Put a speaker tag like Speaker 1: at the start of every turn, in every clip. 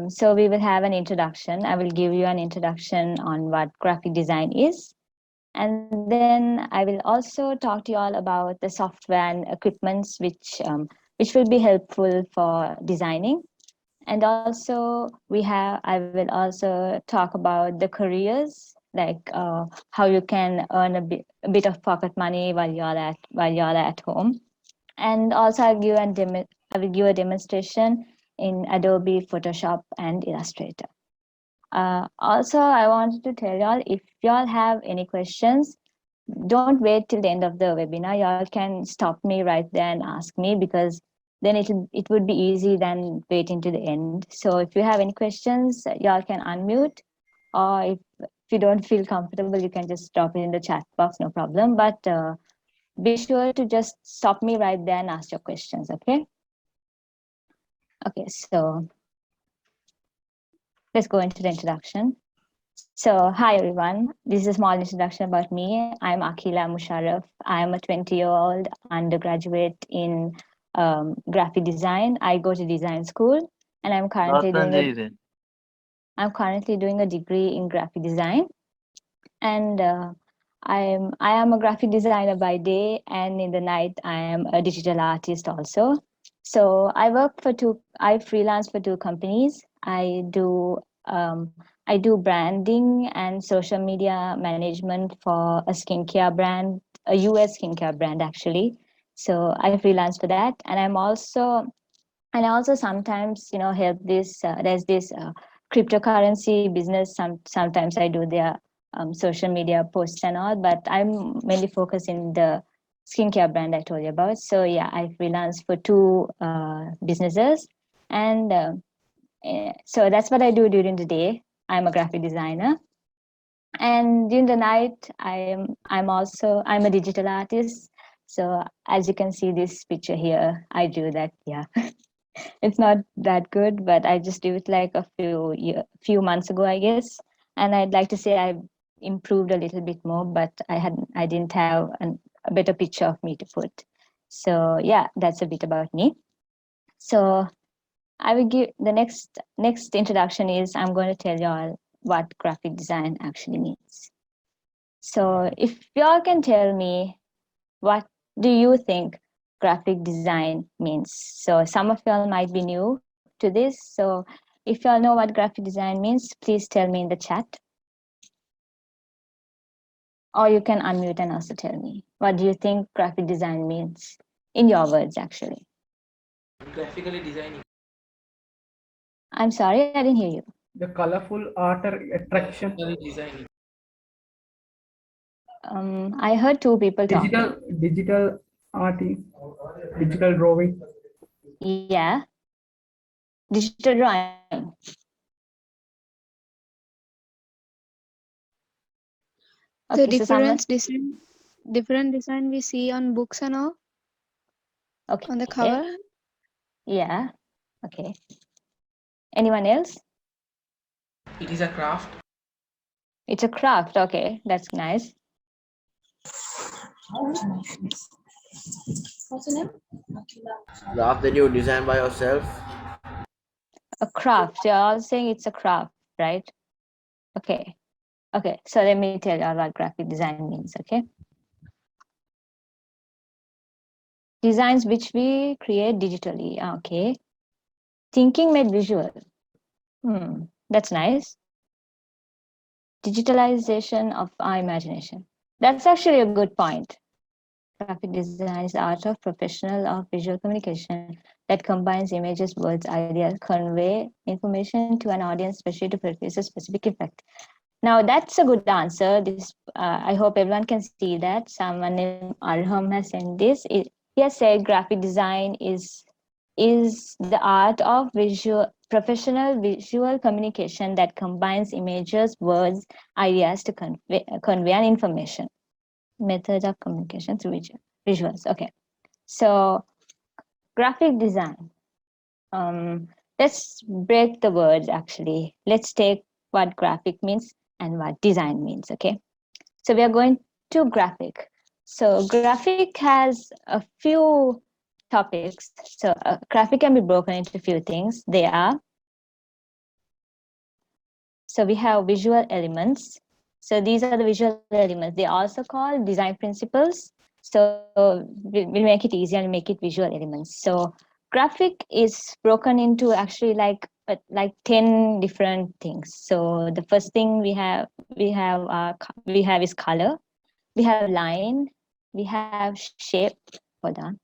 Speaker 1: So we will have an introduction. I will give you an introduction on what graphic design is. And then I will also talk to you all about the software and equipments which will be helpful for designing. And also I will also talk about the careers, like how you can earn a bit of pocket money while you're at home. And also I will give a demonstration in Adobe Photoshop and Illustrator. Also, I wanted to tell y'all, if y'all have any questions, don't wait till the end of the webinar. Y'all can stop me right there and ask me, because then it would be easy than waiting to the end. So if you have any questions, y'all can unmute, or if you don't feel comfortable, you can just drop it in the chat box, no problem. But be sure to just stop me right there and ask your questions, okay? Okay, so let's go into the introduction. So, hi everyone. This is a small introduction about me. I'm Aqeela Musharraf. I'm a 20-year-old undergraduate in graphic design. I go to design school, and I'm currently doing a degree in graphic design. And I am a graphic designer by day, and in the night I am a digital artist also. So I freelance for two companies. I do branding and social media management for a skincare brand, a US skincare brand actually. So I freelance for that, and I also sometimes, help this. There's this cryptocurrency business. Sometimes I do their social media posts and all, but I'm mainly focused in the skincare brand I told you about. So yeah, I freelance for two businesses, and so that's what I do during the day. I'm a graphic designer, and during the night I'm a digital artist. So as you can see this picture here, I do that. Yeah. It's not that good, but I just do it like few months ago, I guess. And I'd like to say I improved a little bit more, but I didn't have a better picture of me to put. So yeah, that's a bit about me. So I will give the next introduction is I'm going to tell y'all what graphic design actually means. So if y'all can tell me, what do you think graphic design means? So some of y'all might be new to this. So if y'all know what graphic design means, please tell me in the chat. Or you can unmute and also tell me. What do you think graphic design means? In your words, actually.
Speaker 2: Graphically designing.
Speaker 1: I'm sorry, I didn't hear you.
Speaker 3: The colorful art or attraction.
Speaker 2: Designing.
Speaker 1: I heard two people talking.
Speaker 3: Digital art, digital drawing.
Speaker 1: Yeah. Digital drawing.
Speaker 4: The
Speaker 1: Okay, so someone.
Speaker 4: different design we see on books and all
Speaker 1: Okay.
Speaker 4: on the cover.
Speaker 1: Yeah. Okay. Anyone else?
Speaker 2: It is a craft.
Speaker 1: It's a craft. Okay, that's nice.
Speaker 5: What's the name?
Speaker 6: Craft that you design by yourself.
Speaker 1: A craft. You're all saying it's a craft, right? Okay. Okay. So let me tell you what graphic design means. Okay. Designs which we create digitally. Okay. Thinking made visual. That's nice. Digitalization of our imagination. That's actually a good point. Graphic design is the art of professional of visual communication that combines images, words, ideas, convey information to an audience, especially to produce a specific effect. Now that's a good answer. I hope everyone can see that. Someone named Arham has sent this. He has said graphic design is the art of professional visual communication that combines images, words, ideas to convey an information. Methods of communication through visuals. Okay, so graphic design. Let's break the words actually. Let's take what graphic means and what design means. Okay, so we are going to graphic. So graphic has a few topics. So graphic can be broken into a few things. They are So we have visual elements. So these are the visual elements. They also called design principles. So we'll make it easier and make it visual elements. So graphic is broken into actually like 10 different things. So the first thing we have is color, we have line, we have shape. Hold on.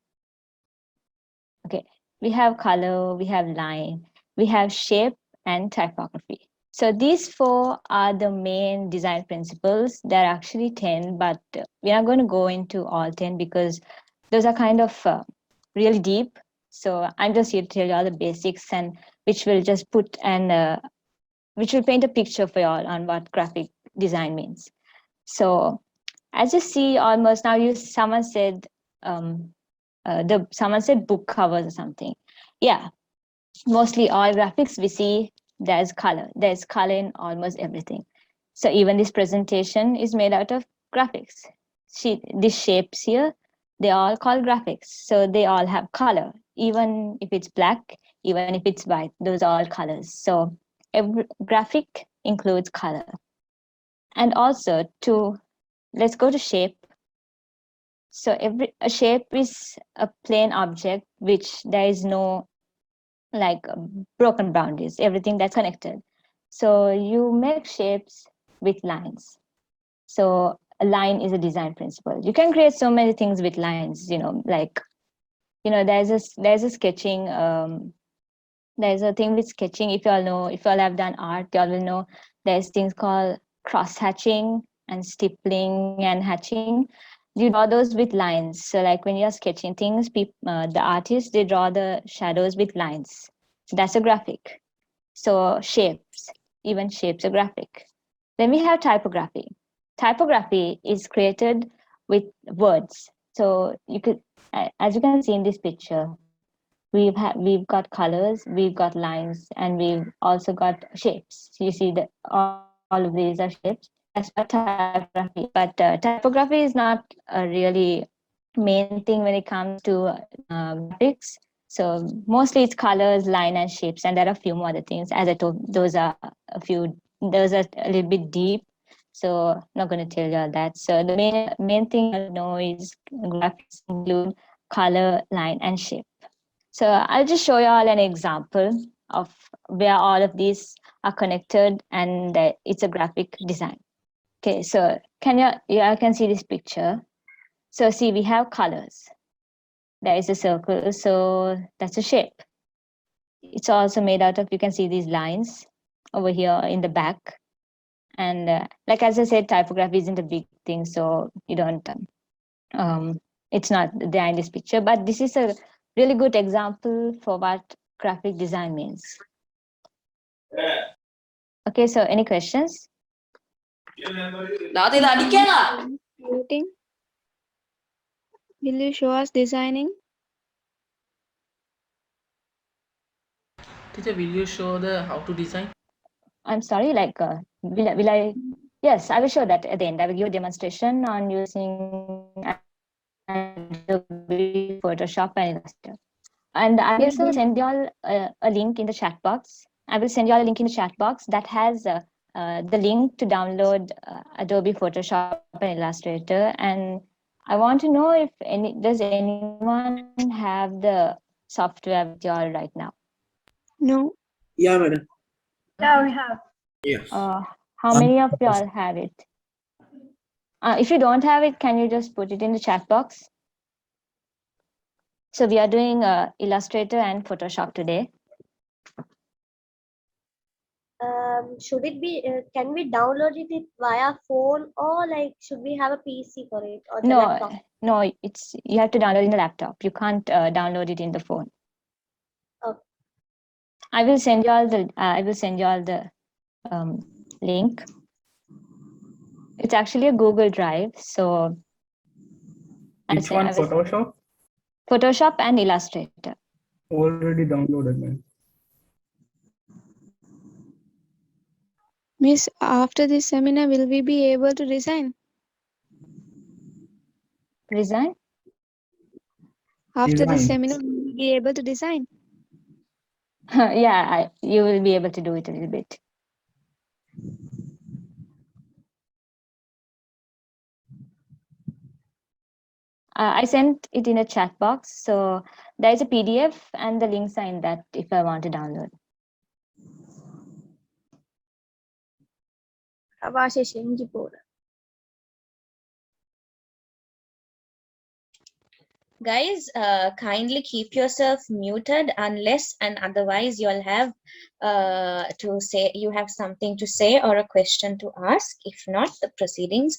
Speaker 1: Okay, we have color, we have line, we have shape and typography. So these four are the main design principles. There are actually 10, but we're not going to go into all 10 because those are kind of really deep. So I'm just here to tell you all the basics, and which will just put and which will paint a picture for you all on what graphic design means. So as you see, almost now someone said someone said book covers or something. Yeah, mostly all graphics we see there's color in almost everything. So even this presentation is made out of graphics. See these shapes here, they all called graphics, so they all have color, even if it's black, even if it's white, those are all colors. So every graphic includes color. And also to let's go to shape. So a shape is a plain object which there is no like broken boundaries, everything that's connected. So you make shapes with lines. So a line is a design principle. You can create so many things with lines, like there's a sketching there's a thing with sketching. If you all have done art, you all will know there's things called cross hatching and stippling and hatching. You draw those with lines. So like when you're sketching things, the artists, they draw the shadows with lines. So that's a graphic. So shapes, even shapes are graphic. Then we have typography. Typography is created with words. So as you can see in this picture, we've got colors, we've got lines, and we've also got shapes. So you see that all of these are shapes. That's what typography. But typography is not a really main thing when it comes to graphics. So mostly it's colors, line, and shapes, and there are a few more other things. As I told, those are a little bit deep. So I'm not going to tell you all that. So the main thing you know is graphics include color, line, and shape. So I'll just show you all an example of where all of these are connected, and it's a graphic design. Okay, so you can see this picture. So see, we have colors. There is a circle, so that's a shape. It's also made out of, you can see these lines over here in the back. And like as I said, typography isn't a big thing, so you don't, it's not there in this picture, but this is a really good example for what graphic design means. Okay, so any questions?
Speaker 4: Waiting. Will you show us designing?
Speaker 2: Teacher, will you show the how to design?
Speaker 1: I'm sorry, like, will I? Yes, I will show that at the end. I will give a demonstration on using Adobe Photoshop and Illustrator. And I will also send you all a link in the chat box. I will send you all a link in the chat box that has the link to download Adobe Photoshop and Illustrator. And I want to know if does anyone have the software with you all right now?
Speaker 4: No.
Speaker 6: Yeah, madam.
Speaker 5: Yeah, we have.
Speaker 6: Yes.
Speaker 1: How many of y'all have it? If you don't have it, can you just put it in the chat box? So we are doing Illustrator and Photoshop today.
Speaker 5: Should it be? Can we download it via phone, or like should we have a PC for it or the laptop?
Speaker 1: No, you have to download in the laptop. You can't download it in the phone.
Speaker 5: Okay.
Speaker 1: I will send you all the link. It's actually a Google Drive. So
Speaker 3: Which one? Photoshop?
Speaker 1: Photoshop and Illustrator.
Speaker 3: Already downloaded, man.
Speaker 4: Miss, after this seminar, will we be able to design?
Speaker 1: Design?
Speaker 4: After this
Speaker 3: Design.
Speaker 4: seminar, will we be able to design?
Speaker 1: Yeah, you will be able to do it a little bit. I sent it in a chat box. So there is a PDF and the links are in that if I want to download.
Speaker 7: Guys, kindly keep yourself muted unless and otherwise you'll have you have something to say or a question to ask. If not, the proceedings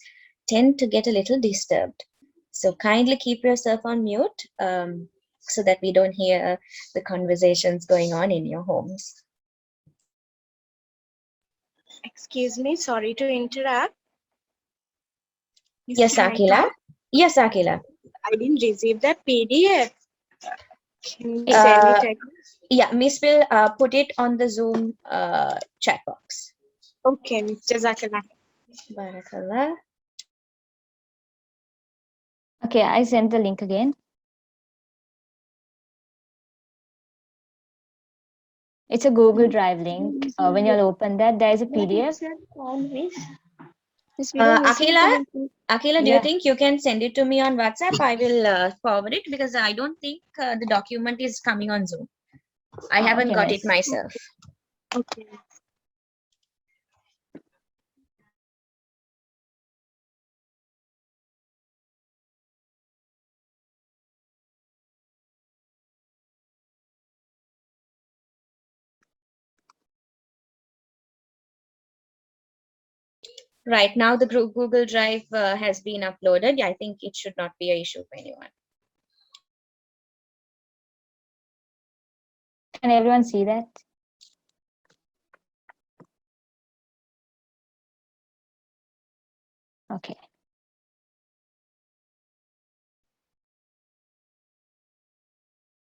Speaker 7: tend to get a little disturbed. So kindly keep yourself on mute so that we don't hear the conversations going on in your homes.
Speaker 8: Excuse me, sorry to interrupt.
Speaker 7: Yes, Aqeela. Yes, Aqeela.
Speaker 8: I didn't receive that PDF. Can you send it again?
Speaker 7: Yeah, Miss will put it on the Zoom chat box.
Speaker 8: Okay, Mr. Zakala.
Speaker 7: Barakallah.
Speaker 1: Okay, I sent the link again. It's a Google Drive link. When you'll open that, there is a PDF.
Speaker 7: Aqeela, do you think you can send it to me on WhatsApp? I will forward it because I don't think the document is coming on Zoom. I haven't
Speaker 1: okay,
Speaker 7: got
Speaker 1: nice.
Speaker 7: it myself.
Speaker 8: Okay.
Speaker 7: Right now, the Google Drive has been uploaded. I think it should not be an issue for anyone.
Speaker 1: Can everyone see that? Okay.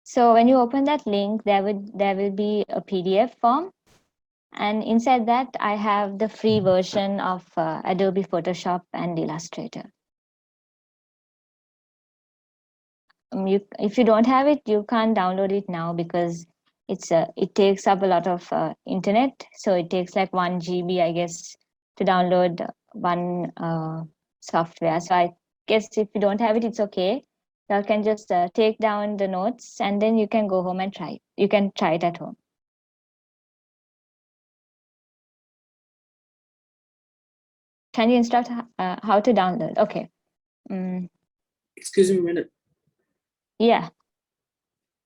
Speaker 1: So when you open that link, there will be a PDF form, and inside that I have the free version of Adobe Photoshop and Illustrator. If you don't have it, you can't download it now because it takes up a lot of internet. So it takes like 1 GB, I guess, to download one software. So I guess if you don't have it, it's okay. You can just take down the notes and then you can go home and try it. You can try it at home. Can you instruct how to download? Okay.
Speaker 9: Excuse me a minute.
Speaker 1: Yeah.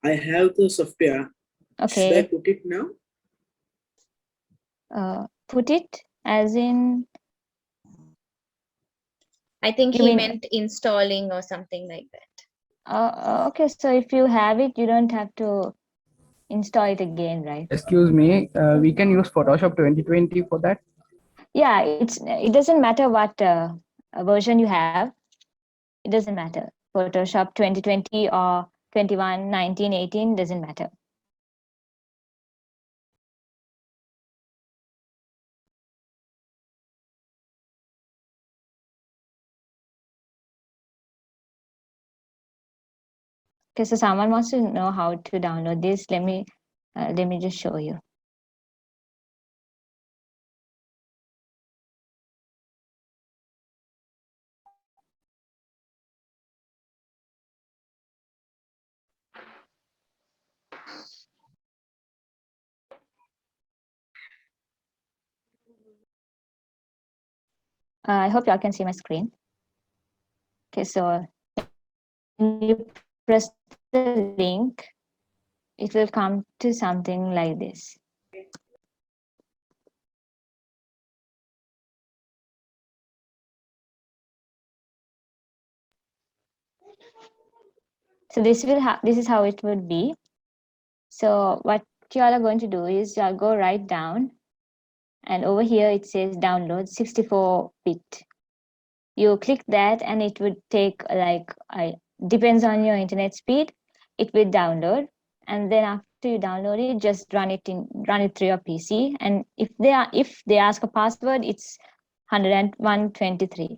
Speaker 9: I have the software.
Speaker 1: Okay.
Speaker 9: Should I put it now?
Speaker 1: Put it as in.
Speaker 7: I think
Speaker 1: You
Speaker 7: he
Speaker 1: mean-
Speaker 7: meant installing or something like that.
Speaker 1: Okay, so if you have it, you don't have to install it again, right?
Speaker 3: Excuse me, we can use Photoshop 2020 for that.
Speaker 1: Yeah, it doesn't matter what version you have. It doesn't matter. Photoshop 2020 or 21, 19, 18 doesn't matter. Okay, so someone wants to know how to download this. Let me just show you. I hope y'all can see my screen. Okay, so when you press the link, it will come to something like this. So this is how it would be. So what you all are going to do is you'll go right down, and over here it says download 64-bit. You click that and it would take like, depends on your internet speed, it will download. And then after you download it, just run it through your PC. And if they ask a password, it's 101.23.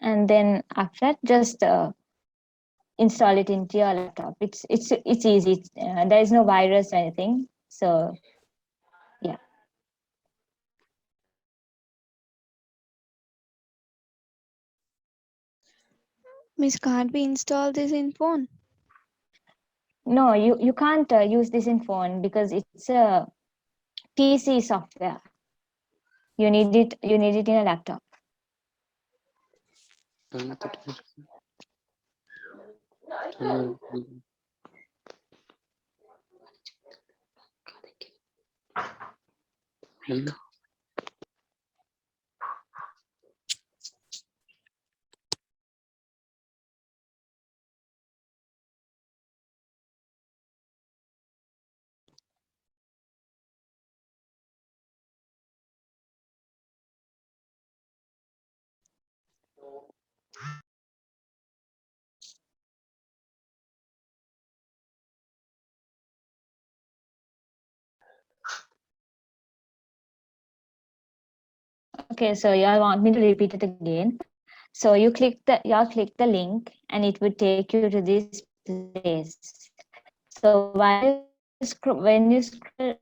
Speaker 1: And then after that, just install it into your laptop. It's easy. There is no virus or anything. So yeah.
Speaker 4: Miss, can't we install this in phone?
Speaker 1: No, you can't use this in phone because it's a PC software. You need it in a laptop. Okay, so y'all want me to repeat it again. So y'all click the link and it would take you to this place. So when you scroll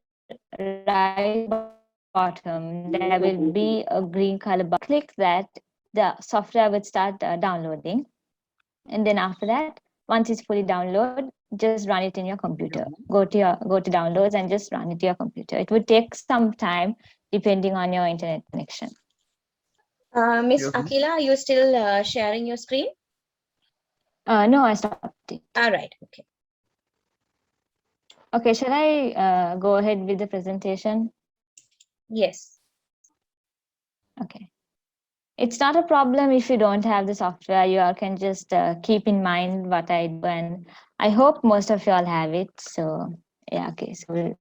Speaker 1: right bottom, there will be a green color button. Click that, the software would start downloading. And then after that, once it's fully downloaded, just run it in your computer. Go to downloads and just run it to your computer. It would take some time depending on your internet connection.
Speaker 7: Miss Aqeela, are you still sharing your screen?
Speaker 1: No, I stopped it.
Speaker 7: All right. Okay.
Speaker 1: Okay, shall I go ahead with the presentation?
Speaker 7: Yes.
Speaker 1: Okay. It's not a problem if you don't have the software. You all can just keep in mind what I do, and I hope most of you all have it. So yeah, okay. So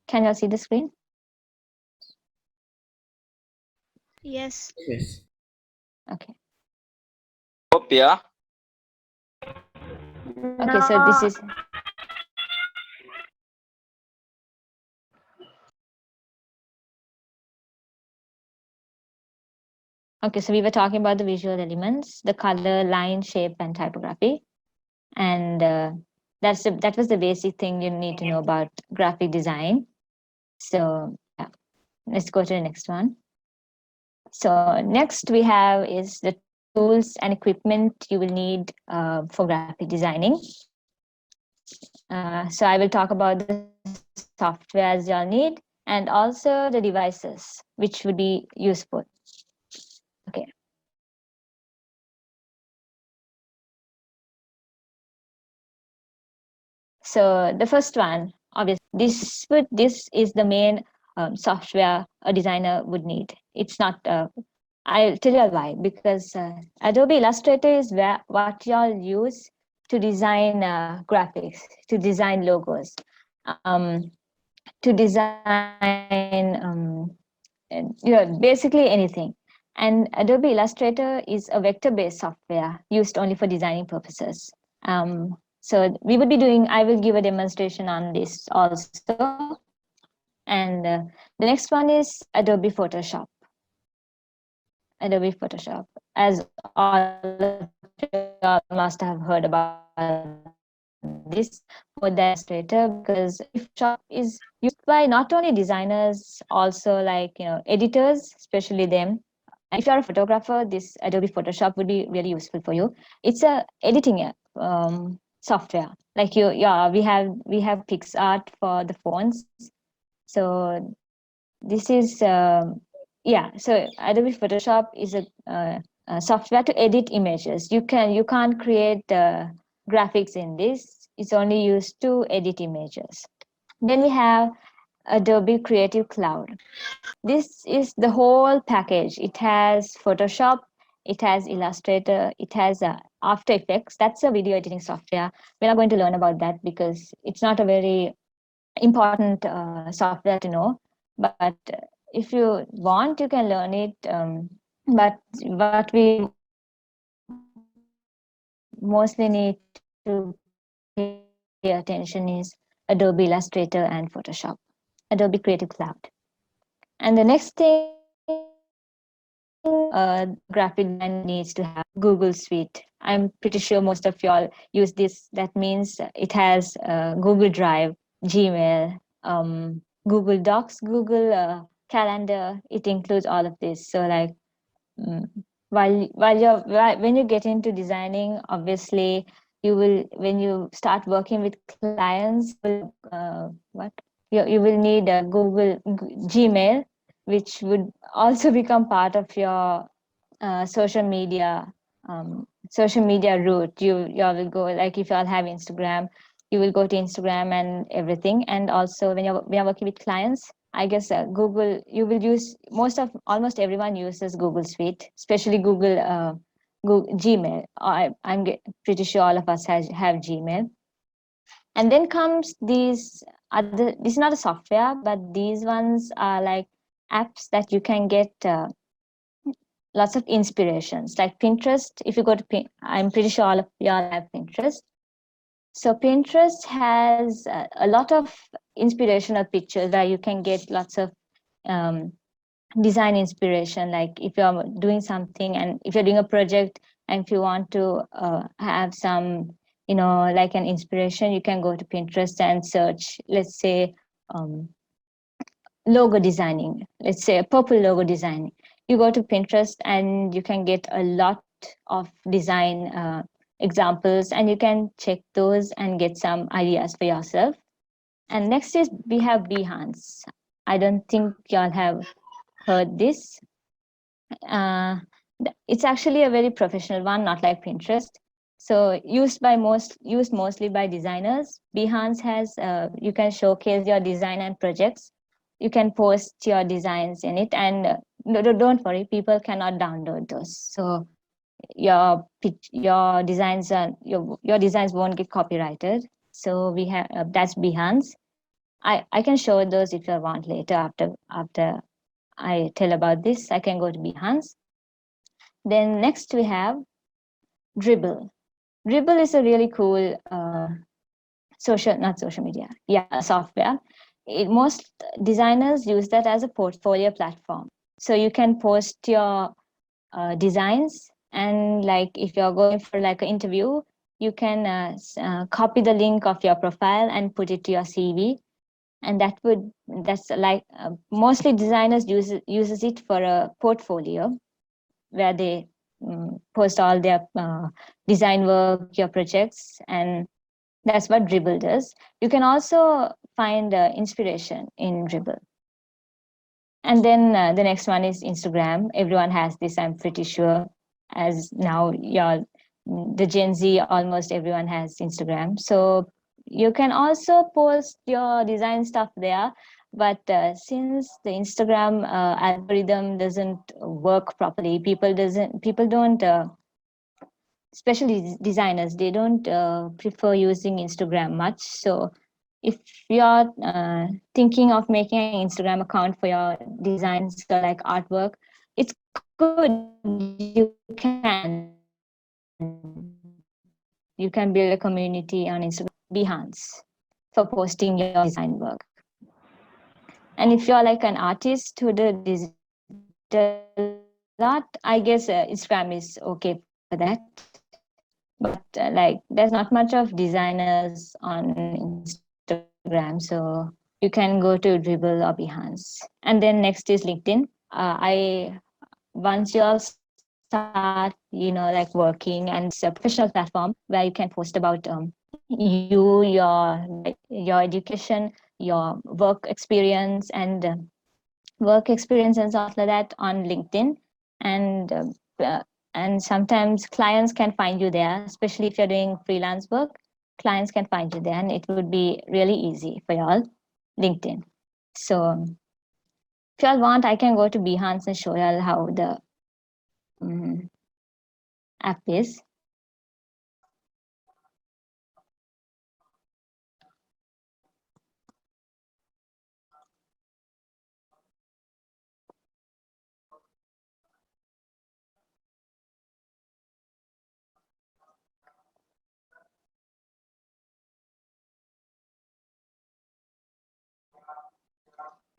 Speaker 1: can you all see the screen?
Speaker 4: Yes.
Speaker 6: Yes.
Speaker 1: Okay.
Speaker 10: Yeah.
Speaker 1: Okay, so this is. Okay, so we were talking about the visual elements, the color, line, shape, and typography. And that was the basic thing you need to know about graphic design. So yeah, let's go to the next one. So next we have is the tools and equipment you will need for graphic designing. So I will talk about the softwares you'll need and also the devices which would be useful. Okay. So the first one, obviously, this is the main software a designer would need. It's not. I'll tell you why. Because Adobe Illustrator is what y'all use to design graphics, to design logos, to design basically anything. And Adobe Illustrator is a vector-based software used only for designing purposes. So we would be doing, I will give a demonstration on this also. And the next one is Adobe Photoshop. Adobe Photoshop. As all of you must have heard about this for the illustrator, because Photoshop is used by not only designers, also like editors, especially them. And if you're a photographer, this Adobe Photoshop would be really useful for you. It's a editing software. Like we have PixArt for the phones. So this is so Adobe Photoshop is a software to edit images. You can't create graphics in this. It's only used to edit images. Then we have Adobe Creative Cloud. This is the whole package. It has Photoshop, it has Illustrator, it has After Effects. That's a video editing software. We're not going to learn about that because it's not a very important software to know. But if you want, you can learn it. But what we mostly need to pay attention is Adobe Illustrator and Photoshop, Adobe Creative Cloud. And the next thing graphic designer needs to have Google Suite. I'm pretty sure most of y'all use this. That means it has Google Drive, Gmail, Google Docs, Google Calendar. It includes all of this. So like when you get into designing, obviously you will, when you start working with clients, you will need a Gmail, which would also become part of your social media route. You all will go, like if you all have Instagram, you will go to Instagram and everything. And also when you're working with clients, I guess Google, you will use, almost everyone uses Google Suite, especially Google Gmail. Pretty sure all of us have Gmail. And then comes these other, this is not a software, but these ones are like apps that you can get lots of inspirations, like Pinterest. If you go to I'm pretty sure all of y'all have Pinterest. So Pinterest has a lot of inspirational pictures where you can get lots of design inspiration. Like if you're doing something, and if you're doing a project, and if you want to have some, like an inspiration, you can go to Pinterest and search, let's say, logo designing, let's say a purple logo designing. You go to Pinterest and you can get a lot of design examples, and you can check those and get some ideas for yourself. And next is we have Behance. I don't think y'all have heard this. uh, it's actually a very professional one, not like Pinterest. So used mostly by designers. Behance has you can showcase your design and projects. You can post your designs in it, and don't worry, people cannot download those. So your designs your designs won't get copyrighted. So we have that's Behance. I can show those if you want later, after I tell about this. I can go to Behance. Then next we have Dribble. Dribble is a really cool not social media, software. Most designers use that as a portfolio platform. So you can post your designs, and like if you're going for like an interview, you can copy the link of your profile and put it to your CV. And that's like mostly designers uses it for a portfolio, where they post all their design work, your projects, and that's what Dribble does. You can also find inspiration in Dribble. And then the next one is Instagram. Everyone has this, I'm pretty sure, as now the Gen Z, almost everyone has Instagram. So you can also post your design stuff there. But since the Instagram algorithm doesn't work properly, people don't, especially designers, they don't prefer using Instagram much. So if you're thinking of making an Instagram account for your designs or like artwork, it's good. You can build a community on Instagram, Behance, for posting your design work. And if you're like an artist who does digital art, I guess Instagram is okay for that. But like there's not much of designers on Instagram, so you can go to Dribble or Behance. And then next is LinkedIn. Once you all start, like working, and it's a professional platform where you can post about your education, your work experience and stuff like that on LinkedIn. And and sometimes clients can find you there, especially if you're doing freelance work. Clients can find you there, and it would be really easy for y'all. LinkedIn. So if y'all want, I can go to Behance and show y'all how the app is.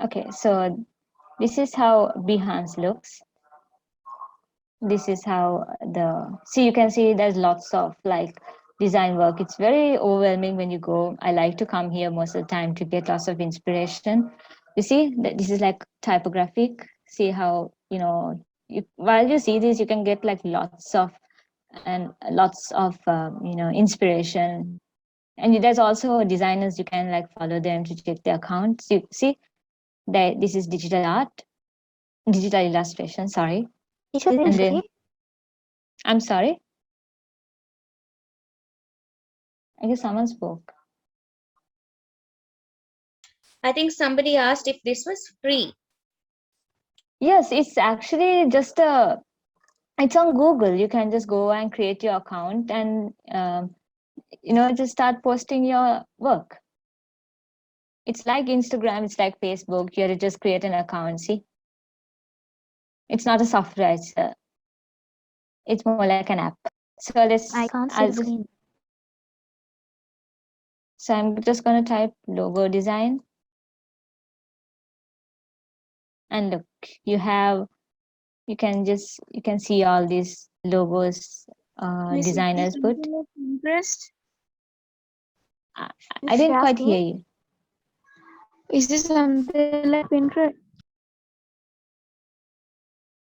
Speaker 1: Okay, so this is how Behance looks. this is how you can see there's lots of like design work. It's very overwhelming when you go. I like to come here most of the time to get lots of inspiration. You see that this is like typographic. See how, while you see this, you can get like lots of inspiration. And there's also designers, you can like follow them to check their accounts. You see that this is digital art, digital illustration, sorry. And then, I'm sorry, I guess someone spoke.
Speaker 7: I think somebody asked if this was free.
Speaker 1: Yes, it's actually it's on Google. You can just go and create your account and just start posting your work. It's like Instagram, it's like Facebook. You have to just create an account. See, it's not a software. It's more like an app. So
Speaker 11: I can't see the screen.
Speaker 1: So I'm just gonna type logo design, and look, you can see all these logos
Speaker 4: Miss, is this
Speaker 1: designers put.
Speaker 4: something like Pinterest?
Speaker 1: I didn't quite hear you.
Speaker 4: Is this something like Pinterest?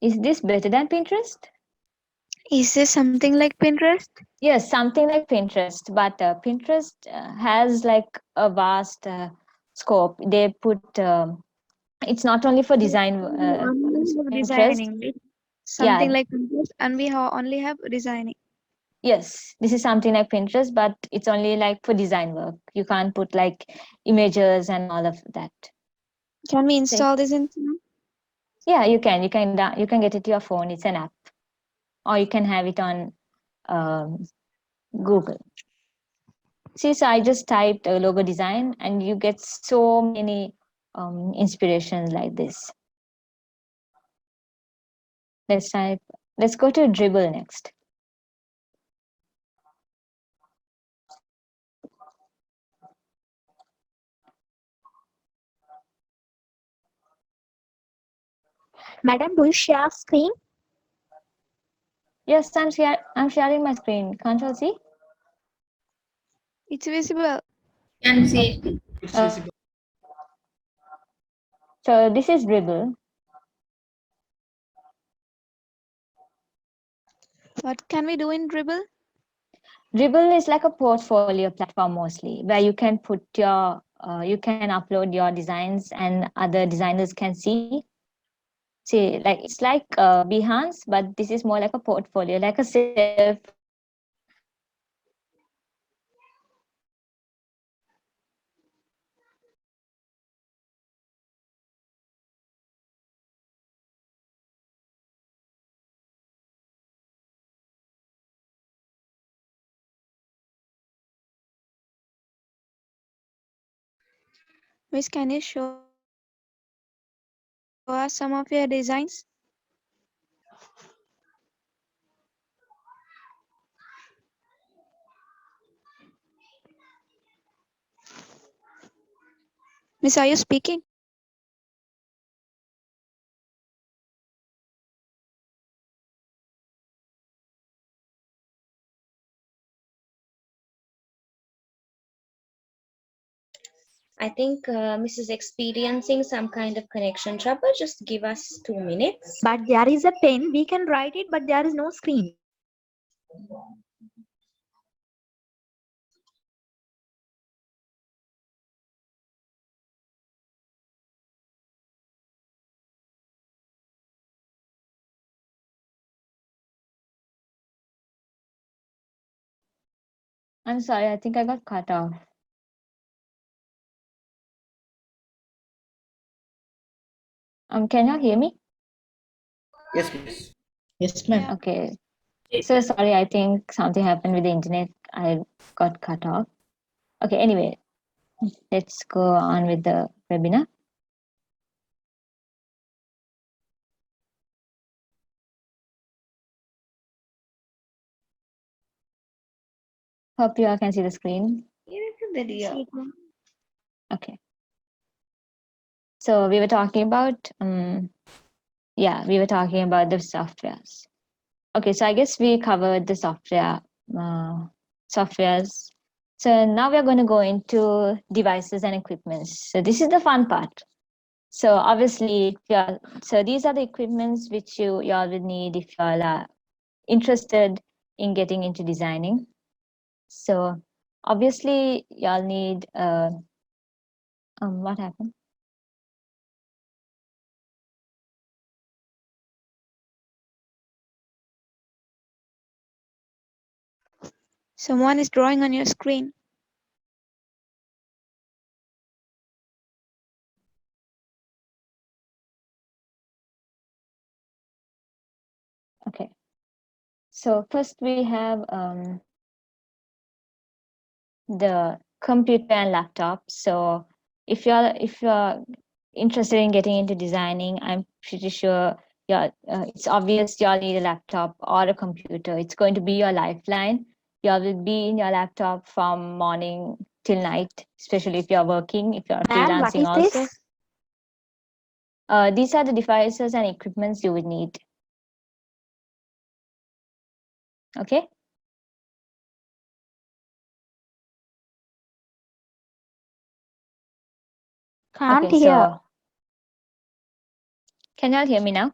Speaker 1: Is this better than Pinterest?
Speaker 4: Is this something like Pinterest?
Speaker 1: Yes, something like Pinterest, but Pinterest has like a vast scope. They put it's not only for design.
Speaker 4: Only have
Speaker 1: Pinterest,
Speaker 4: designing, right? Something
Speaker 1: yeah,
Speaker 4: like Pinterest, and we only have designing.
Speaker 1: yes, this is something like Pinterest, but it's only like for design work. You can't put like images and all of that.
Speaker 4: Can we install this in?
Speaker 1: Yeah, you can. You can get it to your phone. It's an app, or you can have it on Google. See, so I just typed a logo design, and you get so many inspirations like this. Let's go to Dribble next.
Speaker 11: Madam, do you share screen?
Speaker 1: Yes, I'm sharing my screen. Can't you see?
Speaker 4: It's visible.
Speaker 8: Can see.
Speaker 2: It's visible.
Speaker 1: So this is Dribble.
Speaker 4: What can we do in Dribble?
Speaker 1: Dribble is like a portfolio platform mostly, where you can put you can upload your designs and other designers can see. See, like it's like Behance, but this is more like a portfolio, like a self.
Speaker 4: Miss, can you show us some of your designs? Miss, are you speaking?
Speaker 7: I think Miss is experiencing some kind of connection trouble. Just give us 2 minutes.
Speaker 11: But there is a pen. We can write it, but there is no screen.
Speaker 1: I'm sorry, I think I got cut off. Can you hear me?
Speaker 6: Yes, miss.
Speaker 2: Yes, ma'am.
Speaker 1: Okay. So sorry, I think something happened with the internet. I got cut off. Okay, anyway, let's go on with the webinar. Hope you all can see the screen. Okay. So we were talking about, we were talking about the softwares. Okay, so I guess we covered the softwares. So now we're going to go into devices and equipments. So this is the fun part. So obviously, so these are the equipments which you all will need if you all are interested in getting into designing. So obviously, y'all need what happened?
Speaker 4: Someone is drawing on your screen.
Speaker 1: Okay. So first we have the computer and laptop. So if you're interested in getting into designing, I'm pretty sure it's obvious y'all need a laptop or a computer. It's going to be your lifeline. Y'all will be in your laptop from morning till night, especially if you're working, if you're
Speaker 11: Ma'am, what
Speaker 1: freelancing
Speaker 11: is
Speaker 1: also.
Speaker 11: this?
Speaker 1: These are the devices and equipments you would need. Okay.
Speaker 11: Can't
Speaker 1: Okay,
Speaker 11: hear.
Speaker 1: so can y'all hear me now?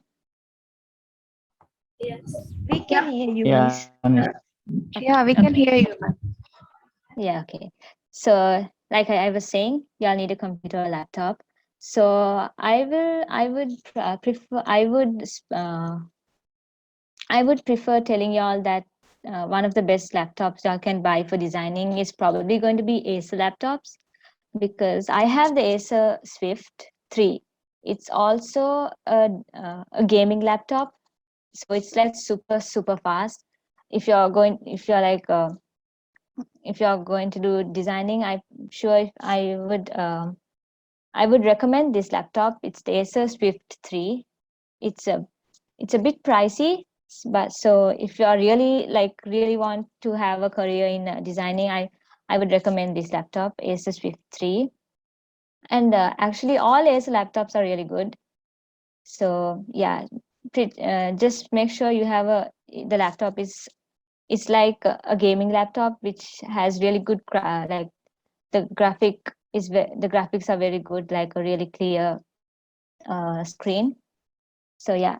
Speaker 5: Yes.
Speaker 4: We can hear you,
Speaker 3: Yeah.
Speaker 4: miss. Yeah, we can hear you, ma'am.
Speaker 1: Yeah, okay. So like I was saying, y'all need a computer or laptop. So I would prefer telling y'all that one of the best laptops y'all can buy for designing is probably going to be Acer laptops, because I have the Acer Swift 3. It's also a gaming laptop, so it's like super fast. If you're going to do designing, I'm sure I would recommend this laptop. It's the Acer Swift 3. It's a bit pricey, but so if you are really want to have a career in designing, I would recommend this laptop, Acer Swift 3. And actually, all Acer laptops are really good. So yeah, just make sure you have the laptop is it's like a gaming laptop which has really good like the graphics are very good, like a really clear screen. So yeah,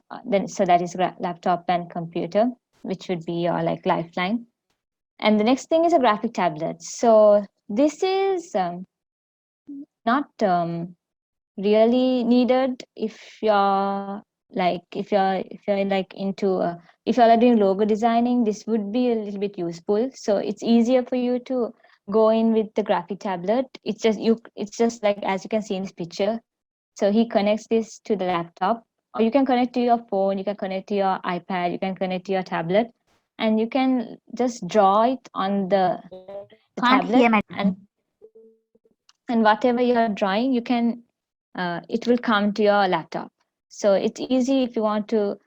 Speaker 1: so that is laptop and computer, which would be your like lifeline. And the next thing is a graphic tablet. So this is not really needed if you're like into if you're doing logo designing. This would be a little bit useful. So it's easier for you to go in with the graphic tablet. It's just like as you can see in this picture. So he connects this to the laptop, or you can connect to your phone, you can connect to your iPad, you can connect to your tablet, and you can just draw it on the
Speaker 11: Can't
Speaker 1: tablet,
Speaker 11: hear, madam.
Speaker 1: and whatever you're drawing, you can it will come to your laptop. So it's easy if you want to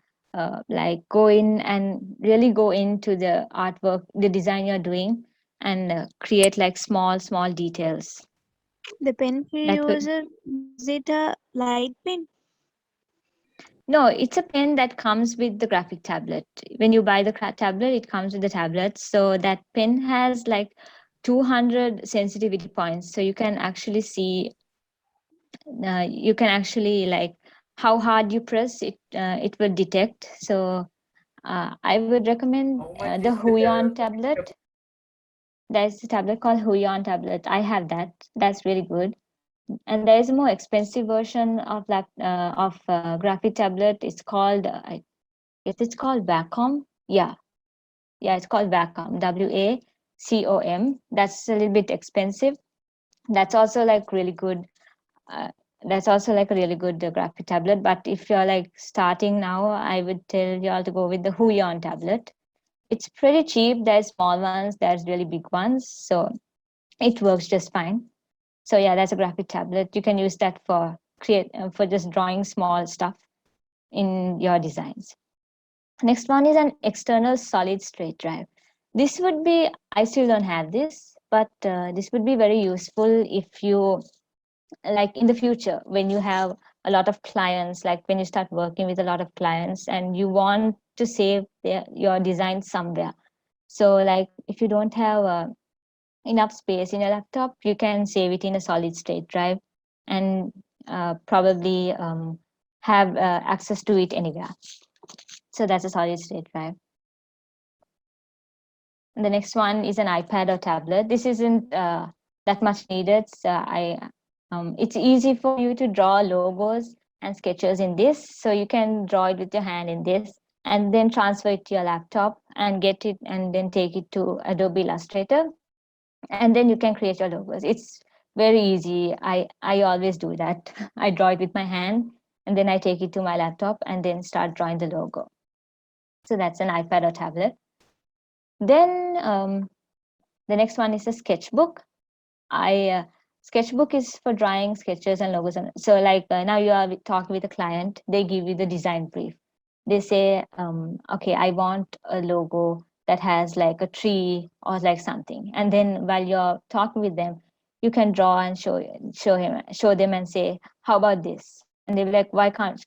Speaker 1: like go in and really go into the artwork, the design you're doing, and create like small details.
Speaker 4: The pen he
Speaker 1: That could
Speaker 4: uses, is it a light pen?
Speaker 1: No, it's a pen that comes with the graphic tablet. When you buy the tablet, it comes with the tablet. So that pen has like 200 sensitivity points. So you can actually like how hard you press it, it will detect. So I would recommend the Huion tablet. There's a tablet called Huion tablet. I have that. That's really good. And there is a more expensive version of graphic tablet. It's called it's called Wacom. Yeah, it's called Wacom. WACOM. That's a little bit expensive. That's also like really good. Uh, that's also like a really good graphic tablet. But if you're like starting now, I would tell you all to go with the Huion tablet. It's pretty cheap. There's small ones. There's really big ones. So it works just fine. So yeah, that's a graphic tablet. You can use that for just drawing small stuff in your designs. Next one is an external solid state drive. This would be, I still don't have this, but this would be very useful if you like in the future when you have a lot of clients, like when you start working with a lot of clients and you want to save your design somewhere. So like if you don't have enough space in your laptop, you can save it in a solid state drive and probably have access to it anywhere. So that's a solid state drive. And the next one is an iPad or tablet. This isn't that much needed. So it's easy for you to draw logos and sketches in this. So you can draw it with your hand in this and then transfer it to your laptop and get it and then take it to Adobe Illustrator. And then you can create your logos. It's very easy. I always do that. I draw it with my hand and then I take it to my laptop and then start drawing the logo. So that's an iPad or tablet. Then the next one is a sketchbook. Sketchbook is for drawing sketches and logos. So like now you are talking with a client, they give you the design brief. They say, okay, I want a logo that has like a tree or like something. And then while you're talking with them, you can draw and show them and say, how about this? And they'll be like,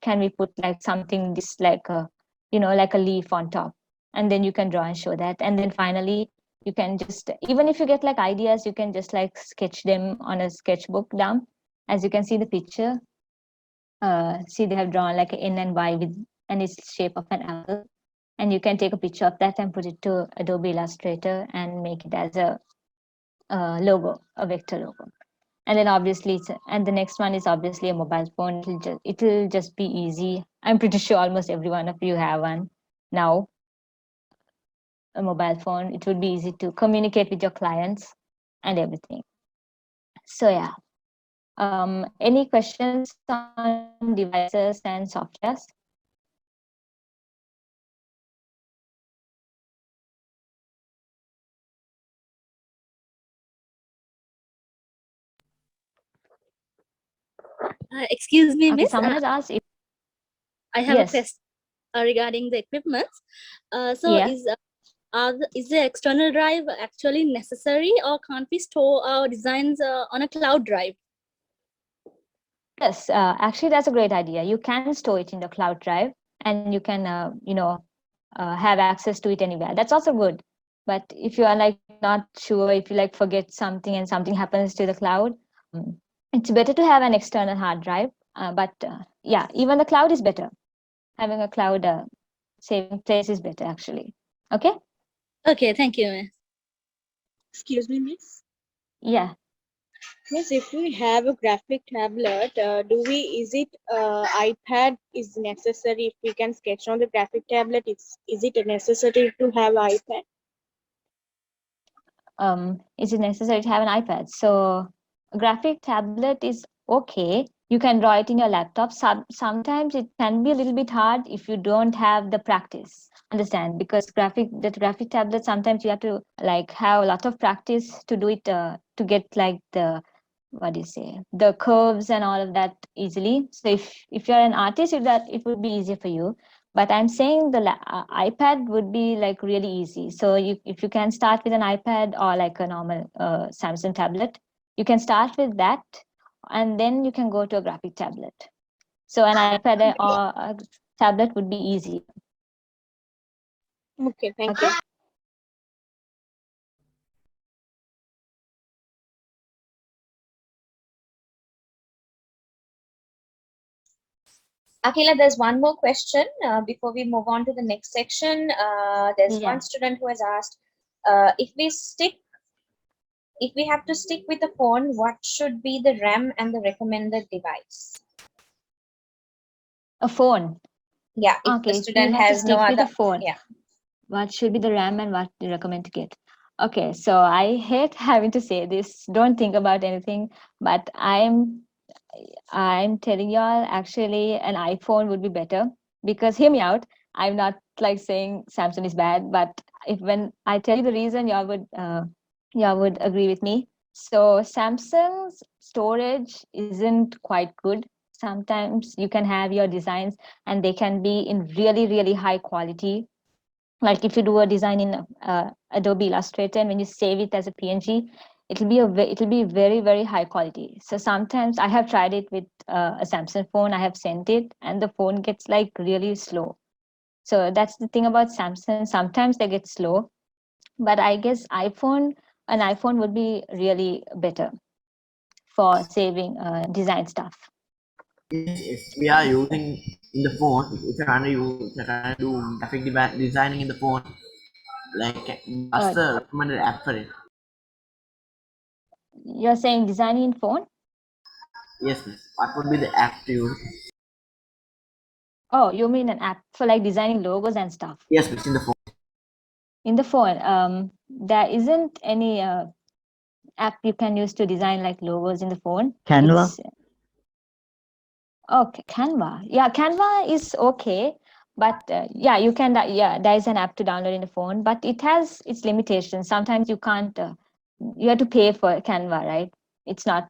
Speaker 1: can we put like something this like a, like a leaf on top? And then you can draw and show that. And then finally, you can just, even if you get like ideas, you can just like sketch them on a sketchbook down. As you can see the picture, see they have drawn like an N and Y with and its shape of an apple. And you can take a picture of that and put it to Adobe Illustrator and make it as a logo, a vector logo. And then obviously, and the next one is obviously a mobile phone. It'll just be easy. I'm pretty sure almost every one of you have one now. A mobile phone, it would be easy to communicate with your clients and everything. So yeah, any questions on devices and softwares?
Speaker 12: Excuse me,
Speaker 1: Okay,
Speaker 12: miss.
Speaker 1: someone has asked if
Speaker 12: I have a
Speaker 1: yes.
Speaker 12: question regarding the equipment. So
Speaker 1: Yeah.
Speaker 12: is the external drive actually necessary, or can't we store our designs on a cloud drive?
Speaker 1: Yes, actually that's a great idea. You can store it in the cloud drive and you can have access to it anywhere. That's also good. But if you are like not sure, if you like forget something and something happens to the cloud, it's better to have an external hard drive. But yeah, even the cloud is better. Having a cloud saving place is better actually. Okay.
Speaker 12: Okay, thank you, miss.
Speaker 8: Excuse me, miss.
Speaker 1: Yeah.
Speaker 8: Miss, if we have a graphic tablet, is it iPad is necessary if we can sketch on the graphic tablet? Is it necessary to have iPad?
Speaker 1: Is it necessary to have an iPad? So a graphic tablet is okay. You can draw it in your laptop. Sometimes it can be a little bit hard if you don't have the practice. Understand? Because the graphic tablet, sometimes you have to like have a lot of practice to do it to get like the what do you say, the curves and all of that easily. So if you're an artist, it would be easier for you. But I'm saying the iPad would be like really easy. So if you can start with an iPad or like a normal Samsung tablet, you can start with that and then you can go to a graphic tablet. So an iPad or a tablet would be easy.
Speaker 8: Okay, thank you.
Speaker 7: Aqeela, there's one more question before we move on to the next section. There's one student who has asked, if we have to stick with the phone, what should be the RAM and the recommended device?
Speaker 1: A phone.
Speaker 7: Yeah, if
Speaker 1: okay,
Speaker 7: the student has no
Speaker 1: with
Speaker 7: other
Speaker 1: a phone.
Speaker 7: Yeah.
Speaker 1: What should be the RAM and what do you recommend to get? Okay, so I hate having to say this. Don't think about anything, but I'm telling y'all actually an iPhone would be better because hear me out. I'm not like saying Samsung is bad, but when I tell you the reason, y'all would agree with me. So Samsung's storage isn't quite good. Sometimes you can have your designs and they can be in really high quality. Like if you do a design in Adobe Illustrator and when you save it as a PNG, it'll be very, very high quality. So sometimes I have tried it with a Samsung phone. I have sent it, and the phone gets like really slow. So that's the thing about Samsung. Sometimes they get slow, but I guess an iPhone would be really better for saving design stuff.
Speaker 6: If we are using in the phone, if you're trying to do graphic designing in the phone, like what's the recommended app for it?
Speaker 1: You're saying designing in phone?
Speaker 6: Yes, miss. What would be the app to use?
Speaker 1: Oh, you mean an app for like designing logos and stuff?
Speaker 6: Yes, miss, in the phone.
Speaker 1: In the phone, there isn't any app you can use to design like logos in the phone.
Speaker 13: Canva.
Speaker 1: Okay, Canva. Yeah, Canva is okay, but yeah, you can. Yeah, there is an app to download in the phone, but it has its limitations. Sometimes you can't. You have to pay for Canva, right? It's not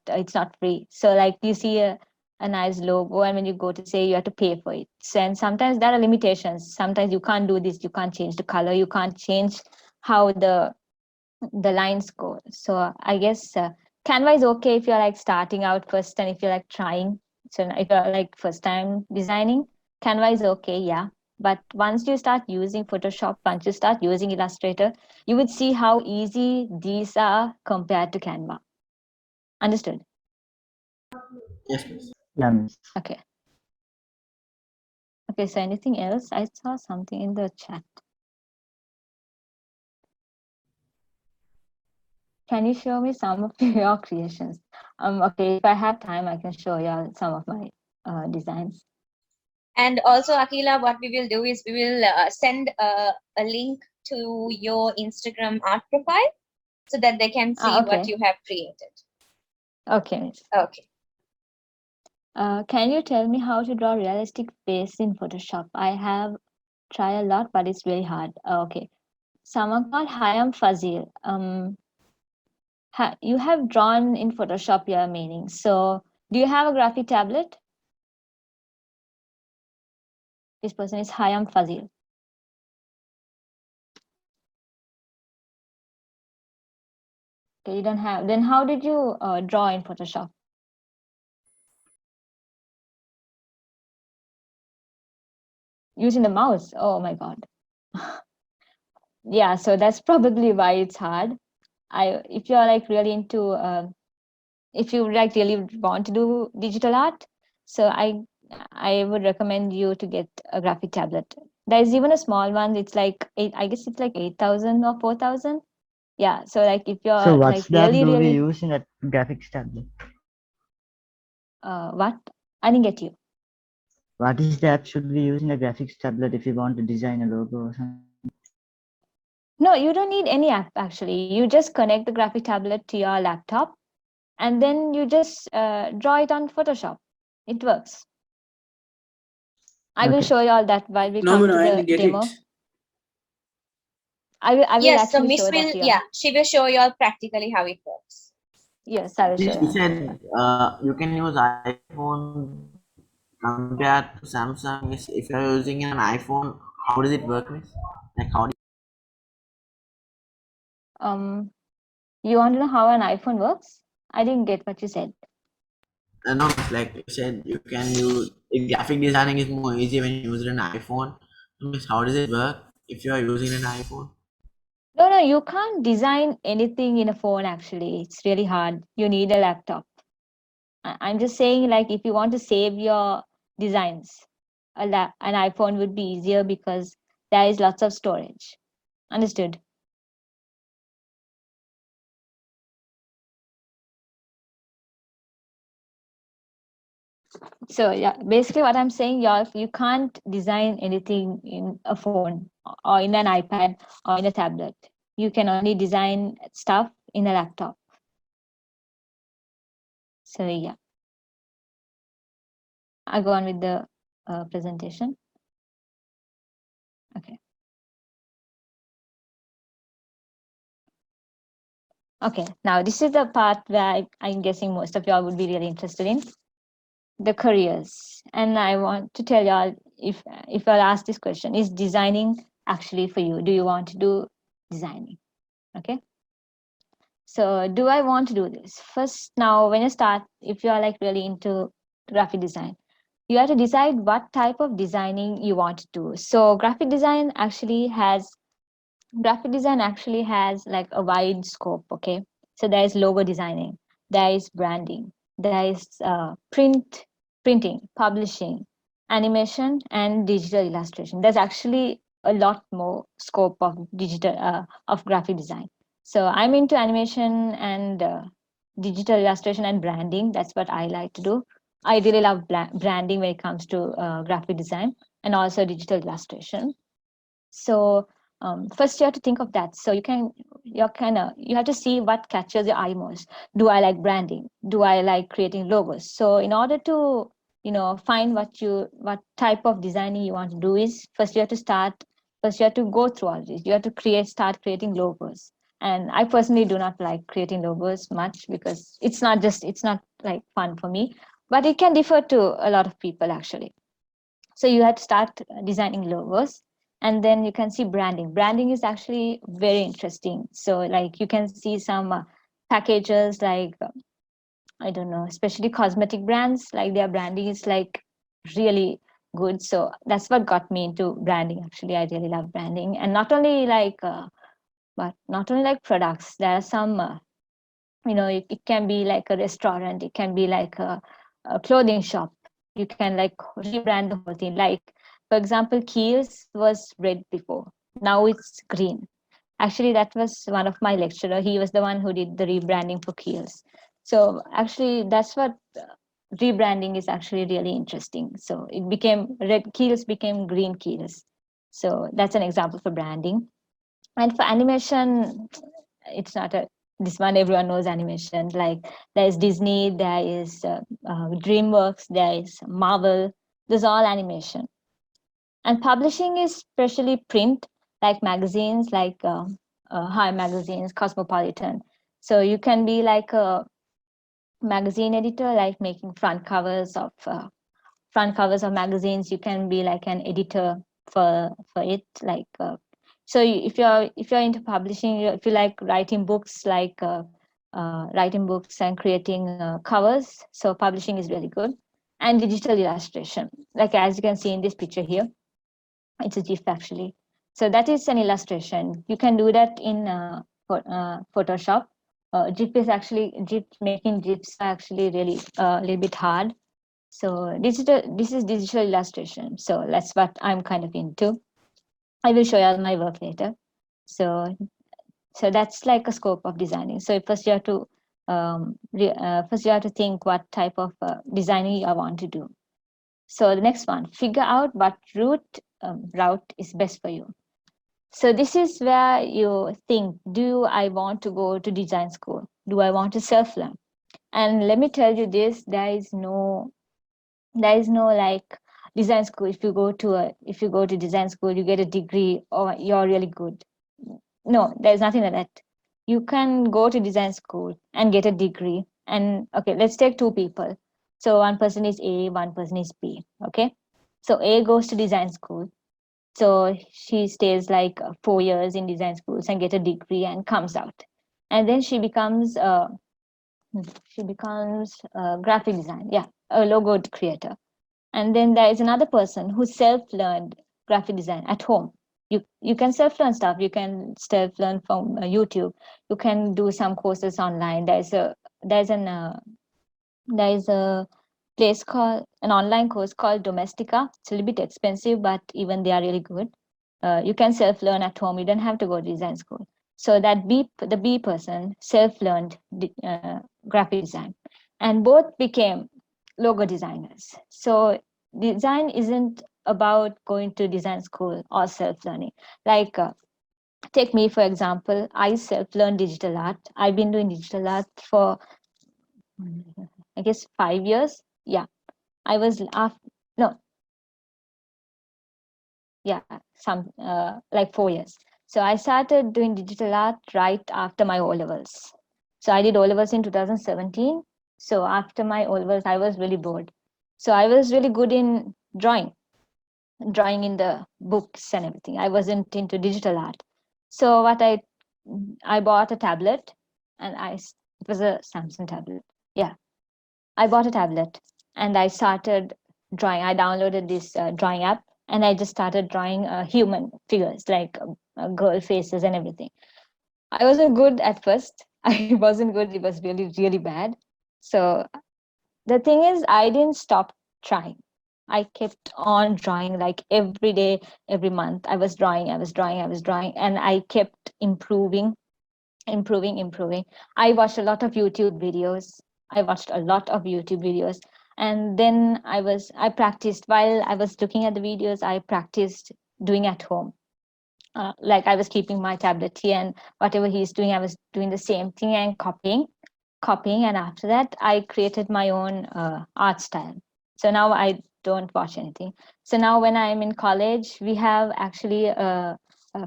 Speaker 1: free. So like you see a nice logo, and when you go to say you have to pay for it. So, and sometimes there are limitations. Sometimes you can't do this. You can't change the color. You can't change how the lines go. So I guess Canva is okay if you're like starting out first and if you're like trying. So if you're like first time designing, Canva is okay, yeah. But once you start using Photoshop, once you start using Illustrator, you would see how easy these are compared to Canva. Understood?
Speaker 6: Yes, miss.
Speaker 13: Yeah, miss.
Speaker 1: Okay. Okay, so anything else? I saw something in the chat. Can you show me some of your creations? Okay, if I have time, I can show you some of my designs.
Speaker 7: And also, Aqeela, what we will do is we will send a link to your Instagram art profile so that they can see what
Speaker 1: Okay.
Speaker 7: you have created.
Speaker 1: Okay.
Speaker 7: Okay.
Speaker 1: Can you tell me how to draw realistic face in Photoshop? I have tried a lot, but it's really hard. Okay. Someone called Hayam Fazil. You have drawn in Photoshop your meaning. So do you have a graphic tablet? This person is Hayam Fazil. Okay, you don't have. Then how did you draw in Photoshop? Using the mouse? Oh my God. Yeah, so that's probably why it's hard. If you're like really into if you like really want to do digital art, so I would recommend you to get a graphic tablet. There's even a small one. It's like I guess it's like 8,000 or 4,000. Yeah. So like if you're
Speaker 13: So
Speaker 1: like
Speaker 13: what's that
Speaker 1: really
Speaker 13: do we
Speaker 1: really
Speaker 13: use in a graphics tablet?
Speaker 1: what? I didn't get you.
Speaker 13: What is the app should we use in a graphics tablet if you want to design a logo or something?
Speaker 1: No, you don't need any app actually. You just connect the graphic tablet to your laptop, and then you just draw it on Photoshop. It works. I will
Speaker 13: Okay.
Speaker 1: show you all that while we
Speaker 9: No,
Speaker 1: come
Speaker 9: no,
Speaker 1: to
Speaker 9: I
Speaker 1: the
Speaker 9: didn't get
Speaker 1: demo.
Speaker 9: it.
Speaker 1: I will
Speaker 7: Yes, so
Speaker 1: actually
Speaker 7: Miss
Speaker 1: show that
Speaker 7: will,
Speaker 1: to you.
Speaker 7: yeah, she will show you all practically how it works.
Speaker 1: Yes, I will show
Speaker 6: Miss, you
Speaker 1: you.
Speaker 6: said you can use iPhone compared to Samsung. If you're using an iPhone, how does it work, miss? Like how do
Speaker 1: You want to know how an iPhone works? I didn't get what you said.
Speaker 6: no, miss, like you said, you can use graphic designing is more easy when you use an iPhone. So, miss, how does it work if you are using an iPhone?
Speaker 1: No, you can't design anything in a phone actually. It's really hard. You need a laptop. I'm just saying, like, if you want to save your designs, an iPhone would be easier because there is lots of storage. Understood? So yeah, basically what I'm saying, y'all, you can't design anything in a phone or in an iPad or in a tablet. You can only design stuff in a laptop. So yeah, I'll go on with the presentation. Okay. Okay, now this is the part where I'm guessing most of y'all would be really interested in, the careers. And I want to tell y'all, if I'll ask this question, is designing actually for you? Do you want to do designing? Okay. So do I want to do this? First, now when you start, if you are like really into graphic design, you have to decide what type of designing you want to do. So graphic design actually has like a wide scope. Okay, so there is logo designing, there is branding, there is printing, publishing, animation, and digital illustration. There's actually a lot more scope of of graphic design. So I'm into animation and digital illustration and branding. That's what I like to do. I really love branding when it comes to graphic design and also digital illustration. So first you have to think of that. So you have to see what catches your eye most. Do I like branding? Do I like creating logos? So in order to find what type of designing you want to do, is first you have to go through all this. You have to start creating logos. And I personally do not like creating logos much, because it's not like fun for me, but it can differ to a lot of people actually. So you have to start designing logos, and then you can see branding is actually very interesting. So like you can see some packages like I don't know, especially cosmetic brands, like their branding is like really good. So that's what got me into branding. Actually, I really love branding. And not only like products. There are some it can be like a restaurant, it can be like a clothing shop. You can like rebrand the whole thing. Like for example, Kiehl's was red before, now it's green. Actually, that was one of my lecturer. He was the one who did the rebranding for Kiehl's. So actually, that's what rebranding is actually really interesting. So it became red Kiehl's became green Kiehl's. So that's an example for branding. And for animation, it's not a this one. Everyone knows animation. Like there is Disney, there is DreamWorks, there is Marvel. There's all animation. And publishing is especially print, like magazines, like High magazines, Cosmopolitan. So you can be like a magazine editor, like making front covers of magazines. You can be like an editor for it, like so if you're into publishing, if you like writing books, like writing books and creating covers, so publishing is really good. And digital illustration, like as you can see in this picture here, it's a GIF actually. So that is an illustration. You can do that in Photoshop. Making GIFs are actually really a little bit hard. So this is digital illustration. So that's what I'm kind of into. I will show you my work later. So that's like a scope of designing. So first you have to think what type of designing you want to do. So the next one, figure out what route is best for you. So this is where you think, do I want to go to design school? Do I want to self-learn? And let me tell you this, there is no like design school. If you go to design school, you get a degree or you're really good. No, there's nothing like that. You can go to design school and get a degree. And okay, let's take two people. So one person is A, one person is B. Okay, so A goes to design school. So she stays like 4 years in design schools and get a degree and comes out. And then she becomes a graphic design, a logo creator. And then there is another person who self-learned graphic design at home. You can self-learn stuff. You can self-learn from YouTube. You can do some courses online. There's a place called an online course called Domestika. It's a little bit expensive, but even they are really good. You can self-learn at home. You don't have to go to design school. So the B person self-learned graphic design, and both became logo designers. So design isn't about going to design school or self-learning. Like take me for example, I self-learned digital art. I've been doing digital art for I guess 5 years. Yeah, I was after no, yeah, some like 4 years. So I started doing digital art right after my O levels. So I did O levels in 2017. So after my O levels, I was really bored. So I was really good in drawing in the books and everything. I wasn't into digital art. So I bought a tablet and it was a Samsung tablet. Yeah, I bought a tablet and I started drawing. I downloaded this drawing app and I just started drawing human figures like girl faces and everything. I wasn't good at first. I wasn't good. It was really, really bad. So the thing is, I didn't stop trying. I kept on drawing like every day, every month. I was drawing, and I kept improving. I watched a lot of YouTube videos. And then I practiced while I was looking at the videos, I practiced doing at home. Like I was keeping my tablet here and whatever he's doing, I was doing the same thing and copying. And after that, I created my own art style. So now I don't watch anything. So now when I'm in college, we have actually a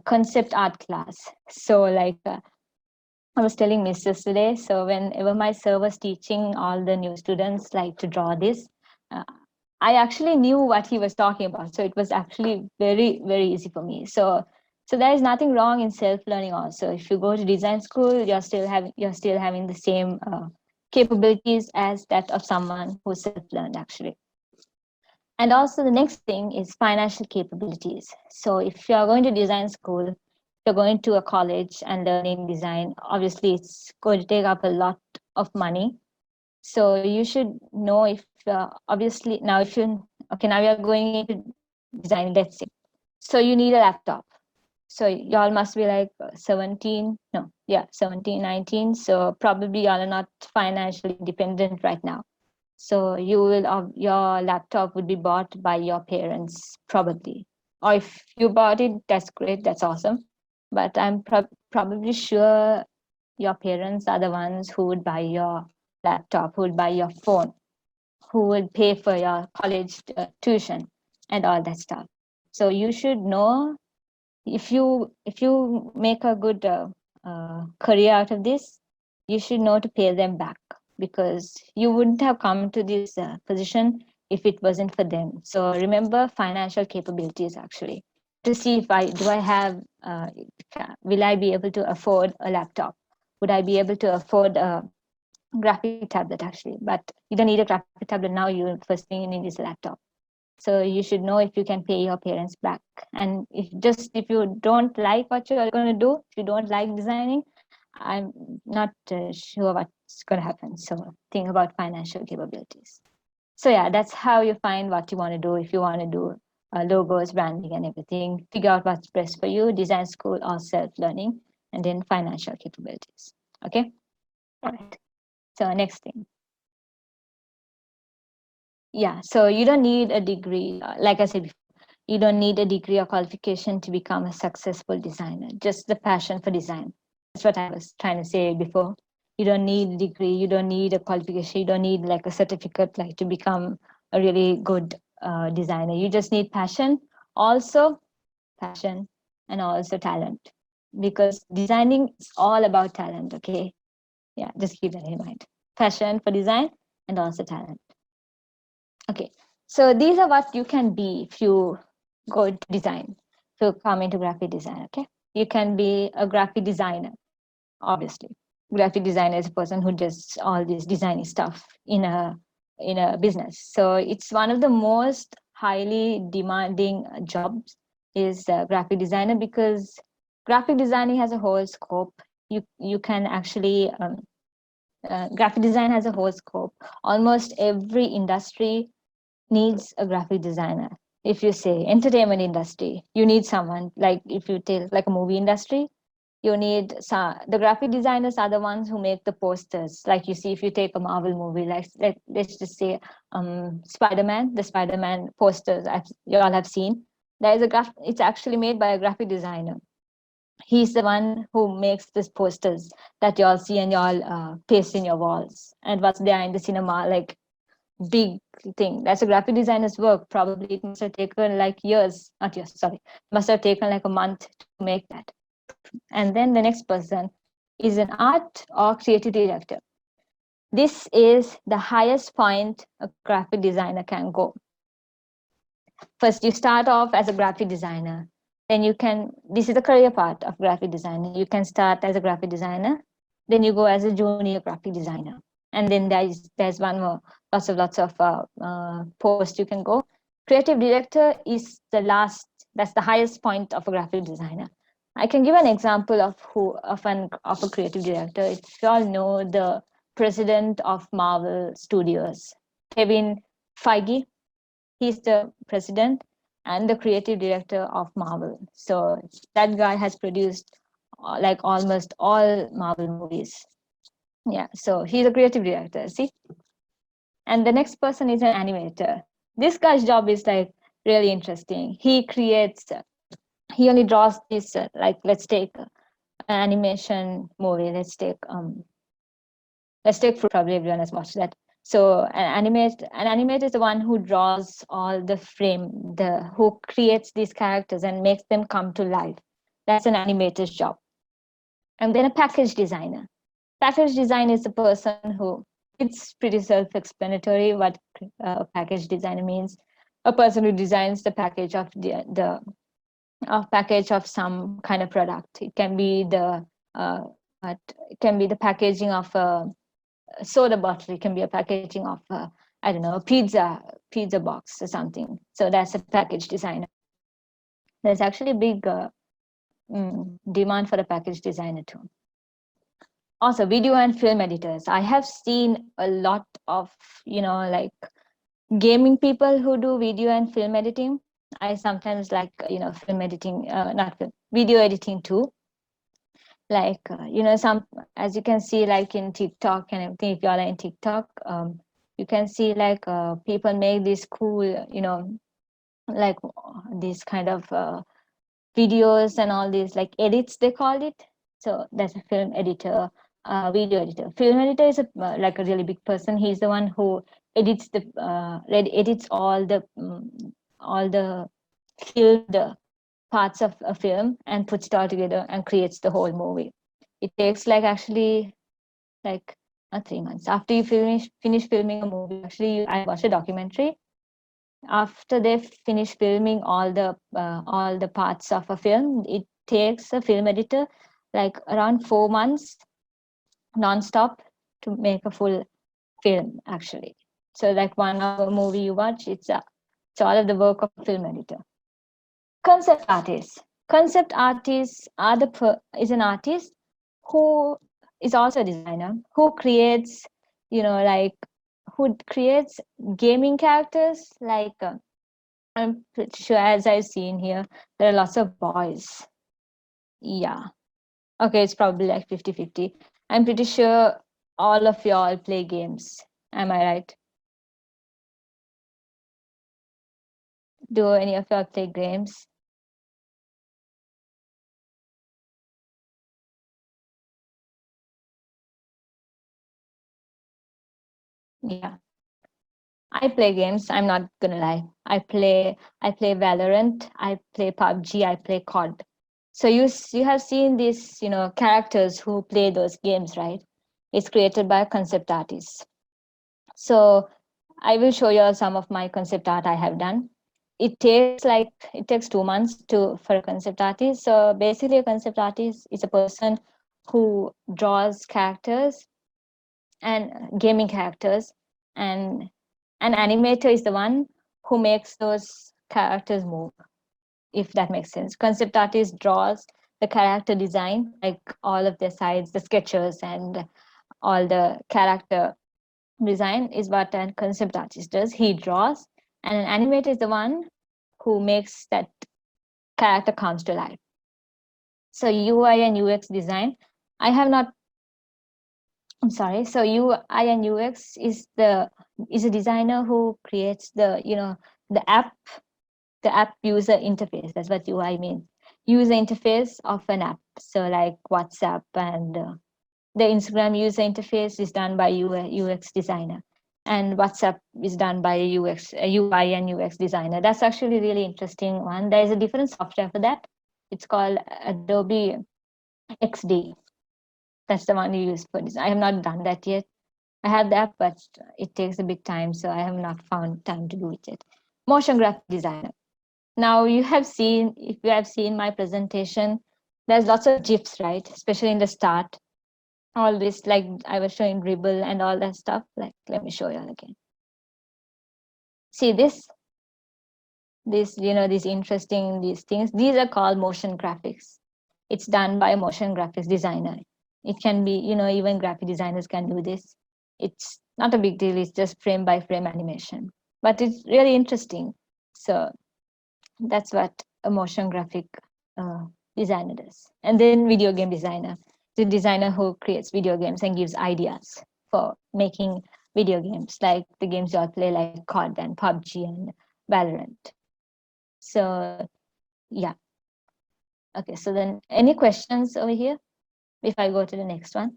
Speaker 1: concept art class. So like I was telling Miss yesterday, so whenever my sir was teaching all the new students like to draw this, uh, I actually knew what he was talking about. So it was actually very, very easy for me. So there is nothing wrong in self-learning also. If you go to design school, you're still having the same capabilities as that of someone who self-learned actually. And also the next thing is financial capabilities. So if you're going to design school, if you're going to a college and learning design, obviously it's going to take up a lot of money. So you should know if obviously now if you now you're going into design, let's say. So you need a laptop. So y'all must be like 17, 19. So probably y'all are not financially independent right now. So your laptop would be bought by your parents probably. Or if you bought it, that's great, that's awesome. But I'm probably sure your parents are the ones who would buy your laptop, who would buy your phone, who would pay for your college tuition and all that stuff. So you should know if you make a good career out of this, you should know to pay them back because you wouldn't have come to this position if it wasn't for them. So remember financial capabilities actually to see if I have will I be able to afford a laptop? Would I be able to afford a graphic tablet actually? But you don't need a graphic tablet now. You first thing you need is a laptop. So you should know if you can pay your parents back. And if you don't like what you're going to do, if you don't like designing, I'm not sure what's going to happen. So think about financial capabilities. So yeah, that's how you find what you want to do. If you want to do logos, branding, and everything, figure out what's best for you: design school or self-learning, and then financial capabilities. Okay. All right. So next thing. Yeah. So you don't need a degree, like I said before. You don't need a degree or qualification to become a successful designer, just the passion for design. That's what I was trying to say before. You don't need a degree, you don't need a qualification, you don't need like a certificate like to become a really good designer. You just need passion, and also talent. Because designing is all about talent, okay? Yeah, just keep that in mind. Passion for design and also talent. Okay, so these are what you can be if you go into design, to come into graphic design. Okay, you can be a graphic designer. Obviously, graphic designer is a person who does all this designing stuff in a business. So it's one of the most highly demanding jobs is graphic designer, because graphic designing has a whole scope. You can actually graphic design has a whole scope. Almost every industry needs a graphic designer. If you say entertainment industry, you need someone. Like if you take like a movie industry, you need the graphic designers are the ones who make the posters. Like you see, if you take a Marvel movie, let's just say Spider-Man, the Spider-Man posters you all have seen. There is it's actually made by a graphic designer. He's the one who makes these posters that you all see and you all paste in your walls. And what's there in the cinema, like big thing. That's a graphic designer's work. Probably it must have taken like years, not years, sorry. Must have taken like a month to make that. And then the next person is an art or creative director. This is the highest point a graphic designer can go. First, you start off as a graphic designer. Then this is the career part of graphic designer. You can start as a graphic designer. then you go as a junior graphic designer. And then there's one more, lots of posts you can go. Creative director is that's the highest point of a graphic designer. I can give an example of a creative director. If you all know the president of Marvel Studios, Kevin Feige, he's the president and the creative director of Marvel. So that guy has produced like almost all Marvel movies. Yeah, so he's a creative director, see? And the next person is an animator. This guy's job is like really interesting. He only draws this, like, let's take an animation movie. Let's take Fruit, probably everyone has watched that. So an animator is the one who draws all the who creates these characters and makes them come to life. That's an animator's job. And then a package designer. Package design is the person who, it's pretty self-explanatory what a package designer means. A person who designs the package of the package of some kind of product. It can be the packaging of a soda bottle. It can be a packaging of I don't know, a pizza box or something. So that's a package designer. There's actually a big demand for a package designer too. Also, video and film editors. I have seen a lot of, like gaming people who do video and film editing. I sometimes like, film editing, not film, video editing too. Like, some, as you can see, like in TikTok and everything, if you are in TikTok, you can see like people make this cool, like this kind of videos and all these like edits, they call it. So that's a film editor, video editor. Film editor is like a really big person. He's the one who edits all the film, the parts of a film, and puts it all together and creates the whole movie. It takes like actually like 3 months after you finish filming a movie. Actually, I watched a documentary. After they finish filming all the parts of a film, it takes a film editor like around 4 months non-stop to make a full film actually. So like 1 hour movie you watch, it's all of the work of a film editor. Concept artists. Concept artists is an artist who is also a designer, who creates, who creates gaming characters. Like I'm pretty sure, as I've seen here, there are lots of boys. Yeah. Okay, it's probably like 50-50. I'm pretty sure all of y'all play games. Am I right? Do any of y'all play games? Yeah. I play games. I'm not gonna lie. I play Valorant. I play PUBG. I play COD. So you have seen these, characters who play those games, right? It's created by concept artists. So I will show you some of my concept art I have done. It takes 2 months for a concept artist. So basically, a concept artist is a person who draws characters and gaming characters, and an animator is the one who makes those characters move, if that makes sense. Concept artist draws the character design, like all of their sides, the sketches, and all the character design is what a concept artist does. He draws, and an animator is the one who makes that character comes to life. So UI and UX design, I'm sorry. So UI and UX is a designer who creates the app user interface. That's what UI means. User interface of an app. So like WhatsApp and the Instagram user interface is done by UX designer, and WhatsApp is done by UI and UX designer. That's actually a really interesting one. There is a different software for that. It's called Adobe XD. That's the one you use for this. I have not done that yet. I have the app, but it takes a bit time, so I have not found time to do it yet. Motion graphic designer. Now if you have seen my presentation, there's lots of GIFs, right? Especially in the start. all this, like I was showing dribble and all that stuff. Like, let me show you again. See this, these interesting, these things, these are called motion graphics. It's done by a motion graphics designer. It can be, even graphic designers can do this. It's not a big deal. It's just frame by frame animation, but it's really interesting. So that's what a motion graphic designer does. And then video game designer, the designer who creates video games and gives ideas for making video games, like the games you all play, like COD and PUBG and Valorant. So yeah. Okay, so then any questions over here if I go to the next one?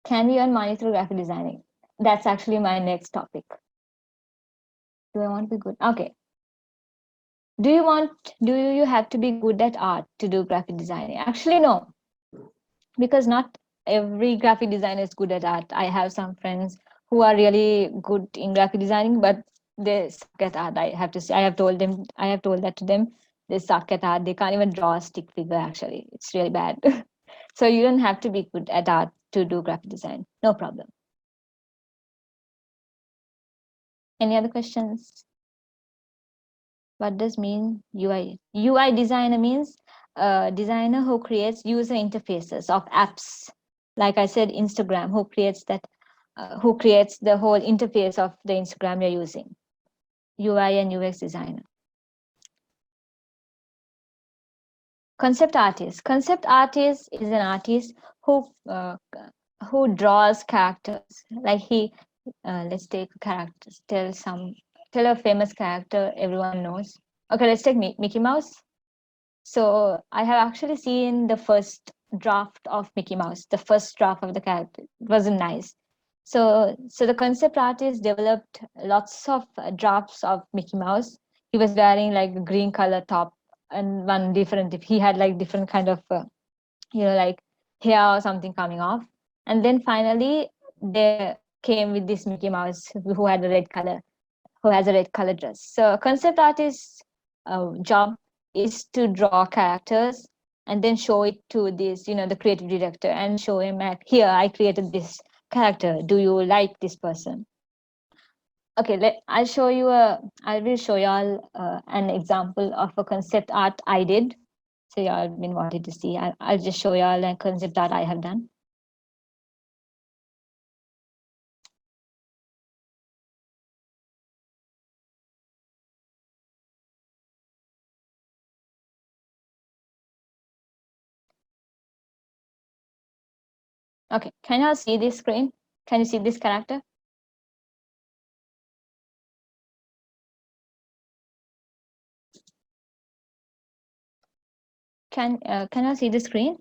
Speaker 1: Can we earn money through graphic designing? That's actually my next topic. Do I want to be good? Okay. Do you have to be good at art to do graphic designing? Actually, no, because not every graphic designer is good at art. I have some friends who are really good in graphic designing, but they suck at art. I have to say, I have told that to them. They suck at art. They can't even draw a stick figure, actually. It's really bad. So you don't have to be good at art to do graphic design. No problem. Any other questions? What does mean UI? UI designer means a designer who creates user interfaces of apps. Like I said, Instagram, who creates the whole interface of the Instagram you're using. UI and UX designer. Concept artist. Concept artist is an artist who draws characters. Like let's take a character. Tell a famous character everyone knows. Okay, let's take Mickey Mouse. So I have actually seen the first draft of Mickey Mouse, the first draft of the character. It wasn't nice. So the concept artist developed lots of drafts of Mickey Mouse. He was wearing like a green color top and one different. He had like different kind of like hair or something coming off. And then finally they came with this Mickey Mouse who has a red color dress. So concept artist's job is to draw characters and then show it to this, the creative director, and show him like, here, I created this character. Do you like this person? Okay, I will show y'all an example of a concept art I did. So y'all been wanted to see. I'll just show y'all a concept art I have done. Okay, can y'all see this screen? Can you see this character? Can I see the screen?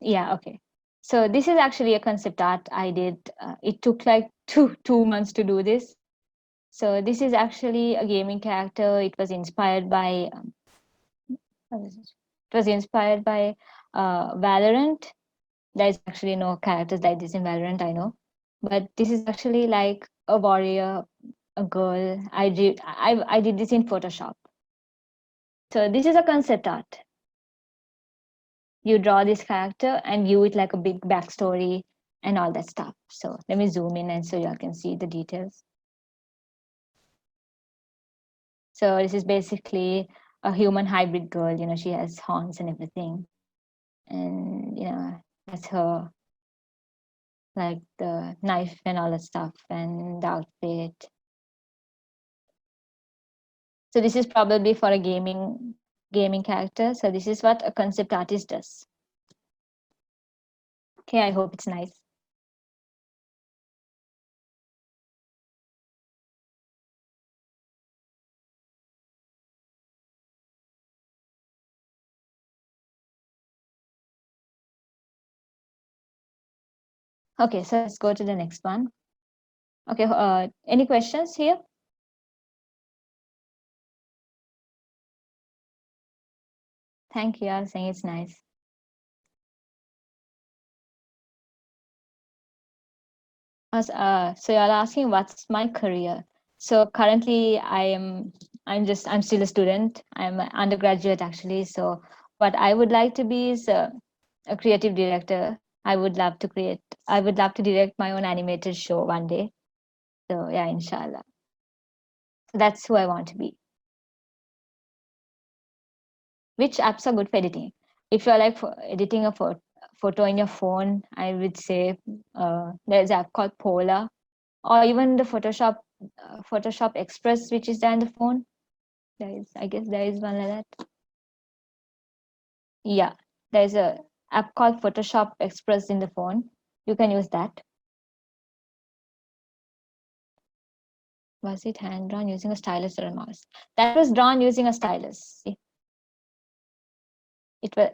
Speaker 1: Yeah, okay. So this is actually a concept art I did. It took like two months to do this. So this is actually a gaming character. It was inspired by Valorant. There's actually no characters like this in Valorant, I know. But this is actually like a warrior, a girl. I did this in Photoshop. So this is a concept art. You draw this character and view it like a big backstory and all that stuff. So let me zoom in and so y'all can see the details. So this is basically a human hybrid girl. She has horns and everything. And, that's her, like the knife and all that stuff and the outfit. So this is probably for a gaming character. So this is what a concept artist does. Okay, I hope it's nice. Okay, so let's go to the next one. Okay, any questions here? Thank you. I was saying it's nice. So you're asking what's my career. So currently I'm still a student. I'm an undergraduate actually. So what I would like to be is a creative director. I would love to direct my own animated show one day. So yeah, inshallah. So that's who I want to be. Which apps are good for editing? If you're like for editing a photo in your phone, I would say there's an app called Polar, or even the Photoshop Express, which is there in the phone. I guess there is one like that. Yeah, there's a app called Photoshop Express in the phone. You can use that. Was it hand drawn using a stylus or a mouse? That was drawn using a stylus. See?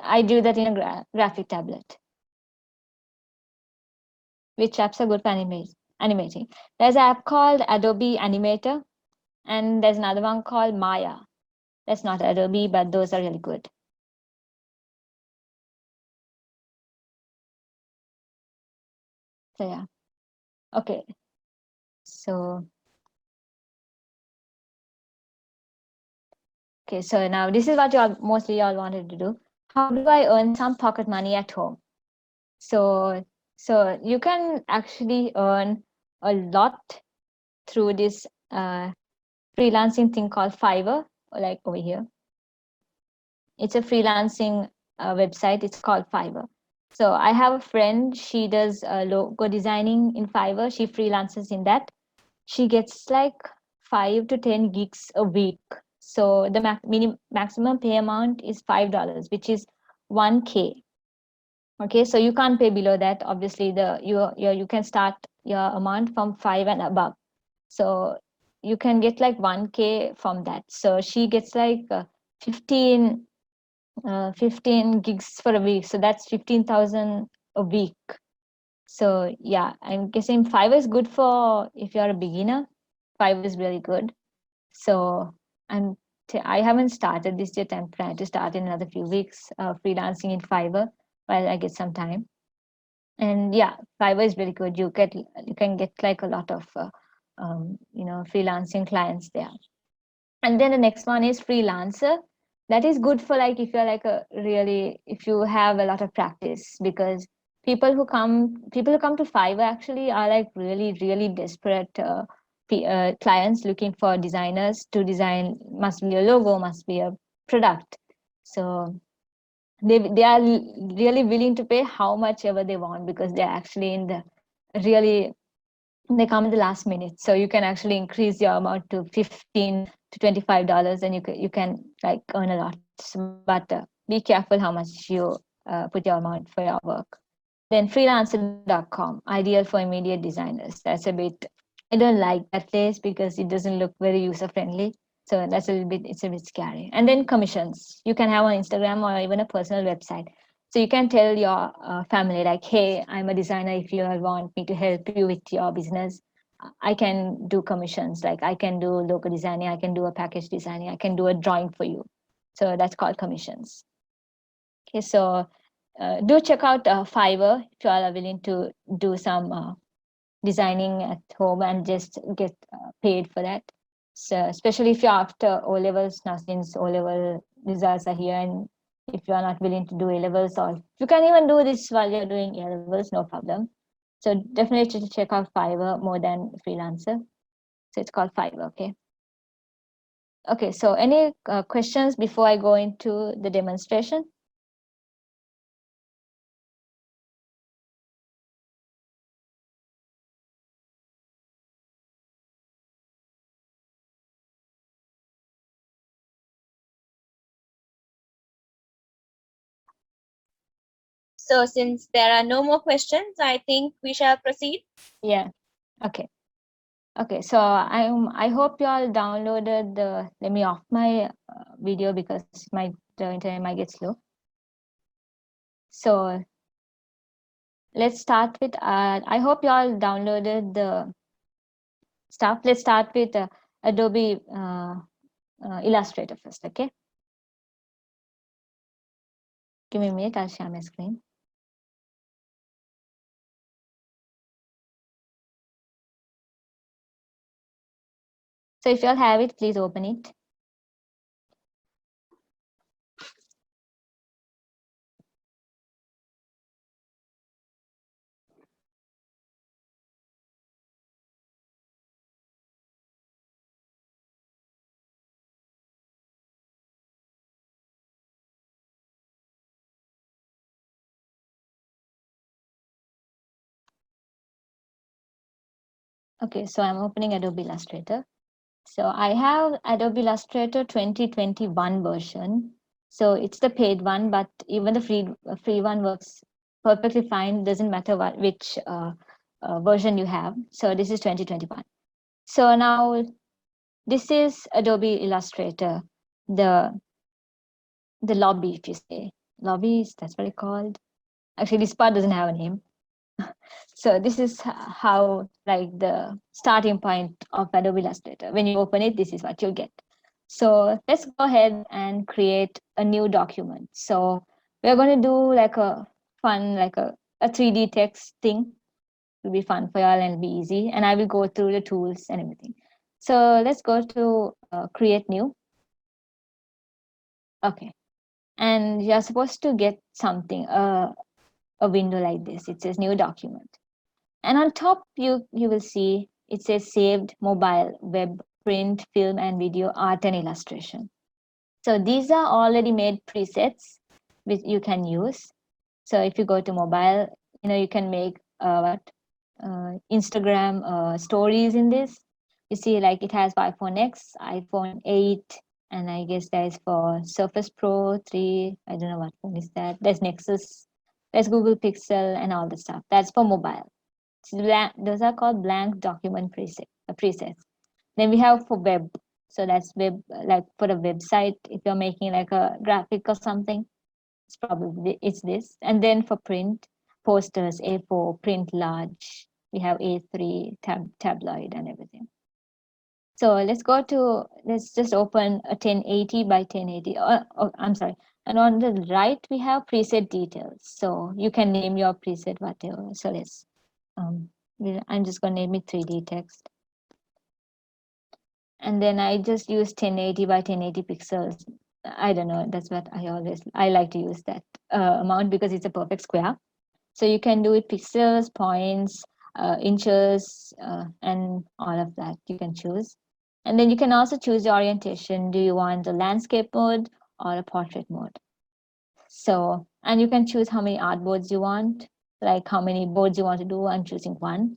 Speaker 1: I do that in a graphic tablet. Which apps are good for animating? There's an app called Adobe Animator, and there's another one called Maya. That's not Adobe, but those are really good. So yeah. Okay. So now this is what mostly y'all wanted to do. How do I earn some pocket money at home? So you can actually earn a lot through this freelancing thing called Fiverr, like over here. It's a freelancing website. It's called Fiverr. So I have a friend. She does logo designing in Fiverr. She freelances in that. She gets like 5 to 10 gigs a week. So the maximum pay amount is $5, which is 1K. Okay, so you can't pay below that. Obviously, you can start your amount from 5 and above. So you can get like 1K from that. So she gets like 15 gigs for a week. So that's 15,000 a week. So yeah, I'm guessing Fiverr is good for if you're a beginner. Fiverr is really good. So I haven't started this yet. I'm planning to start in another few weeks freelancing in Fiverr while I get some time. And yeah, Fiverr is really good. You can get like a lot of freelancing clients there. And then the next one is freelancer. That is good for like if you're like if you have a lot of practice, because people who come to Fiverr actually are like really desperate clients looking for designers to design. Must be a logo, must be a product. So they are really willing to pay how much ever they want, because they're actually they come in the last minute. So you can actually increase your amount to $15 to $25, and you can like earn a lot. But be careful how much you put your amount for your work. Then freelancer.com, ideal for immediate designers. I don't like that place because it doesn't look very user friendly. So it's a bit scary. And then commissions. You can have on Instagram or even a personal website. So you can tell your family like, hey, I'm a designer. If you want me to help you with your business, I can do commissions. Like I can do logo designing, I can do a package designing, I can do a drawing for you. So that's called commissions. Okay, so do check out Fiverr if you all are willing to do some designing at home and just get paid for that. So especially if you're after O levels now, since O level results are here, and if you are not willing to do A levels, or you can even do this while you're doing A levels, no problem. So definitely check out Fiverr more than freelancer. So it's called Fiverr. Okay. Okay. So any questions before I go into the demonstration?
Speaker 7: So since there are no more questions, I think we shall proceed.
Speaker 1: Yeah. Okay. Okay. So I hope you all downloaded the. Let me off my video because my internet might get slow. So let's start with. I hope you all downloaded the stuff. Let's start with Adobe Illustrator first. Okay. Give me a minute, I'll share my screen. So if you all have it, please open it. Okay, so I'm opening Adobe Illustrator. So I have Adobe Illustrator 2021 version. So it's the paid one, but even the free one works perfectly fine. Doesn't matter which version you have. So this is 2021. So now this is Adobe Illustrator, the lobby, if you say. Lobby, that's what it's called. Actually, this part doesn't have a name. So this is how, like, the starting point of Adobe Illustrator. When you open it, this is what you'll get. So let's go ahead and create a new document. So we're going to do like a fun, like a 3D text thing. It'll be fun for y'all and it'll be easy. And I will go through the tools and everything. So let's go to create new. Okay. And you're supposed to get something, a window like this. It says new document. And on top, you will see it says saved mobile, web, print, film, and video, art, and illustration. So these are already made presets which you can use. So if you go to mobile, you can make Instagram stories in this. You see, like, it has iPhone X, iPhone 8, and I guess that is for Surface Pro 3. I don't know what phone is that. There's Nexus, there's Google Pixel, and all the stuff. That's for mobile. Those are called blank document presets. Then we have for web. So that's web, like for a website. If you're making like a graphic or something, it's this. And then for print, posters, A4, print large. We have A3, tabloid, and everything. So let's just open a 1080 by 1080. I'm sorry. And on the right, we have preset details. So you can name your preset whatever. So I'm just going to name it 3D text. And then I just use 1080 by 1080 pixels. I don't know. That's what I like to use that amount because it's a perfect square. So you can do it pixels, points, inches, and all of that you can choose. And then you can also choose the orientation. Do you want the landscape mode or a portrait mode? So, and you can choose how many artboards you want, like how many boards you want to do. I'm choosing one.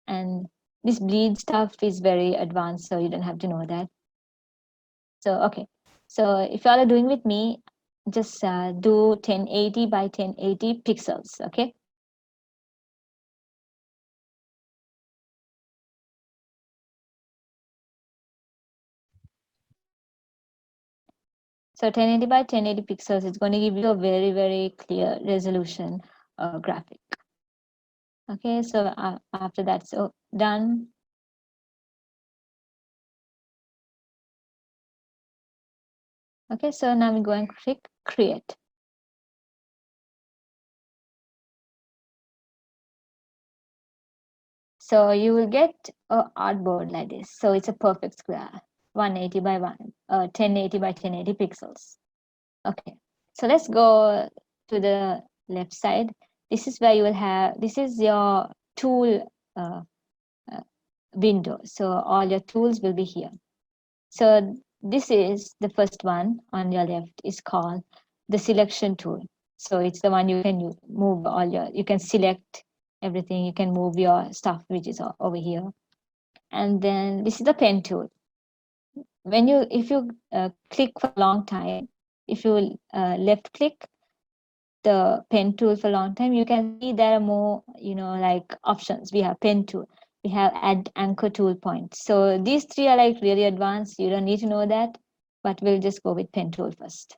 Speaker 1: And this bleed stuff is very advanced, so you don't have to know that. So, okay. So if y'all are doing with me, just do 1080 by 1080 pixels, okay? So 1080 by 1080 pixels is going to give you a very, very clear resolution graphic. Okay, so after that's done, okay, so now we go and click create. So you will get an artboard like this. So it's a perfect square, 180 by 1080 by 1080 pixels. Okay, so let's go to the left side. This is where you will have, this is your tool window. So all your tools will be here. So this is the first one on your left is called the selection tool. So it's the one you can move you can select everything. You can move your stuff, which is over here. And then this is the pen tool. If you click for a long time, if you left click the pen tool for a long time, you can see there are more, like options. We have pen tool, we have add anchor tool points. So these three are like really advanced. You don't need to know that, but we'll just go with pen tool first.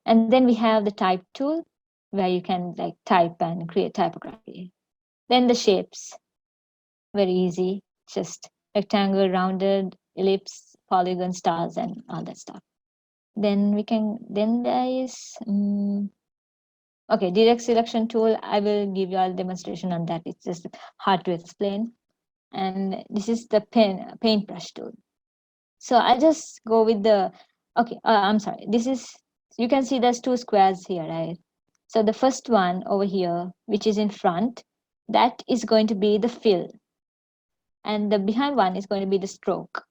Speaker 1: And then we have the type tool where you can like type and create typography. Then the shapes, very easy, just rectangle, rounded, ellipse, polygon, stars, and all that stuff. Then there is Okay, direct selection tool, I will give you all demonstration on that. It's just hard to explain. And this is the paintbrush tool. So I'll just go with the, okay, I'm sorry. This is, you can see there's two squares here, right? So the first one over here, which is in front, that is going to be the fill. And the behind one is going to be the stroke.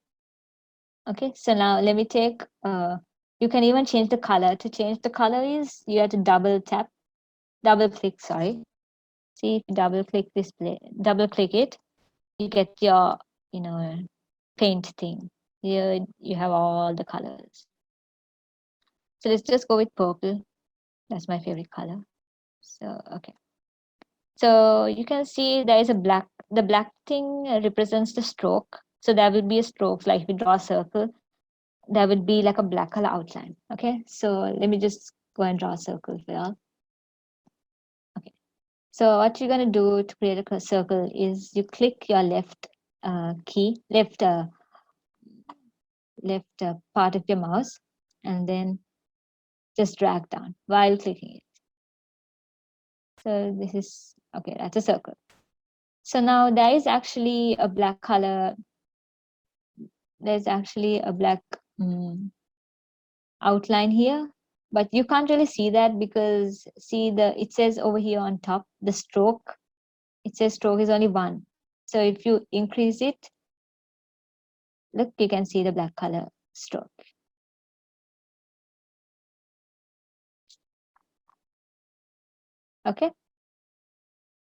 Speaker 1: Okay, so now let me take, you can even change the color. To change the color is, you have to double click, sorry. See, if you double click double click it, you get your, paint thing. Here you have all the colors. So let's just go with purple. That's my favorite color. So, okay. So you can see there is a black, the black thing represents the stroke. So there will be a stroke, like if you draw a circle, there would be like a black color outline. Okay, so let me just go and draw a circle here. Okay, so what you're going to do to create a circle is you click your left key, left part of your mouse, and then just drag down while clicking it. So this is, okay, that's a circle. So now there is actually a black color. There's actually a black outline here, but you can't really see that because see it says over here on top, the stroke, it says stroke is only 1. So if you increase it, look, you can see the black color stroke. Okay.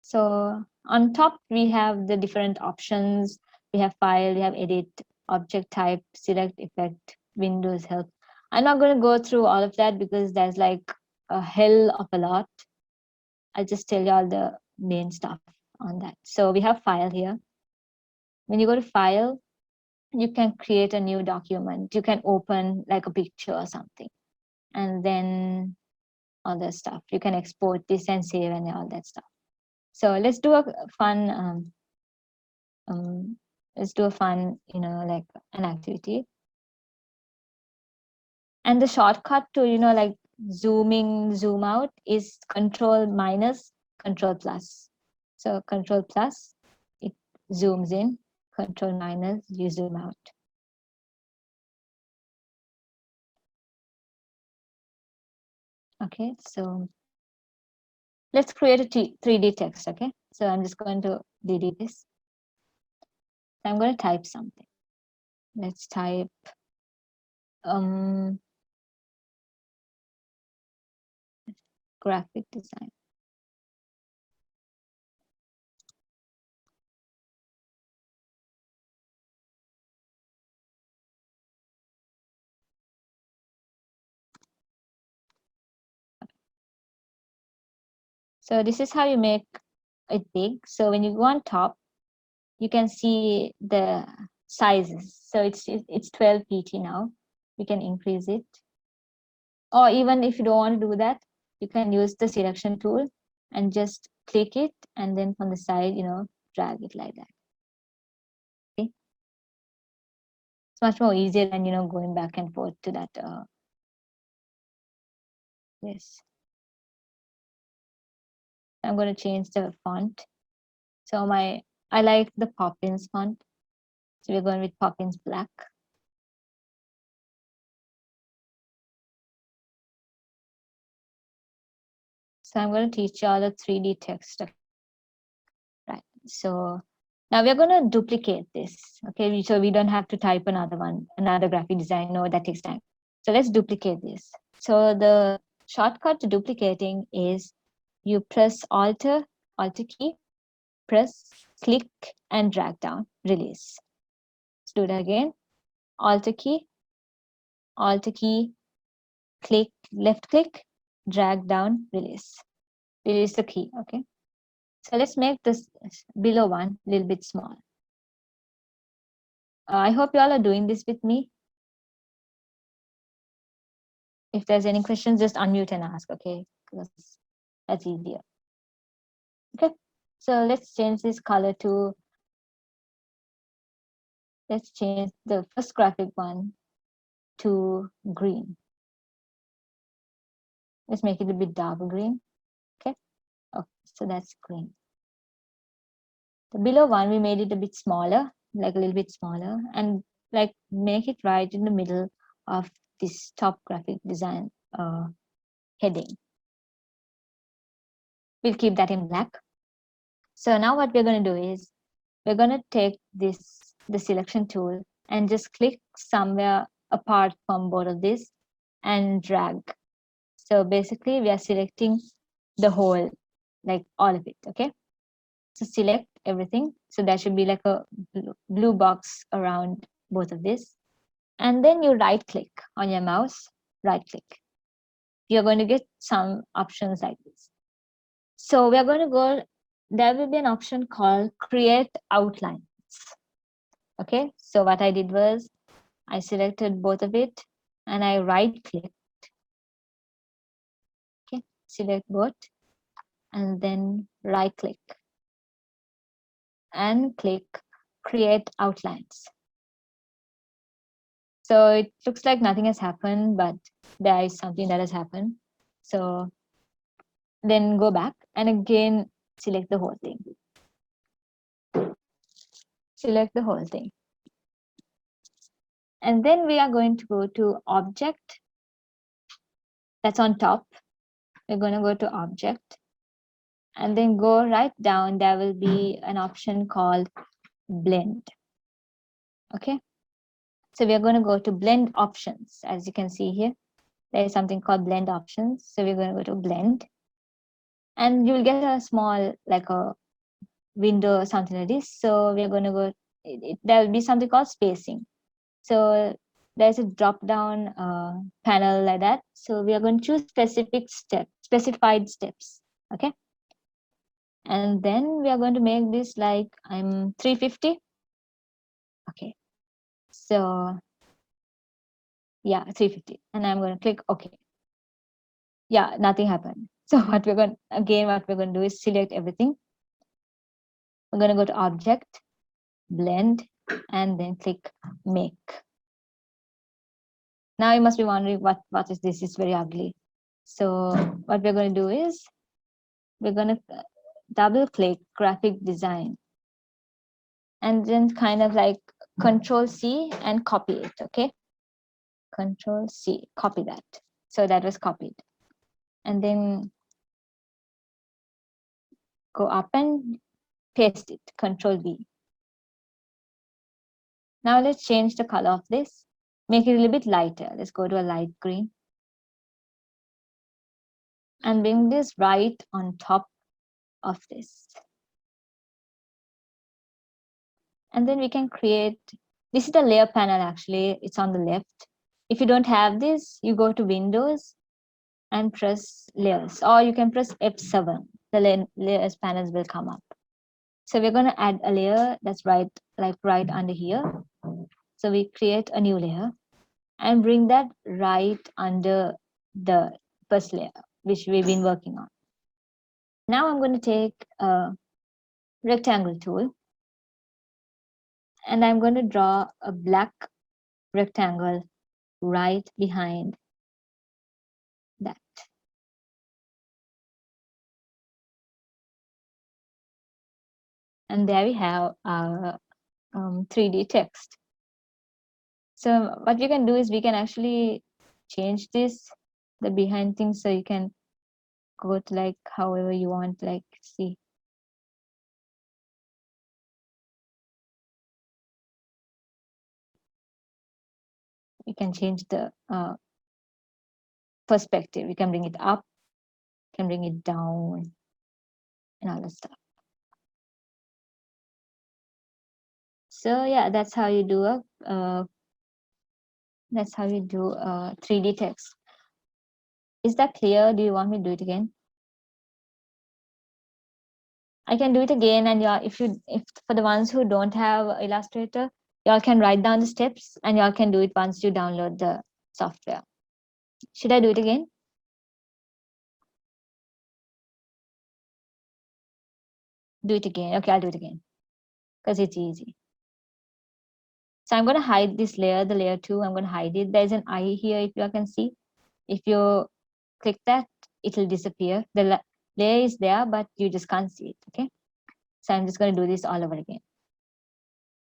Speaker 1: So on top, we have the different options. We have file, we have edit, object type, select, effect, Windows help. I'm not going to go through all of that because there's like a hell of a lot. I'll just tell you all the main stuff on that. So we have file here. When you go to file, you can create a new document. You can open like a picture or something. And then all that stuff. You can export this and save and all that stuff. So let's do a fun, like an activity. And the shortcut to, like zoom in, zoom out is Control minus Control plus. So Control plus, it zooms in, Control minus, you zoom out. Okay, so let's create a 3D text, okay? So I'm just going to delete this. I'm going to type something. Let's type graphic design. So this is how you make it big. So when you go on top, you can see the sizes. So it's 12 pt now. You can increase it. Or even if you don't want to do that, you can use the selection tool and just click it, and then from the side, drag it like that. Okay. It's much more easier than, going back and forth to that. Yes. I'm going to change the font. So I like the Poppins font. So we're going with Poppins Black. So I'm going to teach you all the 3D text. Right. So now we're going to duplicate this. Okay. So we don't have to type another one, another graphic design. No, that takes time. So let's duplicate this. So the shortcut to duplicating is you press Alt key, press, click, and drag down, release. Let's do that again. Alt key, click, left click, drag down, release. Release the key, okay? So let's make this below one a little bit small. I hope you all are doing this with me. If there's any questions, just unmute and ask, okay? Because that's easier. Okay, so let's change this color to, let's change the first graphic one to green. Let's make it a bit darker green. So that's green. The below one, we made it a bit smaller, like a little bit smaller, and like make it right in the middle of this top graphic design heading. We'll keep that in black. So now what we're going to do is we're going to take the selection tool and just click somewhere apart from both of this and drag. So basically we are selecting the whole, like all of it. Okay, so select everything. So there should be like a blue box around both of this, and then you right click on your mouse, right click. You're going to get some options like this. So we are going to go, there will be an option called create outlines. Okay, so what I did was I selected both of it and I right click. Okay, select both and then right click and click create outlines. So it looks like nothing has happened, but there is something that has happened. So then go back and again select the whole thing. Select the whole thing. And then we are going to go to object. That's on top. We're going to go to object and then go right down. There will be an option called blend. Okay. So we are going to go to blend options. As you can see here, there is something called blend options. So we're going to go to blend and you will get a small, like a window or something like this. So we're going to go, there will be something called spacing. So there's a drop down panel like that. So we are going to choose specified steps. Okay. And then we are going to make this like I'm 350. Okay. So yeah, 350. And I'm going to click OK. Yeah, nothing happened. So what we're going to do is select everything. We're going to go to object, blend, and then click make. Now you must be wondering what is this? It's very ugly. So what we're going to do is we're going to double click graphic design and then kind of like Control C and copy it. Okay. Control C, copy that. So that was copied. And then go up and paste it, Control V. Now let's change the color of this, make it a little bit lighter. Let's go to a light green and bring this right on top of this. And then we can create, this is the layer panel actually, it's on the left. If you don't have this, you go to Windows and press layers, or you can press F7, the layers panels will come up. So we're going to add a layer that's right under here. So we create a new layer and bring that right under the first layer, which we've been working on. Now I'm going to take a rectangle tool and I'm going to draw a black rectangle right behind that. And there we have our 3D text. So what we can do is we can actually change this, the behind thing, so you can go to like however you want, like see. You can change the perspective. You can bring it up, can bring it down, and all that stuff. So yeah, that's how you do a 3D text. Is that clear? Do you want me to do it again? I can do it again, and yeah, if for the ones who don't have Illustrator, y'all can write down the steps and y'all can do it once you download the software. Should I do it again? Do it again. Okay, I'll do it again because it's easy. So I'm going to hide this layer, the layer 2. I'm going to hide it. There's an eye here, if you can see. If you click that, it will disappear. layer is there, but you just can't see it. Okay, so I'm just going to do this all over again.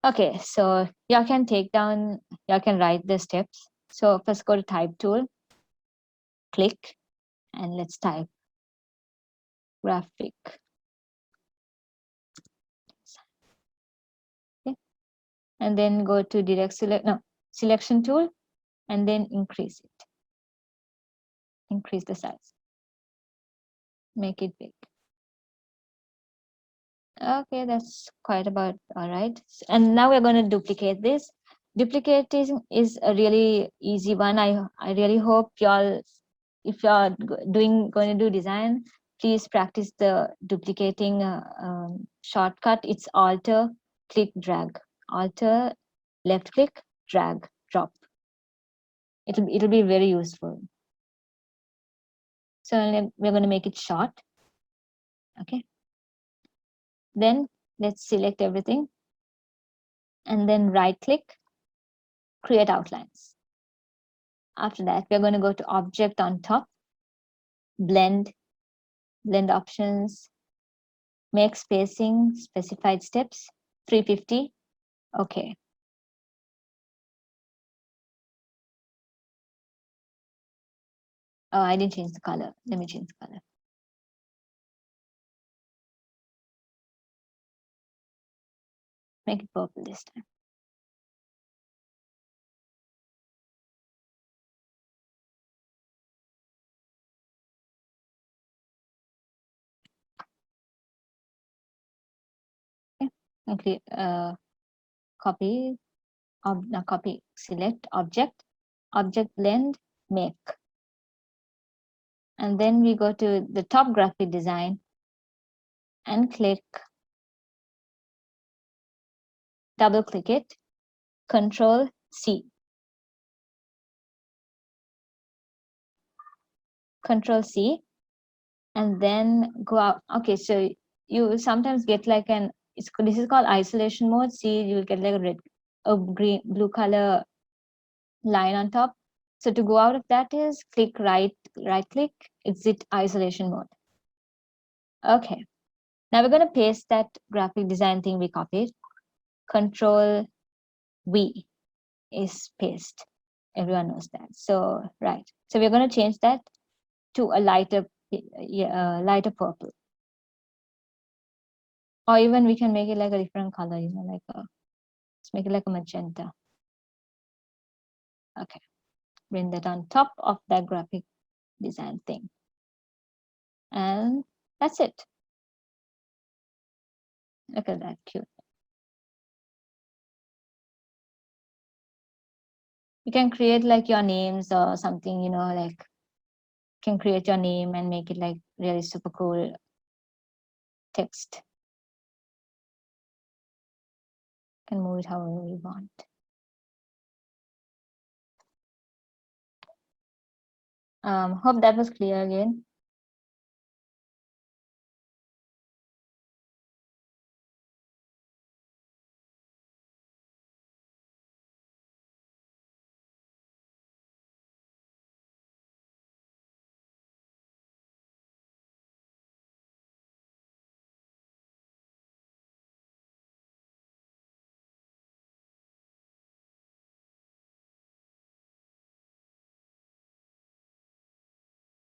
Speaker 1: Okay, so you can take down, you can write the steps. So first go to type tool, click, and let's type graphic. Okay, and then go to direct selection tool, and then increase it. Increase the size. Make it big. Okay, that's quite about all right. And now we're going to duplicate this. Duplicating is a really easy one. I really hope y'all, if you're going to do design, please practice the duplicating shortcut. It's Alter, click, drag. Alter, left click, drag, drop. It'll be very useful. So we're going to make it short. Okay. Then let's select everything, and then right click, create outlines. After that, we're going to go to object on top, blend options, make spacing, specified steps, 350. Okay. Oh, I didn't change the color. Let me change the color. Make it purple this time. Okay. Okay. Copy. Now copy. Select object. Object blend. Make. And then we go to the top graphic design and click. Double click it. Control C. Control C, and then go out. Okay, so you sometimes get like this is called isolation mode. See, you will get like a green, blue color line on top. So to go out of that is click right click, exit isolation mode. Okay, now we're going to paste that graphic design thing we copied. Control V is paste. Everyone knows that. So right, so we're going to change that to a lighter purple, or even we can make it like a different color, like let's make it like a magenta. Okay, bring that on top of that graphic design thing, and that's it. Look at that, cute. You can create like your names or something, like can create your name and make it like really super cool text. Can move it however we want. Hope that was clear again.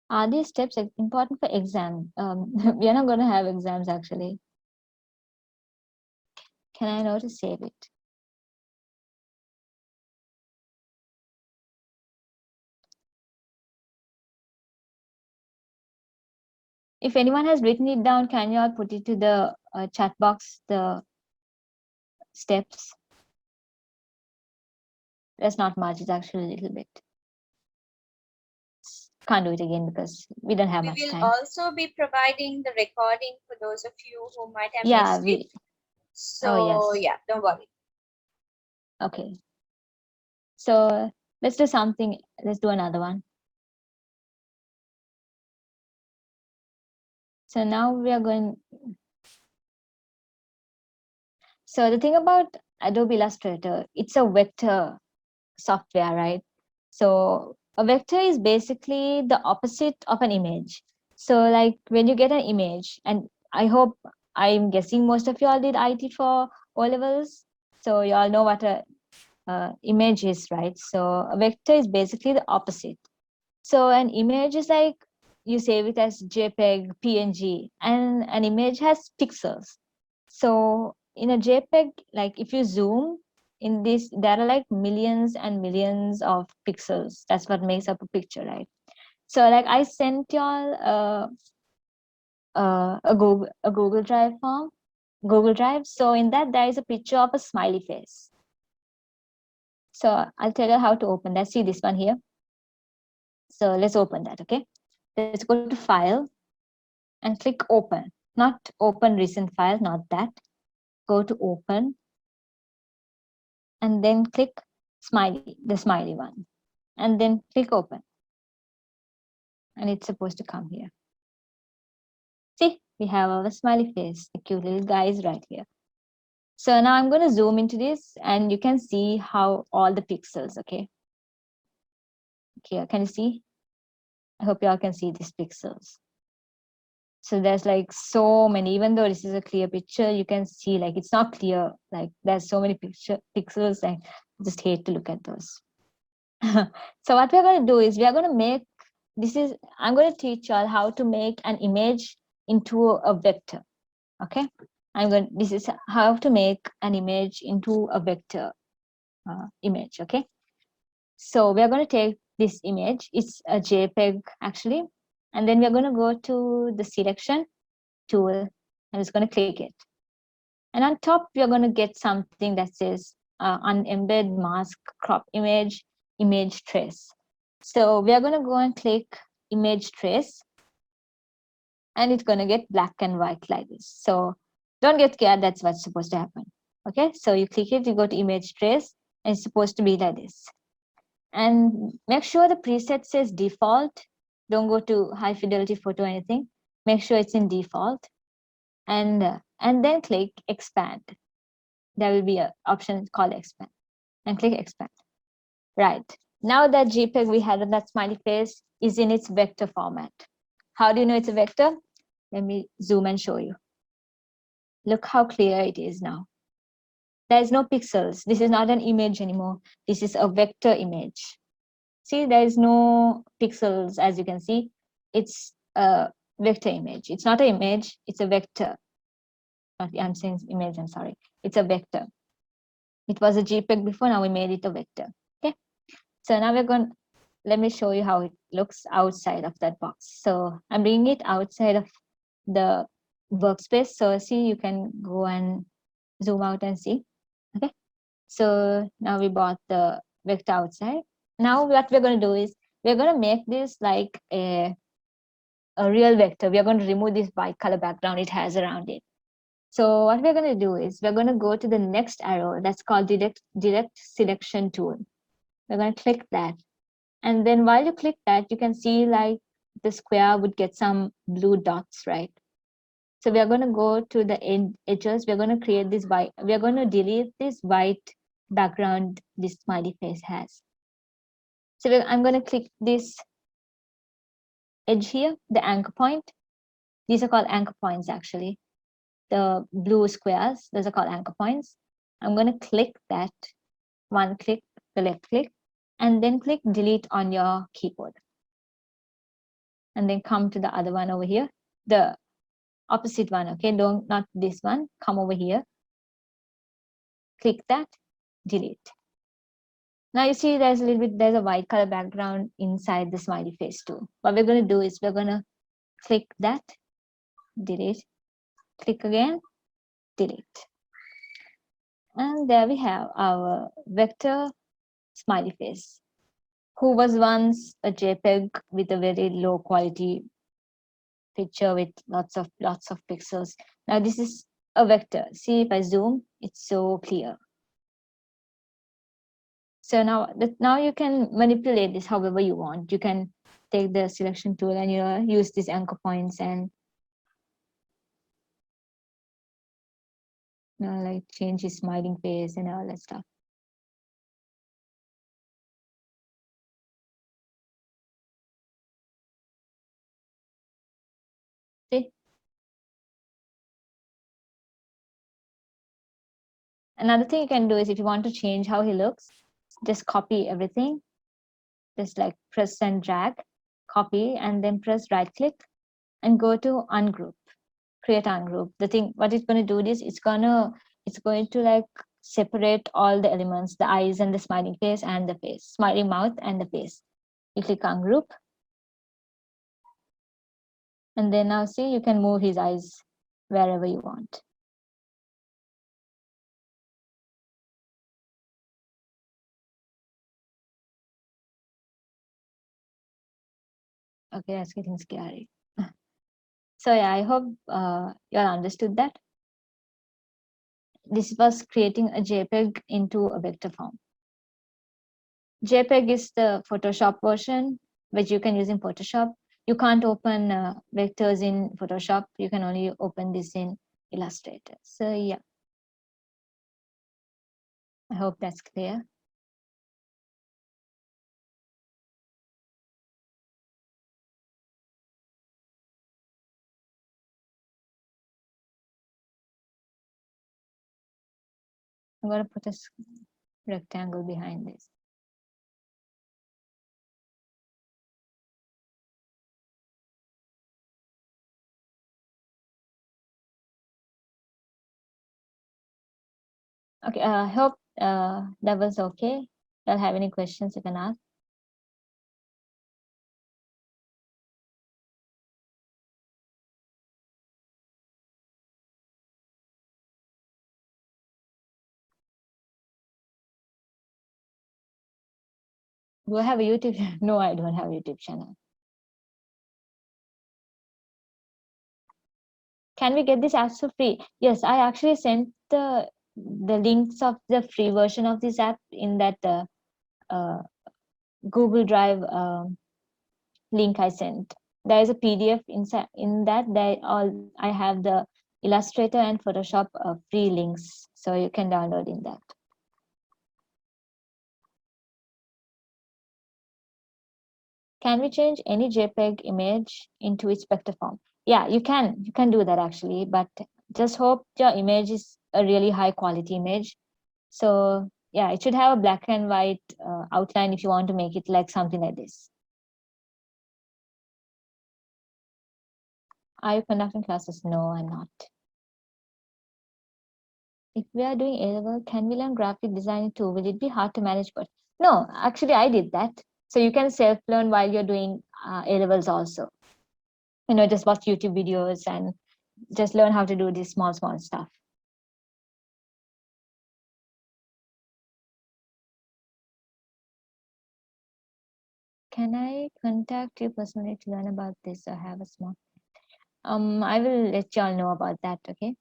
Speaker 1: Are these steps important for exam? We are not going to have exams actually. Can I know to save it? If anyone has written it down, can you all put it to the chat box, the steps? That's not much, it's actually a little bit. Can't do it again because we don't have much
Speaker 7: We will
Speaker 1: time.
Speaker 7: also be providing the recording for those of you who might have missed it. So
Speaker 1: Oh, yes.
Speaker 7: yeah, don't worry.
Speaker 1: Okay. So let's do something. Let's do another one. So now we are going. So the thing about Adobe Illustrator, it's a vector software, right? So a vector is basically the opposite of an image. So like when you get an image, and I'm guessing most of you all did IT for O levels, so you all know what a image is, right? So a vector is basically the opposite. So an image is like you save it as JPEG, PNG, and an image has pixels. So in a JPEG, like if you zoom in this, there are like millions and millions of pixels. That's what makes up a picture, right? So like I sent y'all a Google Drive form, Google Drive. So in that there is a picture of a smiley face. So I'll tell you how to open that. See this one here. So let's open that, okay? Let's go to File and click Open. Not Open Recent File, not that. Go to Open and then click Smiley, the smiley one. And then click Open. And it's supposed to come here. See, we have our smiley face. The cute little guy is right here. So now I'm going to zoom into this and you can see how all the pixels, okay? Here, can you see? I hope y'all can see these pixels. So there's like so many, even though this is a clear picture, you can see like it's not clear. Like there's so many pixels, and I just hate to look at those. So what we're going to do is we are going to make, I'm going to teach y'all how to make an image into a vector. Okay. This is how to make an image into a vector image. Okay. So we are going to take this image. It's a JPEG actually. And then we're going to go to the selection tool and it's going to click it. And on top, we're going to get something that says unembed mask crop image trace. So we are going to go and click image trace and it's going to get black and white like this. So don't get scared, that's what's supposed to happen. Okay, so you click it, you go to image trace and it's supposed to be like this. And make sure the preset says default. Don't go to high fidelity photo or anything. Make sure it's in default. And then click expand. There will be an option called expand. And click expand. Right. Now that JPEG we had on that smiley face is in its vector format. How do you know it's a vector? Let me zoom and show you. Look how clear it is now. There's no pixels. This is not an image anymore. This is a vector image. See, there is no pixels, as you can see. It's a vector image. It's not an image, it's a vector. I'm saying image, I'm sorry. It's a vector. It was a JPEG before, now we made it a vector. Okay. So now let me show you how it looks outside of that box. So I'm bringing it outside of the workspace. So see, you can go and zoom out and see. Okay. So now we bought the vector outside. Now what we're going to do is we're going to make this like a real vector. We are going to remove this white color background it has around it. So what we're going to do is we're going to go to the next arrow that's called direct selection tool. We're going to click that. And then while you click that, you can see like the square would get some blue dots, right? So we are going to go to the edges. We're going to create this white. We are going to delete this white background this smiley face has. So I'm going to click this edge here, the anchor point. These are called anchor points actually. The blue squares, those are called anchor points. I'm going to click that, one click, the left click, and then click delete on your keyboard. And then come to the other one over here, the opposite one, okay? Not this one, come over here. Click that, delete. Now you see there's a white color background inside the smiley face too. What we're going to do is we're going to click that, delete, click again, delete. And there we have our vector smiley face, who was once a JPEG with a very low quality picture with lots of pixels. Now this is a vector. See, if I zoom, it's so clear. So now you can manipulate this however you want. You can take the selection tool and use these anchor points and like change his smiling face and all that stuff. Another thing you can do is if you want to change how he looks, just copy everything. Just like press and drag, copy, and then press right click and go to ungroup, create ungroup. The thing, what it's going to do is it's going to like separate all the elements, the eyes and the smiling face and the face, smiling mouth and the face. You click ungroup. And then now see, you can move his eyes wherever you want. Okay, that's getting scary. So yeah, I hope you all understood that. This was creating a JPEG into a vector form. JPEG is the Photoshop version, which you can use in Photoshop. You can't open vectors in Photoshop. You can only open this in Illustrator. So yeah, I hope that's clear. I'm going to put a rectangle behind this. Okay, I hope that was okay. If you have any questions, you can ask. Do I have a YouTube channel? No, I don't have a YouTube channel. Can we get this apps for free? Yes, I actually sent the links of the free version of this app in that Google Drive link I sent. There is a PDF inside in that. I have the Illustrator and Photoshop free links, so you can download in that. Can we change any JPEG image into its vector form? Yeah, you can. You can do that actually, but just hope your image is a really high quality image. So yeah, it should have a black and white outline if you want to make it like something like this. Are you conducting classes? No, I'm not. If we are doing A-level, can we learn graphic design too? Will it be hard to manage? But no, actually I did that. So you can self-learn while you're doing A-levels also. You know, just watch YouTube videos and just learn how to do this small stuff. Can I contact you personally to learn about this? I have a small. I will let you all know about that. Okay.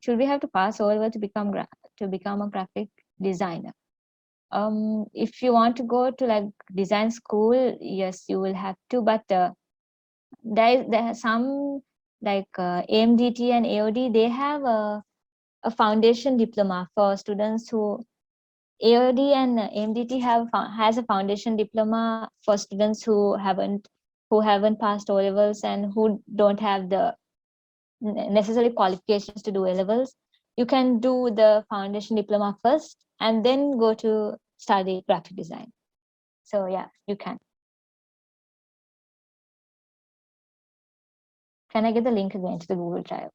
Speaker 1: Should we have to pass over to become a graphic designer? If you want to go to like design school, yes, you will have to. But there are some like AMDT and AOD. They have a foundation diploma for students who. AOD and AMDT has a foundation diploma for students who haven't passed O levels and who don't have the necessary qualifications to do A levels. You can do the foundation diploma first and then go to study graphic design. So yeah, you can. Can I get the link again to the Google Drive?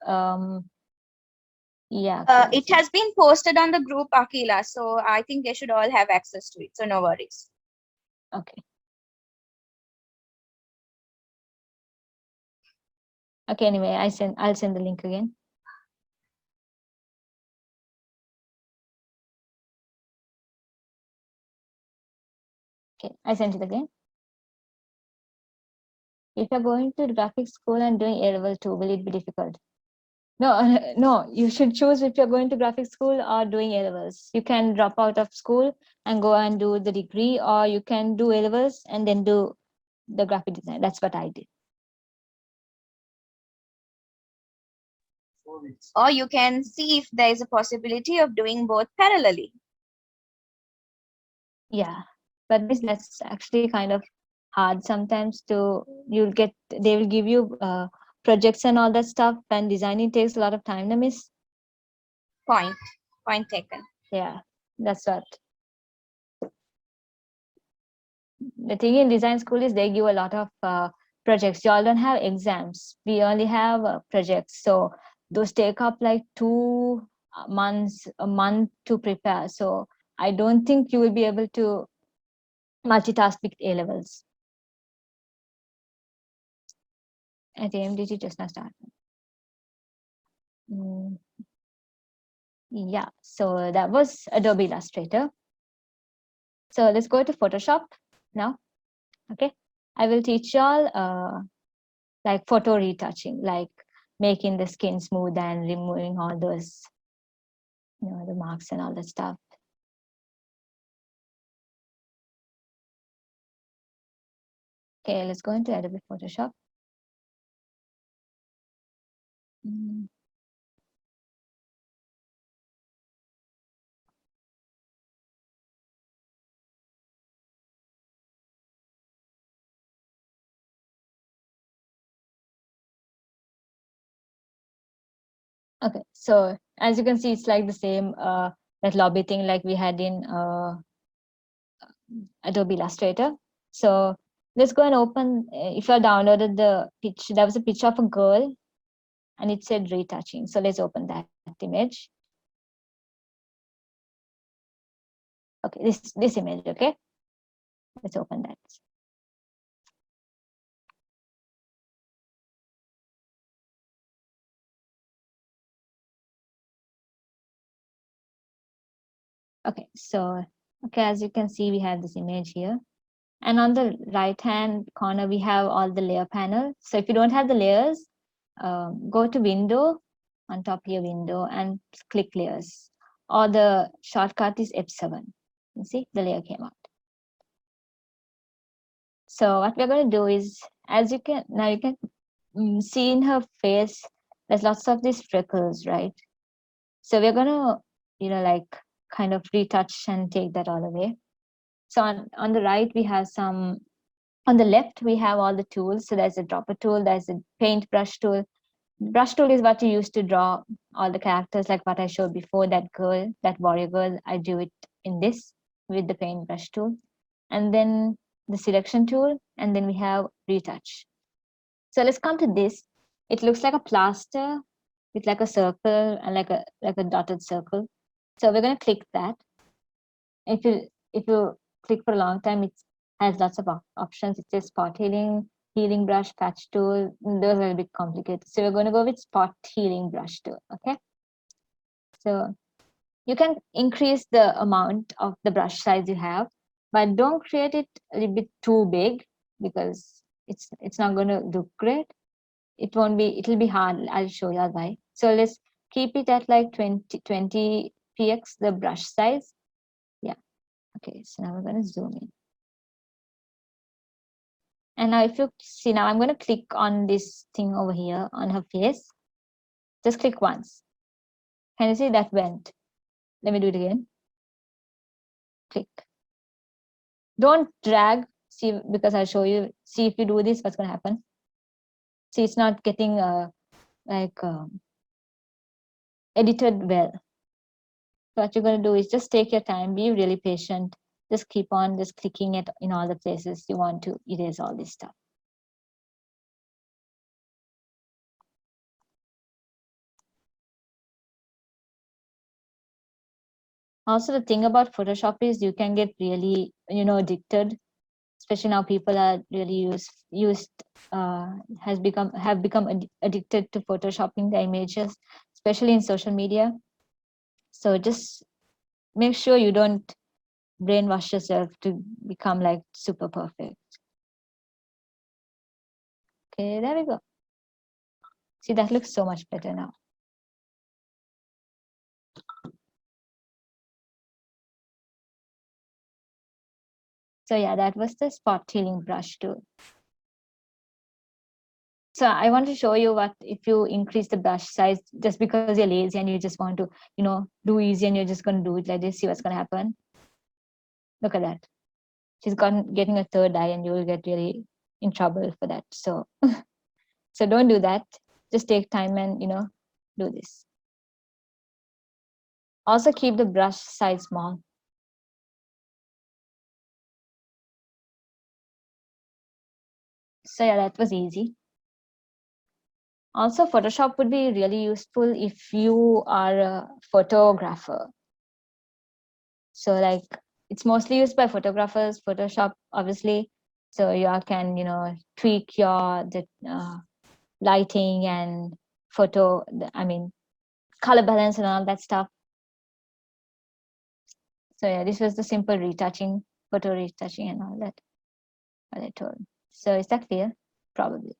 Speaker 1: Yeah.
Speaker 7: It has been posted on the group, Aqeela, so I think they should all have access to it. So no worries.
Speaker 1: Okay. Okay. Anyway, I'll send the link again. Okay, I sent it again. If you're going to graphic school and doing A-level too, will it be difficult? No, no, you should choose if you're going to graphic school or doing A-levels. You can drop out of school and go and do the degree, or you can do A-levels and then do the graphic design. That's what I did.
Speaker 7: Or you can see if there is a possibility of doing both parallelly.
Speaker 1: Yeah, but that's actually kind of hard sometimes they will give you projects and all that stuff, and designing takes a lot of time to miss.
Speaker 7: Point taken.
Speaker 1: Yeah, that's what. The thing in design school is they give a lot of projects. Y'all don't have exams. We only have projects. So those take up like 2 months, a month to prepare. So I don't think you will be able to multitask with A levels. At AMDT just now started. Yeah, so that was Adobe Illustrator. So let's go to Photoshop now. Okay, I will teach y'all like photo retouching, like making the skin smooth and removing all those, the marks and all that stuff. Okay, let's go into Adobe Photoshop. Okay, so as you can see, it's like the same that lobby thing like we had in Adobe Illustrator. So let's go and open, if I downloaded the pitch, there was a picture of a girl and it said retouching. So let's open that image. Okay, this image, okay? Let's open that. Okay, so as you can see, we have this image here. And on the right hand corner, we have all the layer panel. So if you don't have the layers, go to window, on top here window, and click layers. Or the shortcut is F7. You see, the layer came out. So what we're going to do is, as you can, now you can see in her face, there's lots of these freckles, right? So we're going to, like kind of retouch and take that all away. So on the right, we have some, on the left, we have all the tools. So there's a dropper tool, there's a paintbrush tool. Brush tool is what you use to draw all the characters, like what I showed before, that girl, that warrior girl, I do it in this with the paintbrush tool. And then the selection tool, and then we have retouch. So let's come to this. It looks like a plaster with like a circle and like a dotted circle. So we're going to click that. If you click for a long time, it has lots of options. It says spot healing brush, patch tool. Those are a bit complicated. So we're going to go with spot healing brush tool. Okay. So you can increase the amount of the brush size you have, but don't create it a little bit too big because it's not going to look great. It'll be hard. I'll show you why. So let's keep it at like 20 px the brush size. Yeah. Okay, so now we're going to zoom in. And now if you see, now I'm going to click on this thing over here on her face. Just click once. Can you see that went? Let me do it again. Click. Don't drag, see, because I'll show you. See if you do this, what's going to happen. See, it's not getting edited well. So what you're going to do is just take your time, be really patient. Just keep on just clicking it in all the places you want to erase all this stuff. Also, the thing about Photoshop is you can get really, addicted. Especially now, people are really have become addicted to photoshopping the images, especially in social media. So just make sure you don't brainwash yourself to become like super perfect. Okay, there we go. See, that looks so much better now. So yeah, that was the spot healing brush tool. So I want to show you what if you increase the brush size just because you're lazy and you just want to, do easy and you're just going to do it like this, see what's going to happen. Look at that. She's getting a third eye and you will get really in trouble for that. So, so don't do that. Just take time and, do this. Also keep the brush size small. So yeah, that was easy. Also, Photoshop would be really useful if you are a photographer. So like it's mostly used by photographers, Photoshop, obviously. So you can, tweak your lighting and color balance and all that stuff. So yeah, this was the simple retouching, photo retouching and all that what I told. So is that clear? Probably.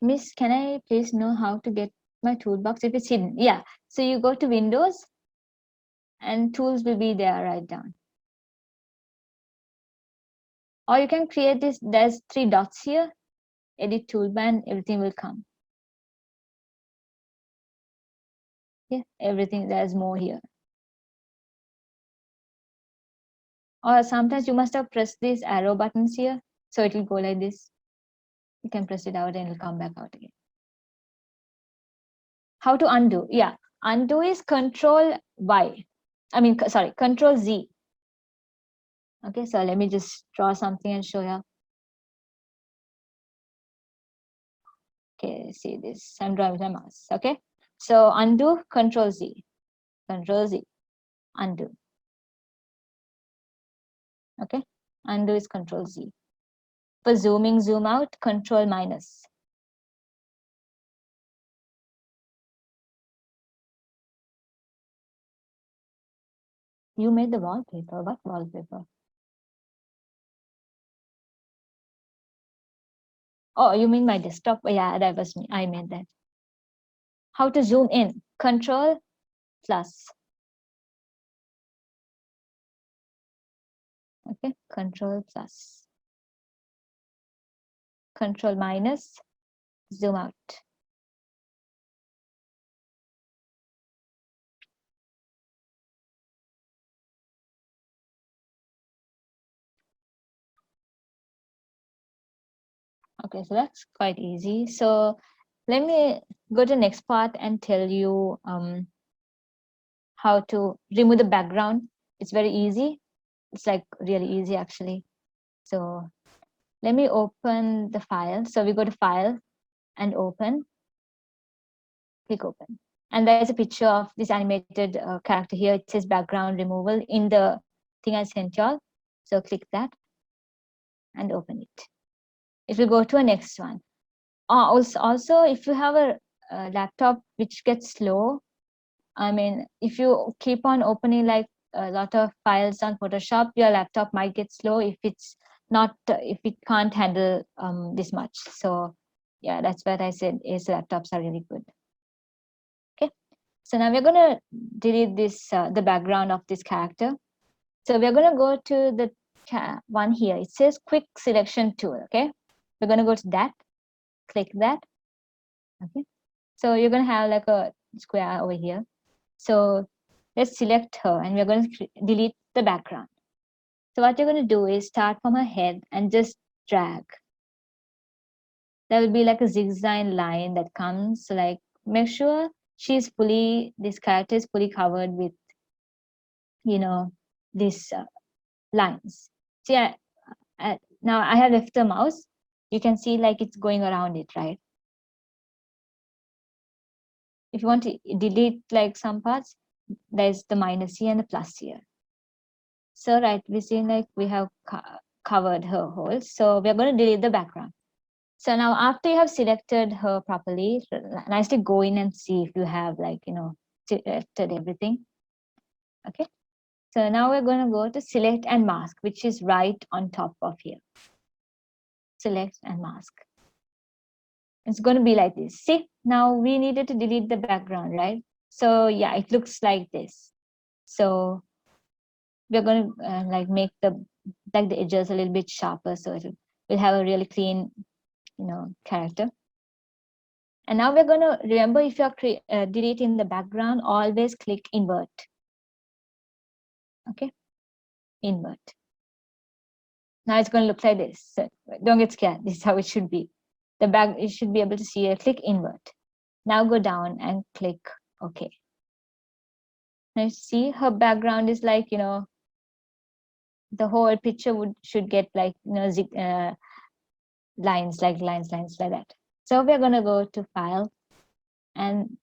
Speaker 1: Miss, can I please know how to get my toolbox if it's hidden? Yeah. So you go to Windows and tools will be there right down. Or you can create this, there's 3 dots here, edit toolbar, and everything will come. Yeah, everything, there's more here. Or sometimes you must have pressed these arrow buttons here, so it will go like this. You can press it out and it'll come back out again. How to undo? Yeah, undo is Control Z. Okay, so let me just draw something and show you. Okay, see this, I'm drawing with my mouse. Okay, so undo, Control Z, undo. Okay, undo is Control Z. For zooming, zoom out, Control minus. You made the wallpaper. What wallpaper? Oh, you mean my desktop? Oh, yeah, that was me. I made that. How to zoom in? Control plus. Okay, Control plus. Control minus, zoom out. Okay, so that's quite easy. So let me go to the next part and tell you how to remove the background. It's very easy. It's like really easy actually. So let me open the file. So we go to File and Open. Click Open. And there's a picture of this animated character here. It says background removal in the thing I sent y'all. So click that and open it. It will go to a next one. Also, if you have a laptop which gets slow, if you keep on opening like a lot of files on Photoshop, your laptop might get slow if it's not, if it can't handle this much. So yeah, that's what I said is laptops are really good. Okay, so now we're gonna delete this, the background of this character. So we're gonna go to the one here. It says quick selection tool. Okay, we're gonna go to that, click that. Okay, so you're gonna have like a square over here. So let's select her and we're going to delete the background. So what you're going to do is start from her head and just drag. There will be like a zigzag line that comes. So like make sure this character is fully covered with, these lines. So yeah, now I have left the mouse. You can see like it's going around it, right? If you want to delete like some parts, there's the minus here and the plus here. So right, we see like we have covered her whole. So we're going to delete the background. So now after you have selected her properly, nicely go in and see if you have like, selected everything. Okay. So now we're going to go to select and mask, which is right on top of here. Select and mask. It's going to be like this. See, now we needed to delete the background, right? So yeah, it looks like this. So we're going to like make the edges a little bit sharper, so we'll have a really clean, character. And now we're going to remember, if you're deleting the background, always click invert. Okay, invert. Now it's going to look like this. So don't get scared. This is how it should be. You should be able to see it. Click invert. Now go down and click OK. Now see, her background is like, the whole picture should get like, lines like that. So we're going to go to file, and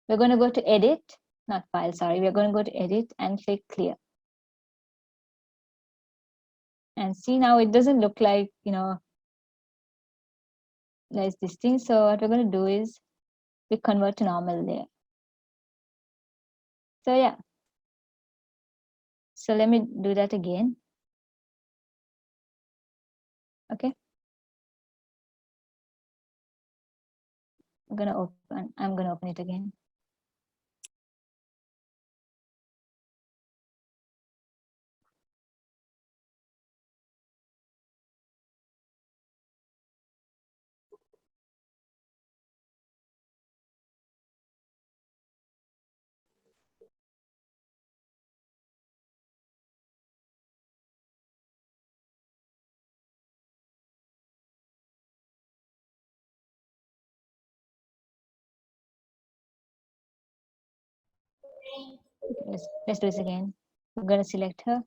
Speaker 1: we're going to go to edit, not file, sorry. We're going to go to edit and click clear. And see, now it doesn't look like, there's this thing. So what we're going to do is we convert to normal layer. So yeah. So let me do that again. Okay. I'm going to open it again. Let's do this again. We're going to select her.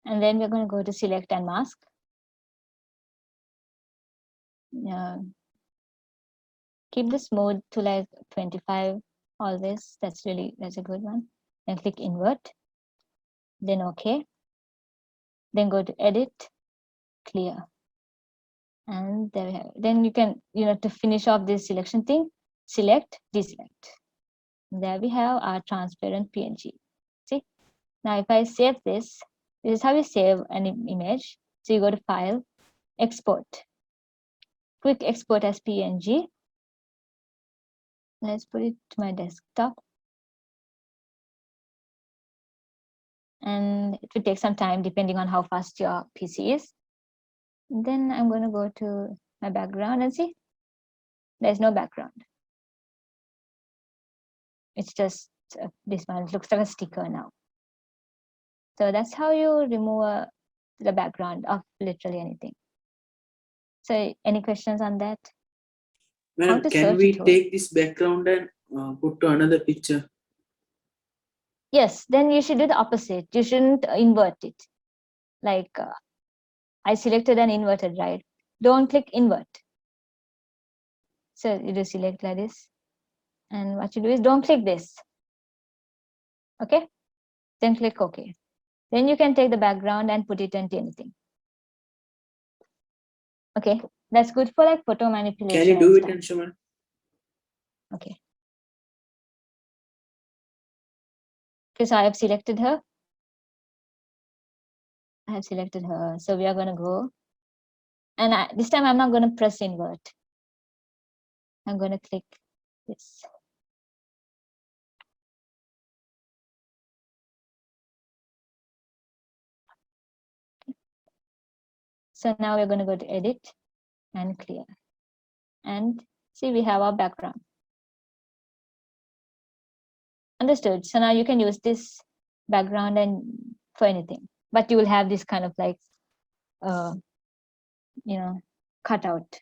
Speaker 1: And then we're going to go to select and mask. Keep the smooth to like 25 always. That's a good one. Then click invert. Then okay. Then go to edit, clear. And there we have it. Then you can, to finish off this selection thing, select, deselect. There we have our transparent PNG. See? Now if I save this is how you save an image. So you go to file, export. Quick export as PNG. Let's put it to my desktop. And it will take some time depending on how fast your PC is. Then I'm going to go to my background and see, there's no background. It's just this one. It looks like a sticker now. So that's how you remove the background of literally anything. So any questions on that?
Speaker 9: Madam, can we take this background and put to another picture?
Speaker 1: Yes, then you should do the opposite. You shouldn't invert it. Like I selected and inverted, right? Don't click invert. So you do select like this. And what you do is don't click this. Okay? Then click OK. Then you can take the background and put it into anything. Okay, that's good for like photo manipulation.
Speaker 9: Can you do it, Anshuman?
Speaker 1: Okay. Okay, so I have selected her. I have selected her. So we are going to go. And this time I'm not going to press invert. I'm going to click this. So now we're going to go to edit and clear. And see, we have our background. Understood. So now you can use this background and for anything, but you will have this kind of like, cutout.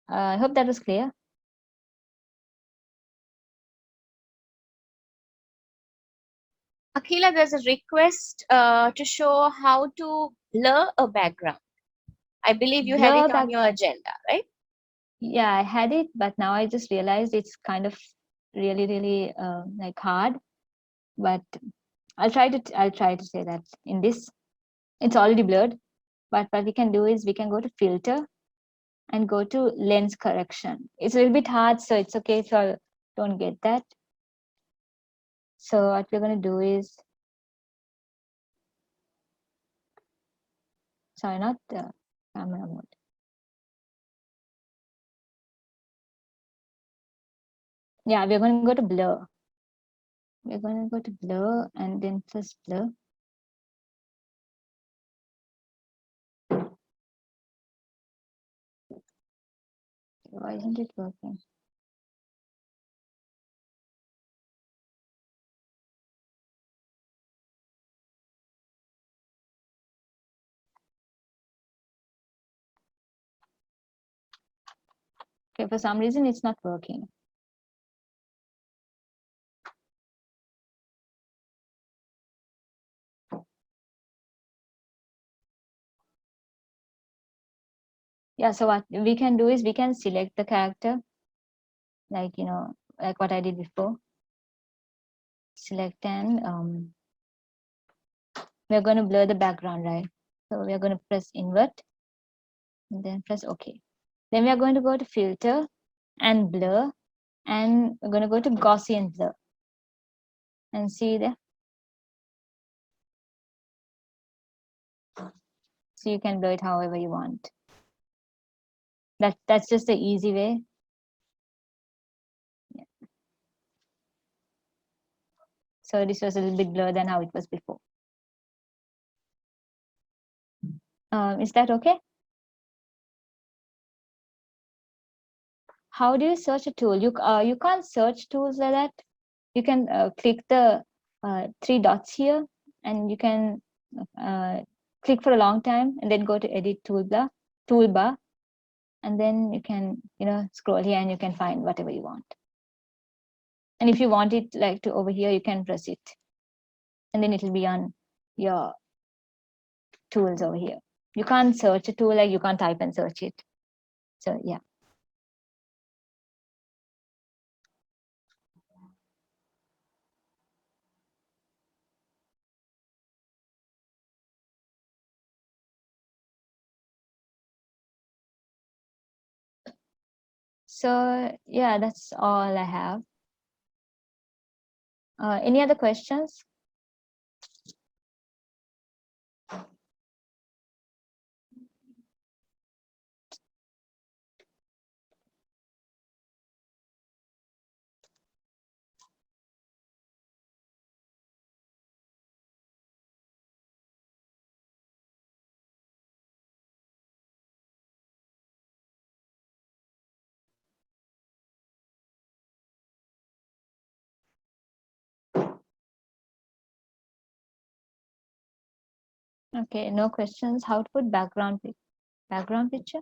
Speaker 1: I hope that was clear.
Speaker 7: Aqeela, there's a request to show how to blur a background. I believe you had it on your agenda, right?
Speaker 1: Yeah, I had it, but now I just realized it's kind of really like hard. But I'll try to say that in this, it's already blurred. But what we can do is we can go to filter and go to lens correction. It's a little bit hard, so it's okay if you don't get that. So what we're going to do is, sorry, not the camera mode. Yeah, we're going to go to blur. We're going to go to blur and then plus blur. Why isn't it working? Okay, for some reason it's not working. Yeah, so what we can do is we can select the character, like, like what I did before. Select and we're going to blur the background, right? So we're going to press invert and then press OK. Then we are going to go to filter and blur, and we're going to go to Gaussian blur and see there. So you can blur it however you want. That's just the easy way. Yeah. So this was a little bit blurred than how it was before. Is that okay? How do you search a tool? You can't search tools like that. You can click the 3 dots here, and you can click for a long time and then go to edit toolbar, and then you can scroll here and you can find whatever you want. And if you want it like to over here, you can press it, and then it will be on your tools over here. You can't search a tool, like you can't type and search it. So yeah. So yeah, that's all I have. Any other questions? Okay, no questions. How to put background picture?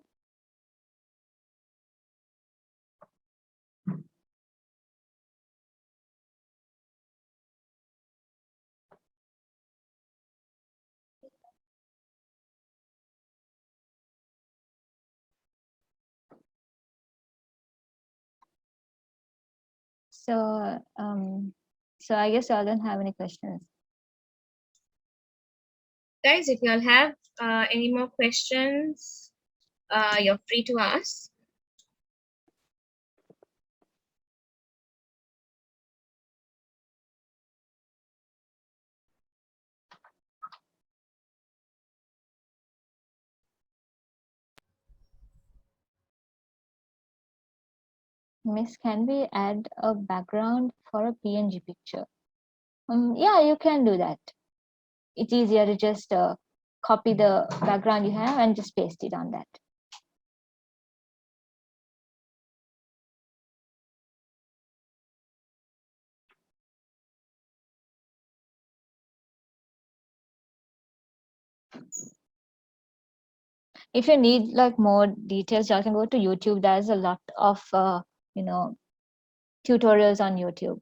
Speaker 1: So so I guess y'all don't have any questions.
Speaker 7: Guys, if you all have any more questions, you're free to ask.
Speaker 1: Miss, can we add a background for a PNG picture? Yeah, you can do that. It's easier to just copy the background you have and just paste it on that. If you need like more details, you can go to YouTube. There's a lot of tutorials on YouTube.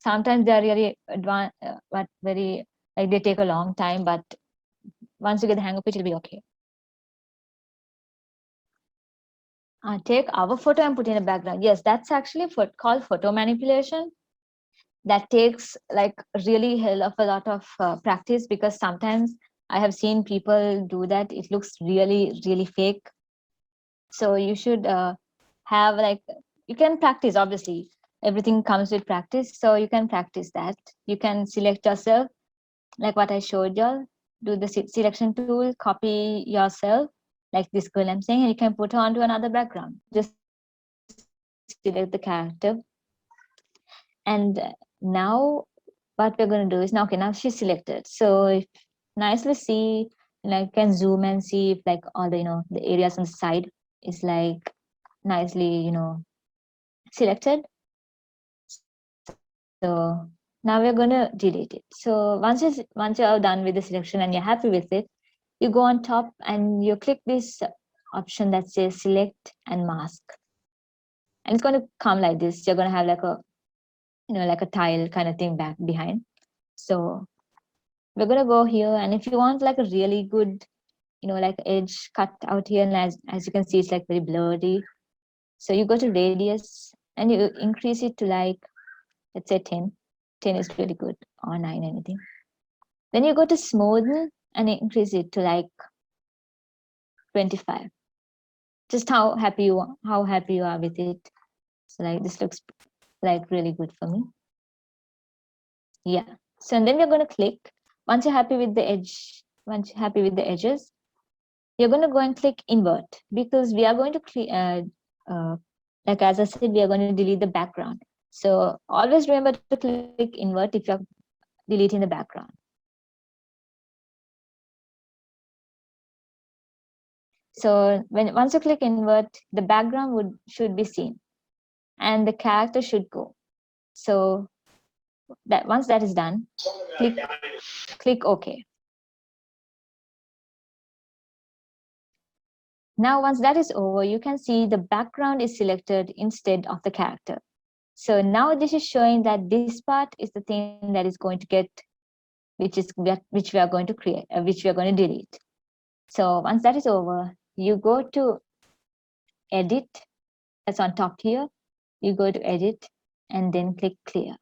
Speaker 1: Sometimes they're really advanced, but very like they take a long time. But once you get the hang of it, it'll be okay. Take our photo and put in a background. Yes, that's actually called photo manipulation. That takes like really hell of a lot of practice, because sometimes I have seen people do that. It looks really, really fake. So you should have like, you can practice, obviously. Everything comes with practice. So you can practice that. You can select yourself, like what I showed you. Do the selection tool, copy yourself, like this girl I'm saying, and you can put her onto another background. Just select the character. And now what we're going to do is now, okay, now she's selected. So if nicely see, like can zoom and see if like all the the areas on the side is like nicely selected. So now we're going to delete it. So once you're done with the selection and you're happy with it, you go on top and you click this option that says select and mask. and it's going to come like this. You're going to have like a, like a tile kind of thing back behind. So we're going to go here, and if you want like a really good, like edge cut out here, and as you can see, it's like very blurry. So you go to radius and you increase it to like, let's say 10. 10 is really good, or 9, anything. Then you go to smoothen and increase it to like 25. Just how happy you are with it. So like this looks like really good for me. Yeah. So and then we're going to click. Once you're happy with the edge, once you're happy with the edges, you're going to go and click invert, because we are going to like as I said, we are going to delete the background. So always remember to click invert if you're deleting the background. So once you click invert, the background should be seen, and the character should go. So that once that is done, click OK. Now once that is over, you can see the background is selected instead of the character. So now this is showing that this part is the thing that is going to get, which we are going to create, which we are going to delete. So once that is over, you go to edit, that's on top here. You go to edit and then click clear.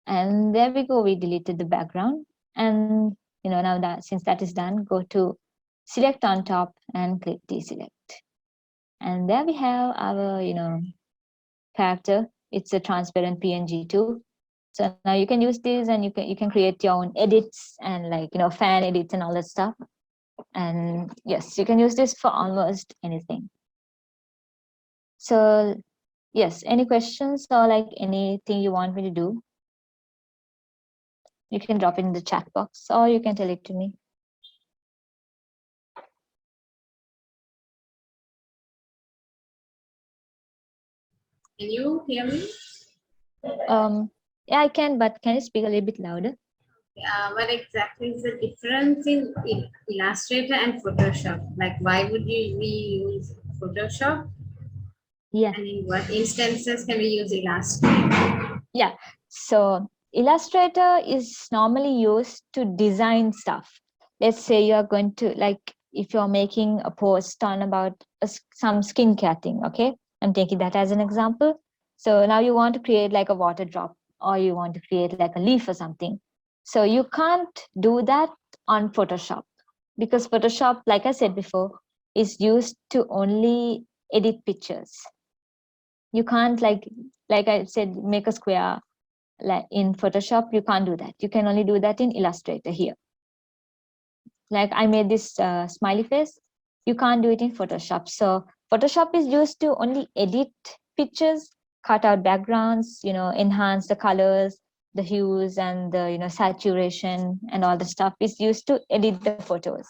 Speaker 1: And there we go, we deleted the background. And now that since that is done, go to select on top and click deselect. And there we have our character. It's a transparent PNG too. So now you can use this, and you can create your own edits and like fan edits and all that stuff. And yes, you can use this for almost anything. So yes, any questions or like anything you want me to do, you can drop it in the chat box, or you can tell it to me.
Speaker 14: Can you hear me?
Speaker 1: Yeah, I can, but can you speak a little bit louder?
Speaker 14: What exactly is the difference in Illustrator and Photoshop? Like, why would we use Photoshop?
Speaker 1: Yeah.
Speaker 14: And in what instances can we use Illustrator?
Speaker 1: Yeah. So Illustrator is normally used to design stuff. Let's say you are going to, like, if you're making a post on about some skincare thing, okay? I'm taking that as an example. So now you want to create like a water drop, or you want to create like a leaf or something. So you can't do that on Photoshop, because Photoshop, like I said before, is used to only edit pictures. You can't like I said, make a square like in Photoshop. You can't do that. You can only do that in Illustrator here. Like I made this smiley face. You can't do it in Photoshop. So Photoshop is used to only edit pictures, cut out backgrounds, enhance the colors, the hues, and the saturation and all the stuff is used to edit the photos.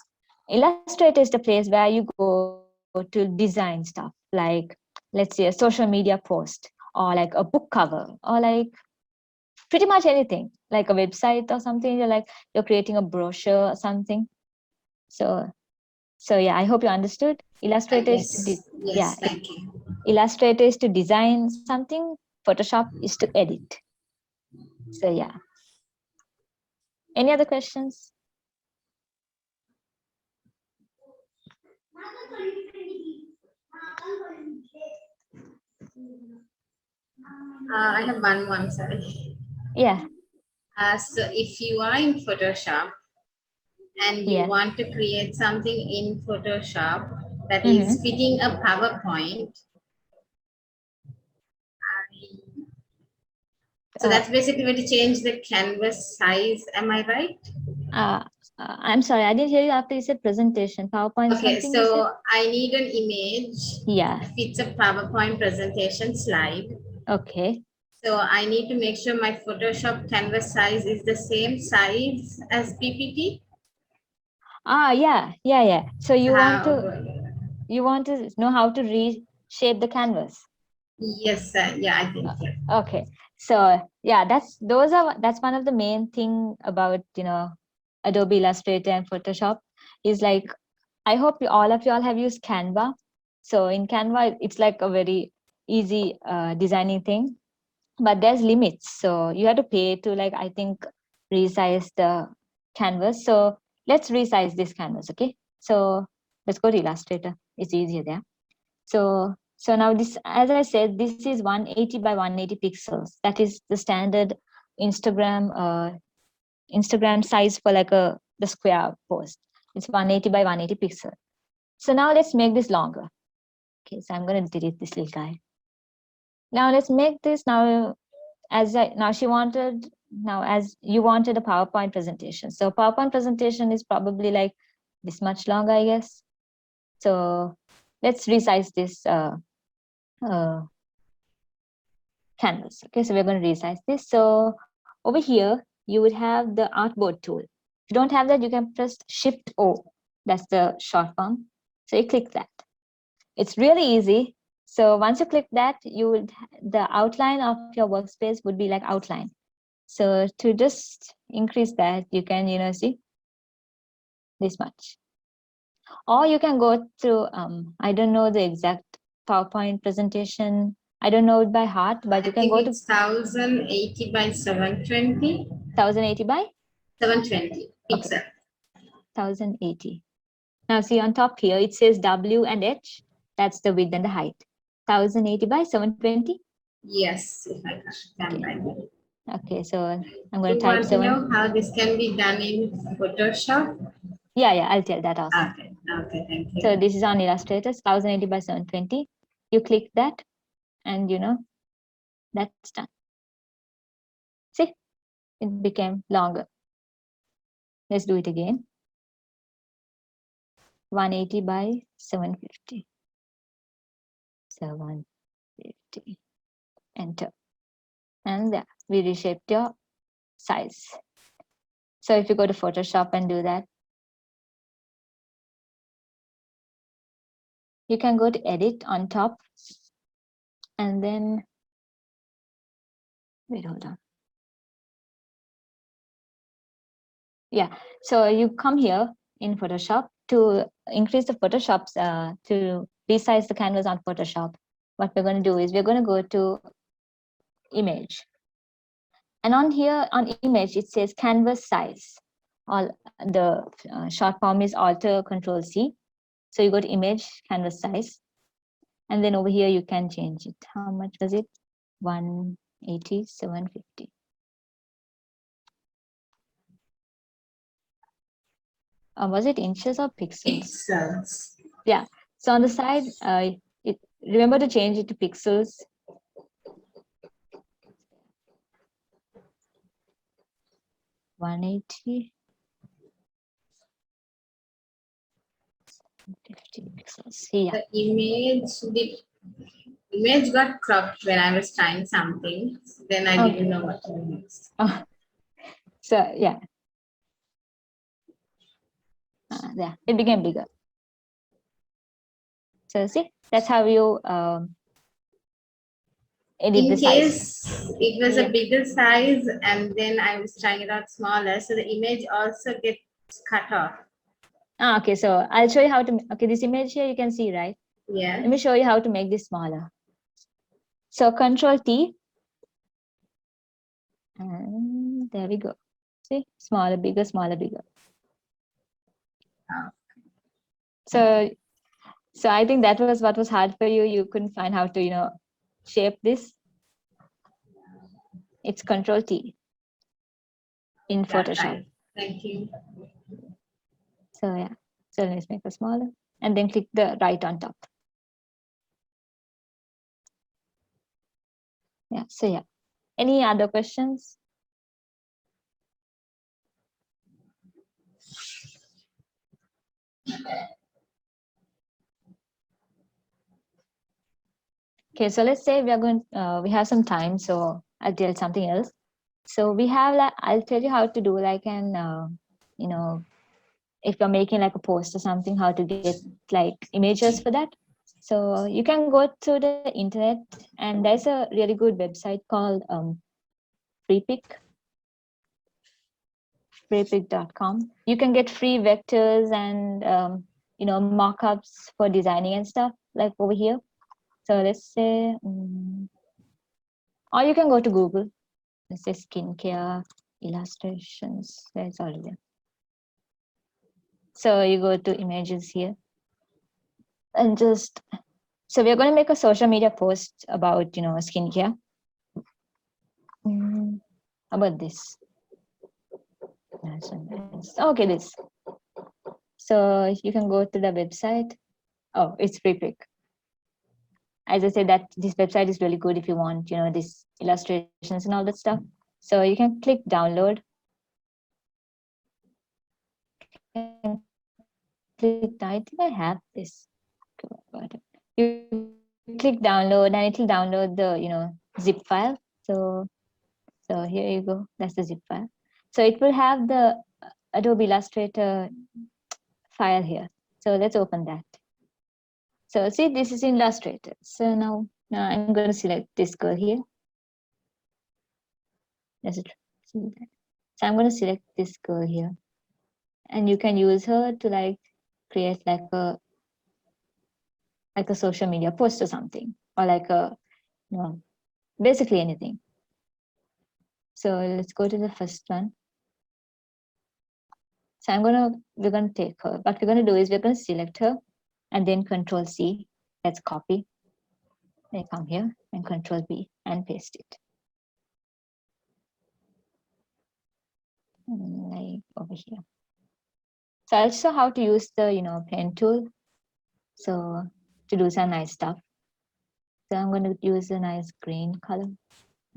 Speaker 1: Illustrator is the place where you go to design stuff, like let's say a social media post, or like a book cover, or like pretty much anything, like a website or something. You're creating a brochure or something. So yeah, I hope you understood. Illustrator is to
Speaker 14: Thank you.
Speaker 1: Illustrator is to design something. Photoshop is to edit. So yeah. Any other questions?
Speaker 14: I have one, sorry.
Speaker 1: Yeah.
Speaker 14: So if you are in Photoshop and you want to create something in Photoshop that is fitting a PowerPoint, so that's basically going to change the canvas size. Am I right?
Speaker 1: I'm sorry, I didn't hear you after you said presentation. PowerPoint.
Speaker 14: Okay, so I need an image.
Speaker 1: Yeah.
Speaker 14: If it's a PowerPoint presentation slide.
Speaker 1: Okay.
Speaker 14: So I need to make sure my Photoshop canvas size is the same size as PPT.
Speaker 1: Yeah. So you want to know how to reshape the canvas?
Speaker 14: Yes, yeah, I think. Yeah.
Speaker 1: Okay. So yeah, that's one of the main thing about Adobe Illustrator and Photoshop is like, I hope all of y'all have used Canva. So in Canva, it's like a very easy designing thing, but there's limits. So you have to pay to like, I think, resize the canvas. So let's resize this canvas, okay? So let's go to Illustrator. It's easier there. So now this, as I said, this is 180 by 180 pixels. That is the standard Instagram size for like the square post. It's 180 by 180 pixel. So now let's make this longer. Okay, so I'm going to delete this little guy. Now let's make this now as you wanted a PowerPoint presentation. So PowerPoint presentation is probably like this much longer, I guess. So let's resize this canvas. Okay, so we're going to resize this. So over here, you would have the artboard tool. If you don't have that, you can press Shift O. That's the short form. So you click that. It's really easy. So once you click that, the outline of your workspace would be like outline. So to just increase that, you can, see this much. Or you can go to, I don't know the exact PowerPoint presentation. I don't know it by heart, but you can go to
Speaker 14: 1080 by 720.
Speaker 1: 1080 by
Speaker 14: 720 pixel.
Speaker 1: Okay. 1080. Now see on top here, it says W and H. That's the width and the height. 1080 by 720.
Speaker 14: Yes, if I can find it.
Speaker 1: Okay, so I'm going to
Speaker 14: You
Speaker 1: type
Speaker 14: want to know how this can be done in Photoshop?
Speaker 1: Yeah, I'll tell that also.
Speaker 14: Okay, thank you.
Speaker 1: So this is on Illustrator, 1080 by 720. You click that, and that's done. See, it became longer. Let's do it again. 180 by 750. 750. Enter. And there, we reshaped your size. So if you go to Photoshop and do that, you can go to Edit on top, and then wait, hold on. Yeah, so you come here in Photoshop to increase the Photoshop's to resize the canvas on Photoshop. What we're going to do is we're going to go to Image, and on here on Image it says canvas size. All the short form is Alter Control C. So you go to Image, canvas size, and then over here you can change it. How much was it? 180, 750. Was it inches or pixels?
Speaker 14: Pixels.
Speaker 1: Yeah. So on the side, remember to change it to pixels. $180. 50 pixels. Yeah.
Speaker 14: The image got cropped when I was trying something. Then I didn't know what to do next.
Speaker 1: Oh. So yeah. Yeah, it became bigger. So see, that's how you edit
Speaker 14: In
Speaker 1: the
Speaker 14: case
Speaker 1: size.
Speaker 14: it was a bigger size and then I was trying it out smaller, so the image also gets cut off.
Speaker 1: Okay, so I'll show you how to. Okay, this image here you can see, right?
Speaker 14: Yeah.
Speaker 1: Let me show you how to make this smaller. So Control T, and there we go. See, smaller, bigger, smaller, bigger. So I think that was what was hard for you. You couldn't find how to, shape this. It's Control T in Photoshop.
Speaker 14: Right. Thank you.
Speaker 1: So yeah, so let's make it smaller, and then click the right on top. Yeah. So yeah, any other questions? Okay, so let's say we are going. We have some time, so I'll tell something else. So we have like, I'll tell you how to do like if you're making like a post or something, how to get like images for that. So you can go to the internet, and there's a really good website called freepik.com. You can get free vectors and mockups for designing and stuff. like over here. So let's say, or you can go to Google. Let's say skincare illustrations. That's already there. So you go to images here and just, so we're going to make a social media post about, skincare. How about this? Okay, this. So you can go to the website. Oh, it's free pick. As I said, that this website is really good if you want, these illustrations and all that stuff. So you can click download. Click, I think I have this. You click download and it will download the, zip file. So here you go. That's the zip file. So it will have the Adobe Illustrator file here. So let's open that. So see, this is Illustrator. So now I'm going to select this girl here. Does it see that? So I'm going to select this girl here, and you can use her to create like a social media post or something, or like basically anything. So let's go to the first one. So we're gonna take her. What we're gonna do is we're gonna select her, and then Control C. Let's copy. Then come here and Control V and paste it. Like over here. So I'll show how to use the pen tool. So to do some nice stuff. So I'm going to use a nice green color,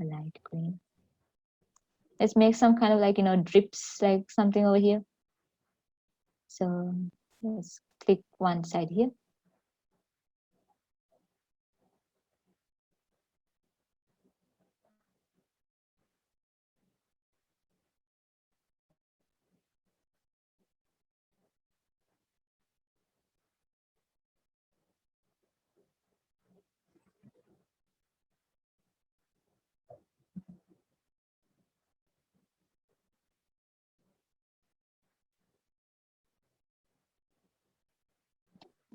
Speaker 1: a light green. Let's make some kind of drips, like something over here. So let's click one side here.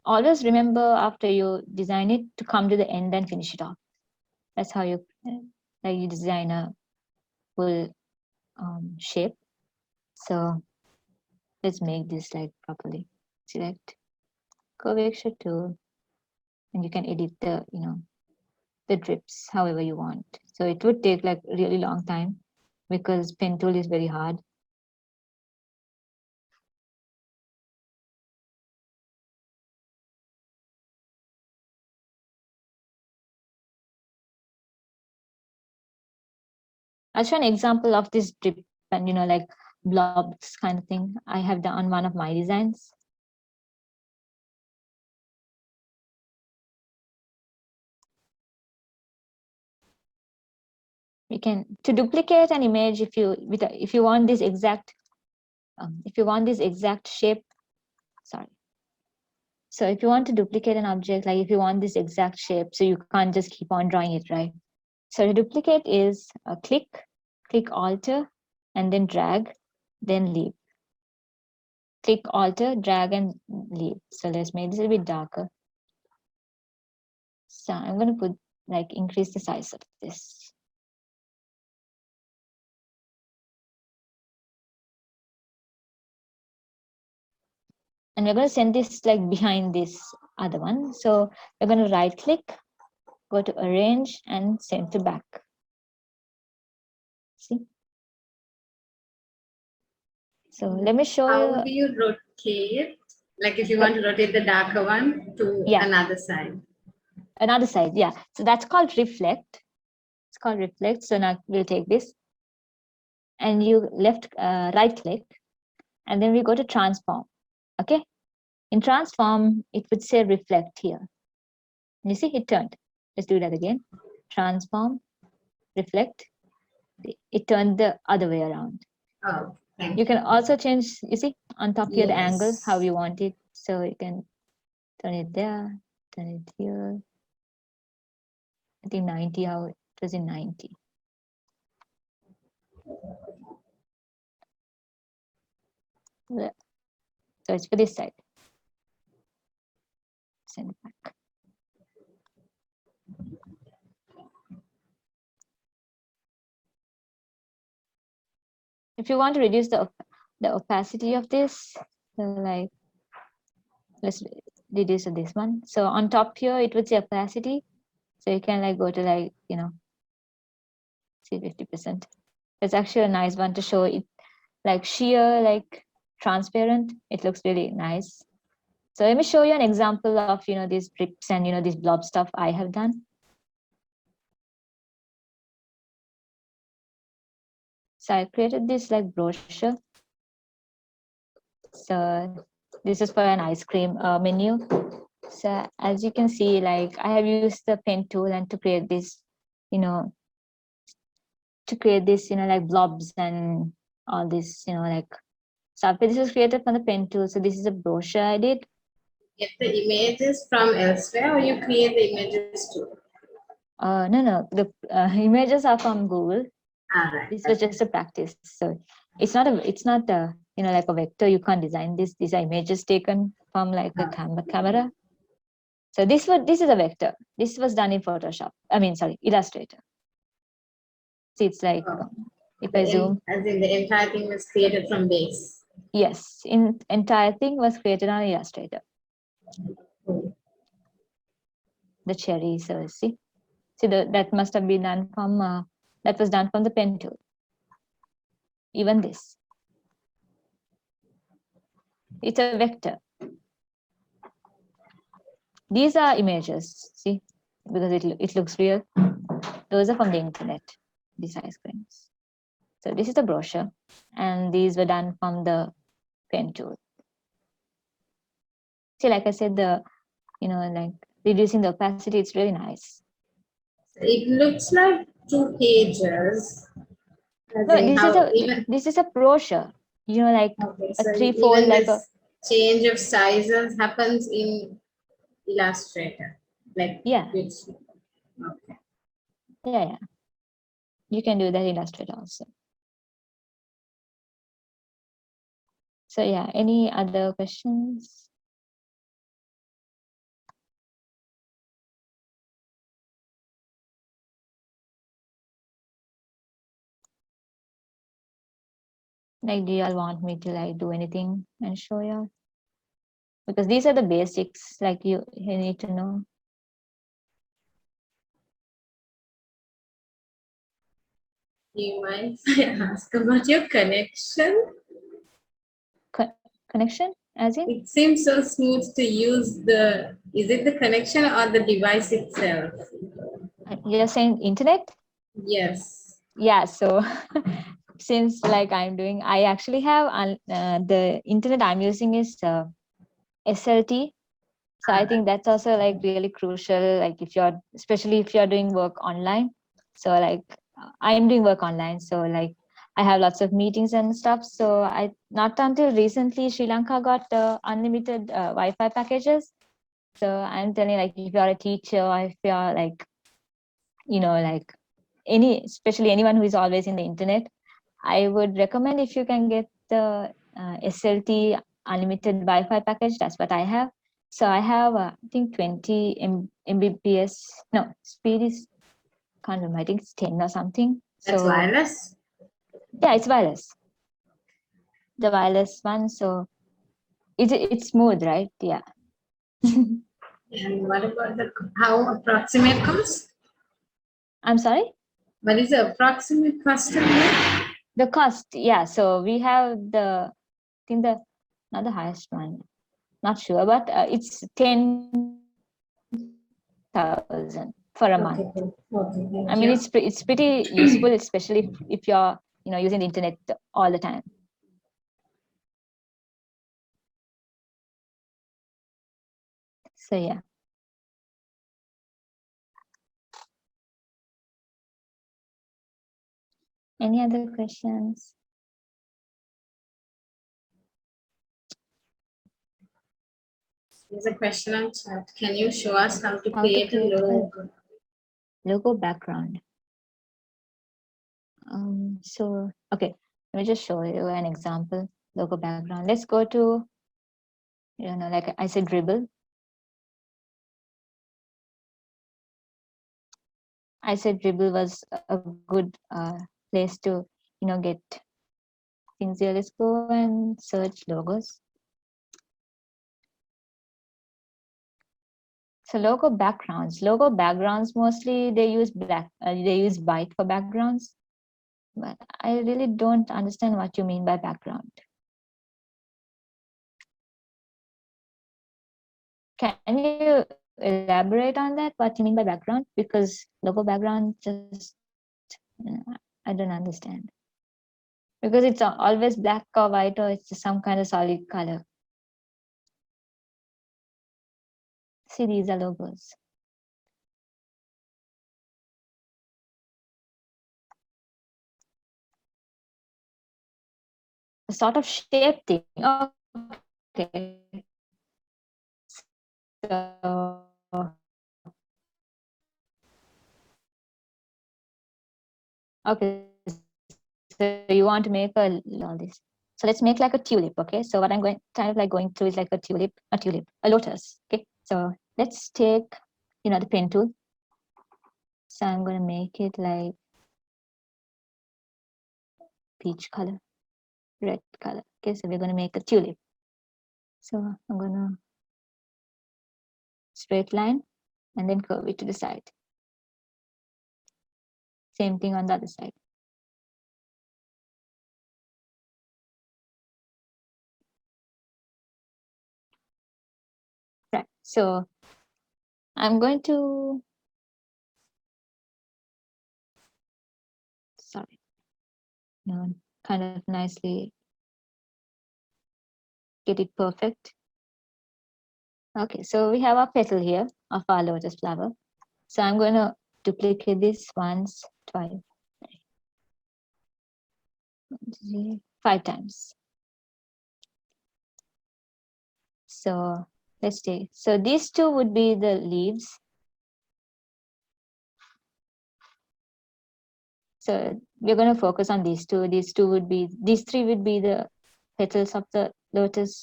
Speaker 1: Always remember after you design it to come to the end and finish it off. That's how you design a full shape. So let's make this properly. Select curvature tool, and you can edit the drips however you want. So it would take really long time because pen tool is very hard. I'll show an example of this drip and like blobs kind of thing I have done on one of my designs. You can to duplicate an image if you want this exact shape. Sorry. So if you want to duplicate an object, like if you want this exact shape, so you can't just keep on drawing it, right? So to duplicate is click alter, and then drag, then leave. Click alter, drag, and leave. So let's make this a bit darker. So I'm going to put increase the size of this. And we're going to send this behind this other one. So we're going to right click, go to arrange, and send to back. See? So let me show you.
Speaker 14: How do you rotate? Like if you want to rotate the darker one to another side.
Speaker 1: Another side, yeah. So that's called reflect. It's called reflect. So now we'll take this, and you right click, and then we go to transform. Okay. In transform, it would say reflect here. You see, it turned. Let's do that again. Transform, reflect. It turned the other way around.
Speaker 14: Oh, thank
Speaker 1: you can also change, you see, on top here, the angle,
Speaker 14: Yes.
Speaker 1: how you want it. So you can turn it there, turn it here. I think 90, how it was in 90. Yeah. So it's for this side. Send it back. if you want to reduce the opacity of this, so like let's reduce this one. So on top here it would say opacity, so you can like go to like, you know, see 50%. It's actually a nice one to show it like sheer, like transparent. It looks really nice. So let me show you an example of, you know, these drips and, you know, this blob stuff I have done. So I created this like brochure. So this is for an ice cream menu. So as you can see, like I have used the pen tool and to create this, you know, like blobs and all this, you know, like stuff. This was created from the pen tool. So this is a brochure I did.
Speaker 14: Get the images from elsewhere, or you create the images too?
Speaker 1: No, the images are from Google.
Speaker 14: Right.
Speaker 1: This was just a practice. So it's not a, you know, like a vector. You can't design this. These are images taken from like a camera. So this is a vector. This was done in Photoshop. I mean, sorry, Illustrator. See, it's like if I zoom.
Speaker 14: As in the entire thing was created from base.
Speaker 1: Yes, entire thing was created on Illustrator. The cherry, so see, that must have been done from that was done from the pen tool. Even this, it's a vector. These are images, see, because it looks real. Those are from the internet, these ice creams. So this is the brochure, and these were done from the pen tool. See, like I said, you know, like reducing the opacity, it's really nice.
Speaker 14: It looks like 2 pages.
Speaker 1: No, this is a brochure. You know, like a
Speaker 14: so
Speaker 1: 3-fold,
Speaker 14: even
Speaker 1: like
Speaker 14: this change of sizes happens in Illustrator. Like
Speaker 1: yeah.
Speaker 14: Okay.
Speaker 1: Yeah. You can do that in Illustrator also. So yeah, any other questions? Like, do you all want me to like do anything and show you? Because these are the basics, like you need to know.
Speaker 14: You mind if I ask about your connection?
Speaker 1: Connection, as in?
Speaker 14: It seems so smooth to use is it the connection or the device itself?
Speaker 1: You're saying internet?
Speaker 14: Yes.
Speaker 1: Yeah, so since like I actually have the internet I'm using is SLT. So I think that's also like really crucial, like especially if you're doing work online. So like I'm doing work online, so like I have lots of meetings and stuff. So not until recently Sri Lanka got unlimited Wi-Fi packages. So I'm telling, like, if you're a teacher, or if you're like, you know, like especially anyone who is always in the internet, I would recommend if you can get the SLT unlimited Wi-Fi package. That's what I have. So I have, I think 20 Mbps. No, speed is, can't remember. I think it's 10 or something.
Speaker 14: That's wireless?
Speaker 1: Yeah, it's wireless. The wireless one. So it's smooth, right? Yeah.
Speaker 14: And what about how approximate cost?
Speaker 1: I'm sorry?
Speaker 14: What is the approximate cost of it?
Speaker 1: The cost, yeah. So we have I think not the highest one. Not sure, but it's 10,000 for a month.
Speaker 14: Okay,
Speaker 1: I mean, it's pretty useful, especially if you're, you know, using the internet all the time. So yeah. Any other questions?
Speaker 14: There's a question on chat. Can you show us how to create a logo?
Speaker 1: Logo background. So okay, let me just show you an example. Logo background. Let's go to, you know, like I said, Dribble. I said Dribble was a good place to, you know, get things here. Let's go and search logos. So logo backgrounds. Logo backgrounds mostly they use black. They use white for backgrounds. But I really don't understand what you mean by background. Can you elaborate on that? What you mean by background? Because logo background just I don't understand. Because it's always black or white or it's some kind of solid color. See, these are logos. A sort of shape thing. Okay. So okay. So you want to make all this. So let's make like a tulip. Okay. So what I'm going through is like a tulip, a lotus. Okay. So let's take, the pen tool. So I'm going to make it like peach color, red color. Okay. So we're going to make a tulip. So I'm going to straight line and then curve it to the side. Same thing on the other side. Right. So I'm going to, kind of nicely get it perfect. Okay, so we have our petal here of our lotus flower. So I'm going to duplicate this once, twice, 5 times. So let's see. So these two would be the leaves. So we're going to focus on these two. These three would be the petals of the lotus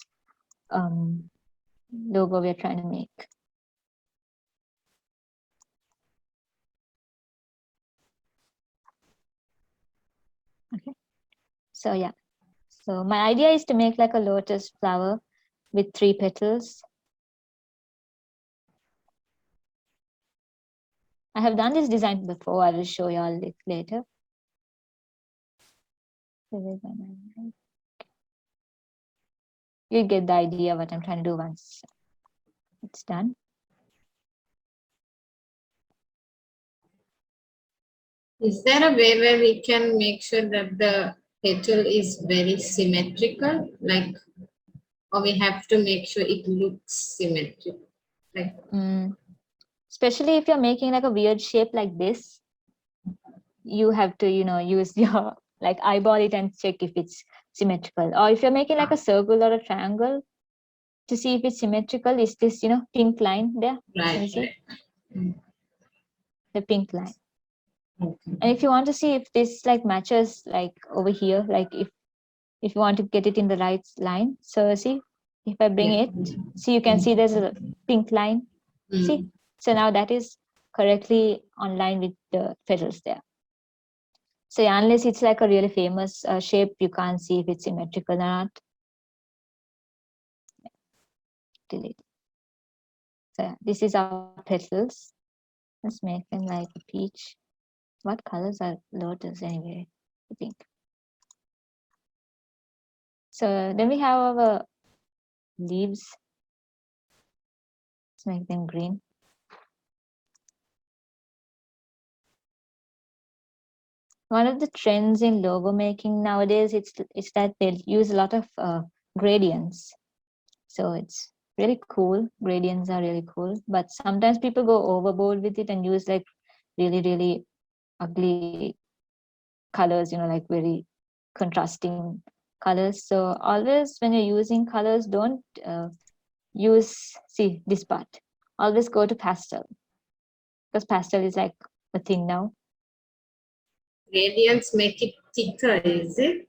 Speaker 1: logo we're trying to make. Okay. So yeah. So my idea is to make like a lotus flower with 3 petals. I have done this design before. I will show you all it later. You get the idea what I'm trying to do once it's done.
Speaker 14: Is there a way where we can make sure that the petal is very symmetrical, like, or we have to make sure it looks symmetrical? Like,
Speaker 1: especially if you're making like a weird shape like this, you have to, use your like eyeball it and check if it's symmetrical. Or if you're making like a circle or a triangle, to see if it's symmetrical, is this, pink line there? Can you see? The pink line.
Speaker 14: Okay.
Speaker 1: And if you want to see if this like matches like over here, like if you want to get it in the right line, so see if I bring it, see you can see there's a pink line. See, so now that is correctly on line with the petals there. So yeah, unless it's like a really famous shape, you can't see if it's symmetrical or not. Delete. So yeah, this is our petals. Let's make them like a peach. What colors are lotus anyway? I think. So then we have our leaves. Let's make them green. One of the trends in logo making nowadays it's that they use a lot of gradients. So it's really cool. Gradients are really cool, but sometimes people go overboard with it and use like really, really ugly colors, like very contrasting colors. So always when you're using colors, don't see this part. Always go to pastel, because pastel is like a thing now.
Speaker 14: Gradients make it thicker, is it?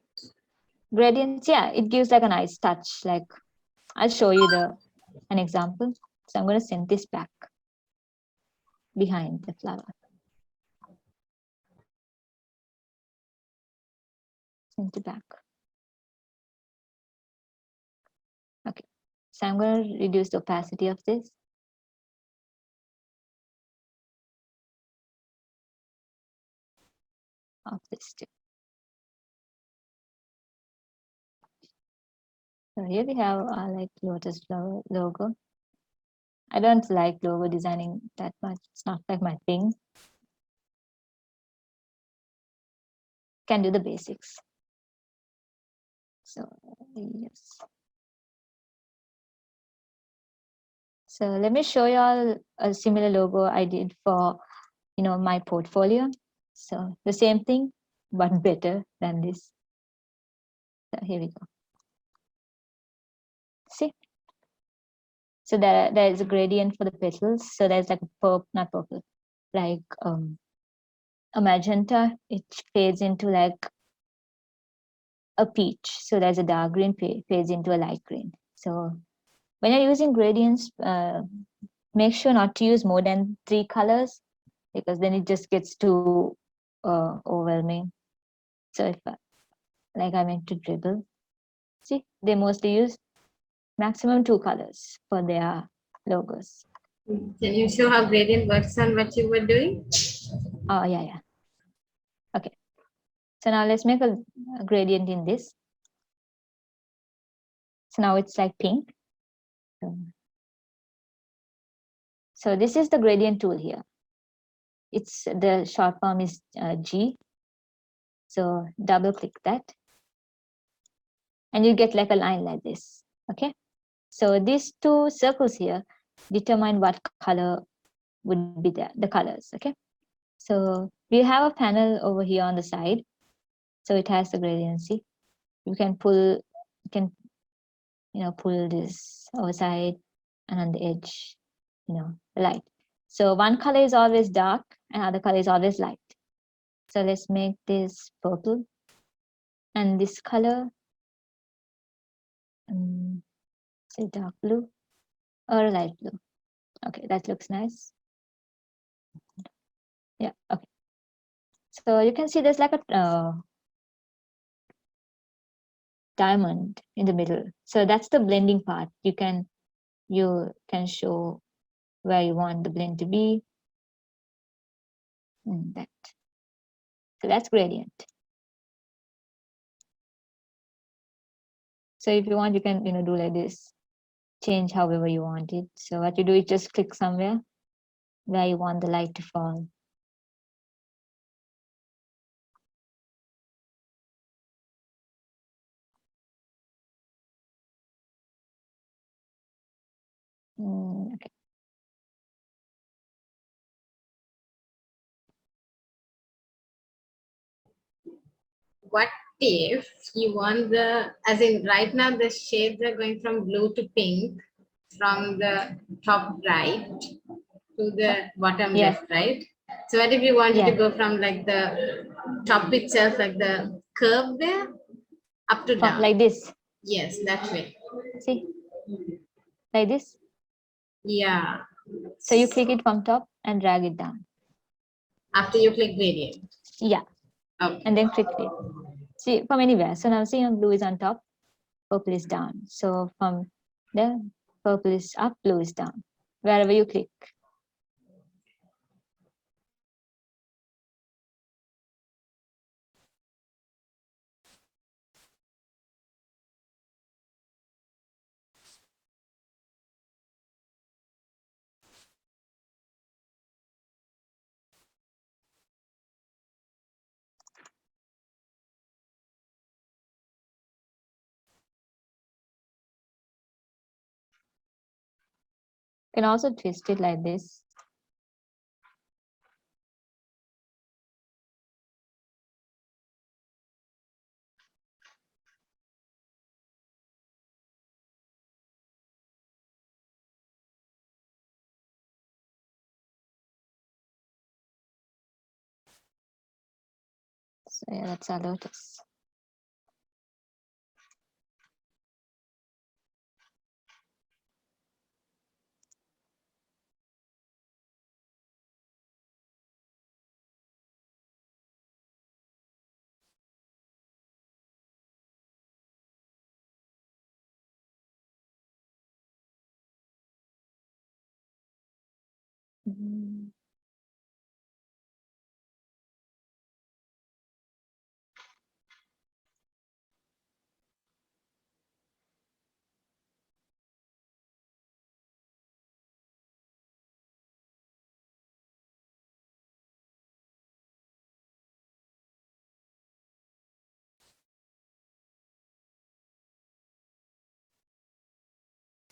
Speaker 1: Gradients, yeah, it gives like a nice touch. Like I'll show you an example. So I'm going to send this back behind the flower. Send it back. So I'm going to reduce the opacity of this. Of this too. So here we have our like Lotus logo. I don't like logo designing that much. It's not like my thing. Can do the basics. So yes. So let me show you all a similar logo I did for my portfolio. So the same thing, but better than this. So here we go. See? So there is a gradient for the petals. So there's like a purple, not purple, like a magenta. It fades into like a peach. So there's a dark green fades into a light green. So when you're using gradients, make sure not to use more than 3 colors, because then it just gets too overwhelming. So if like I meant to dribble, see, they mostly use maximum 2 colors for their logos.
Speaker 14: Can you show how gradient works on what you were doing?
Speaker 1: Oh yeah. Okay. So now let's make a gradient in this. So now it's like pink. So this is the gradient tool here. It's the short form is G. So double click that. And you get like a line like this. Okay. So these 2 circles here determine what color would be the colors. Okay. So we have a panel over here on the side. So it has the gradiency. You can pull, pull this outside and on the edge, light. So one color is always dark and other color is always light. So let's make this purple and this color, say dark blue or light blue. Okay, that looks nice. Yeah, okay. So you can see there's like a diamond in the middle. So that's the blending part. You can show where you want the blend to be. And that. So that's gradient. So if you want, you can do like this, change however you want it. So what you do is just click somewhere where you want the light to fall. Okay.
Speaker 14: What if you want as in right now the shades are going from blue to pink from the top right to the bottom left, right? So what if you wanted to go from like the top itself, like the curve there, up to down?
Speaker 1: Like this?
Speaker 14: Yes, that way.
Speaker 1: See? Like this?
Speaker 14: Yeah.
Speaker 1: So you click it from top and drag it down.
Speaker 14: After you click gradient?
Speaker 1: Yeah.
Speaker 14: Okay.
Speaker 1: And then click it. See, from anywhere. So now see, blue is on top, purple is down. So from there, purple is up, blue is down. Wherever you click. You can also twist it like this. So yeah, that's our lotus.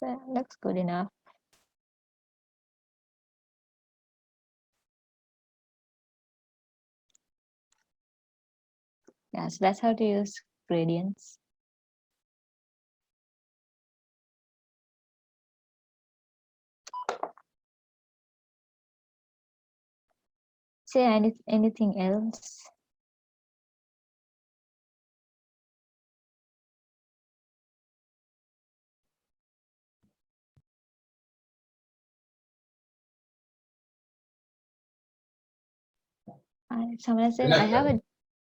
Speaker 1: So looks good enough. Yeah, so that's how to use gradients. Say anything else? Someone said, I have a,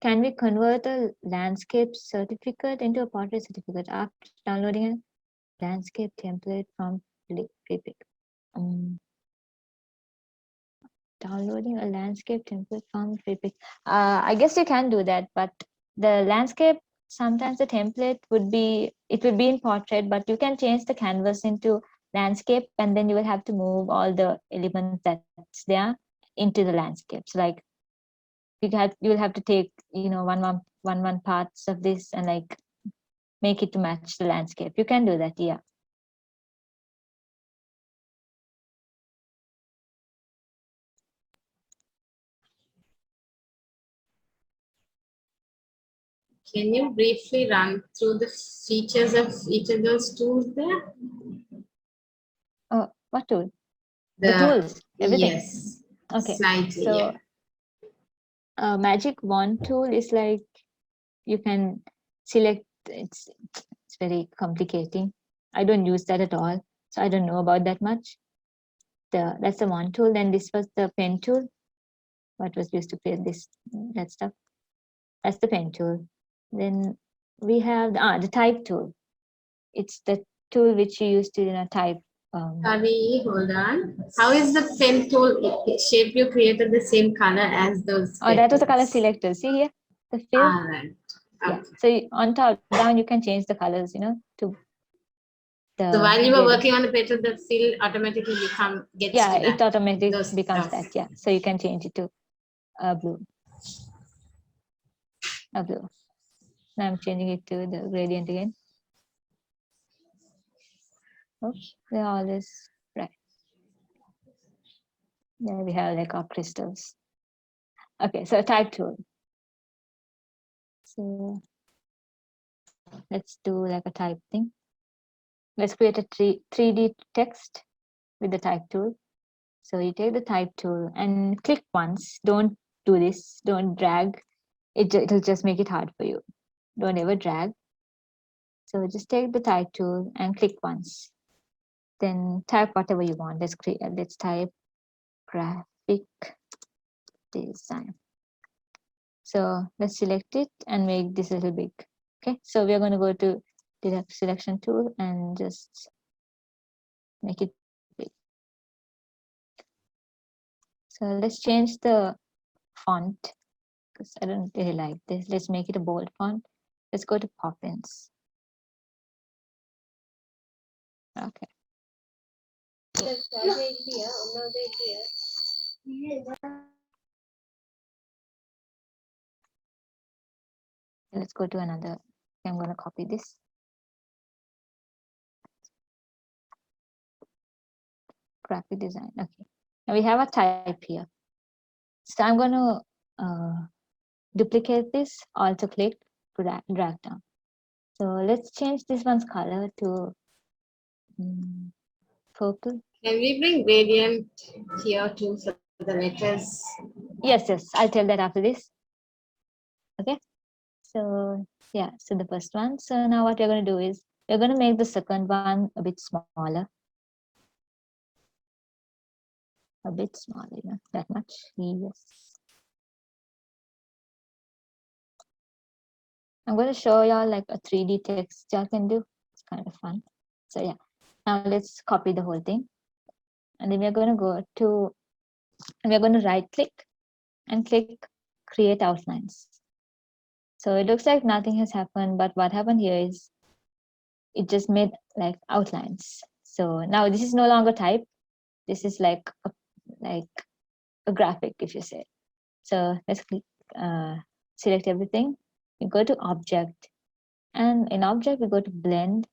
Speaker 1: can we convert a landscape certificate into a portrait certificate after downloading a landscape template from Freepik? Downloading a landscape template from Freepik. I guess you can do that, but the landscape, sometimes the template would be in portrait, but you can change the canvas into landscape, and then you will have to move all the elements that's there into the landscapes. Like you will have to take, one parts of this and like make it to match the landscape. You can do that, yeah.
Speaker 14: Can you briefly run through the features of each of those tools there?
Speaker 1: Oh, what tool? The tools, everything.
Speaker 14: Yes.
Speaker 1: Okay.
Speaker 14: Slightly,
Speaker 1: So
Speaker 14: yeah.
Speaker 1: magic wand tool is like you can select, it's very complicating. I don't use that at all, so I don't know about that much. That's the wand tool. Then this was the pen tool, what was used to create that stuff. That's the pen tool. Then we have the type tool. It's the tool which you use to type.
Speaker 14: Sorry, hold on. How is the pen tool shape you created the same color as those?
Speaker 1: Oh, that was the color selector. See here, the fill.
Speaker 14: All right. Okay.
Speaker 1: Yeah. So on top down you can change the colors, to the.
Speaker 14: So while you were working on the petal, the fill automatically gets
Speaker 1: Yeah,
Speaker 14: to
Speaker 1: it
Speaker 14: that.
Speaker 1: automatically
Speaker 14: Those
Speaker 1: becomes
Speaker 14: stuff.
Speaker 1: that. Yeah. So you can change it to blue. Blue. Now I'm changing it to the gradient again. Oops, they're all this right. There we have like our crystals. Okay, so type tool. So let's do like a type thing. Let's create a 3D text with the type tool. So you take the type tool and click once. Don't do this. Don't drag. It'll just make it hard for you. Don't ever drag. So just take the type tool and click once. Then type whatever you want. Let's type graphic design. So let's select it and make this a little big. Okay, so we are going to go to the selection tool and just make it big. So let's change the font because I don't really like this. Let's make it a bold font. Let's go to Poppins. Okay. Let's go to another. I'm going to copy this. Graphic design. Okay. Now we have a type here. So I'm going to duplicate this, Alt click, drag down. So let's change this one's color to purple.
Speaker 14: Can we bring gradient here too for the letters?
Speaker 1: Yes, I'll tell that after this. Okay. So yeah, so the first one. So now what we're going to do is we're going to make the second one a bit smaller. A bit smaller, that much. Yes. I'm going to show y'all like a 3D text y'all can do. It's kind of fun. So yeah, now let's copy the whole thing. And then we're going to go to And we're going to right click and click create outlines. So it looks like nothing has happened, but what happened here is it just made like outlines. So now this is no longer type. This is like a graphic, if you say. So let's click, select everything. We go to object, and in object we go to blend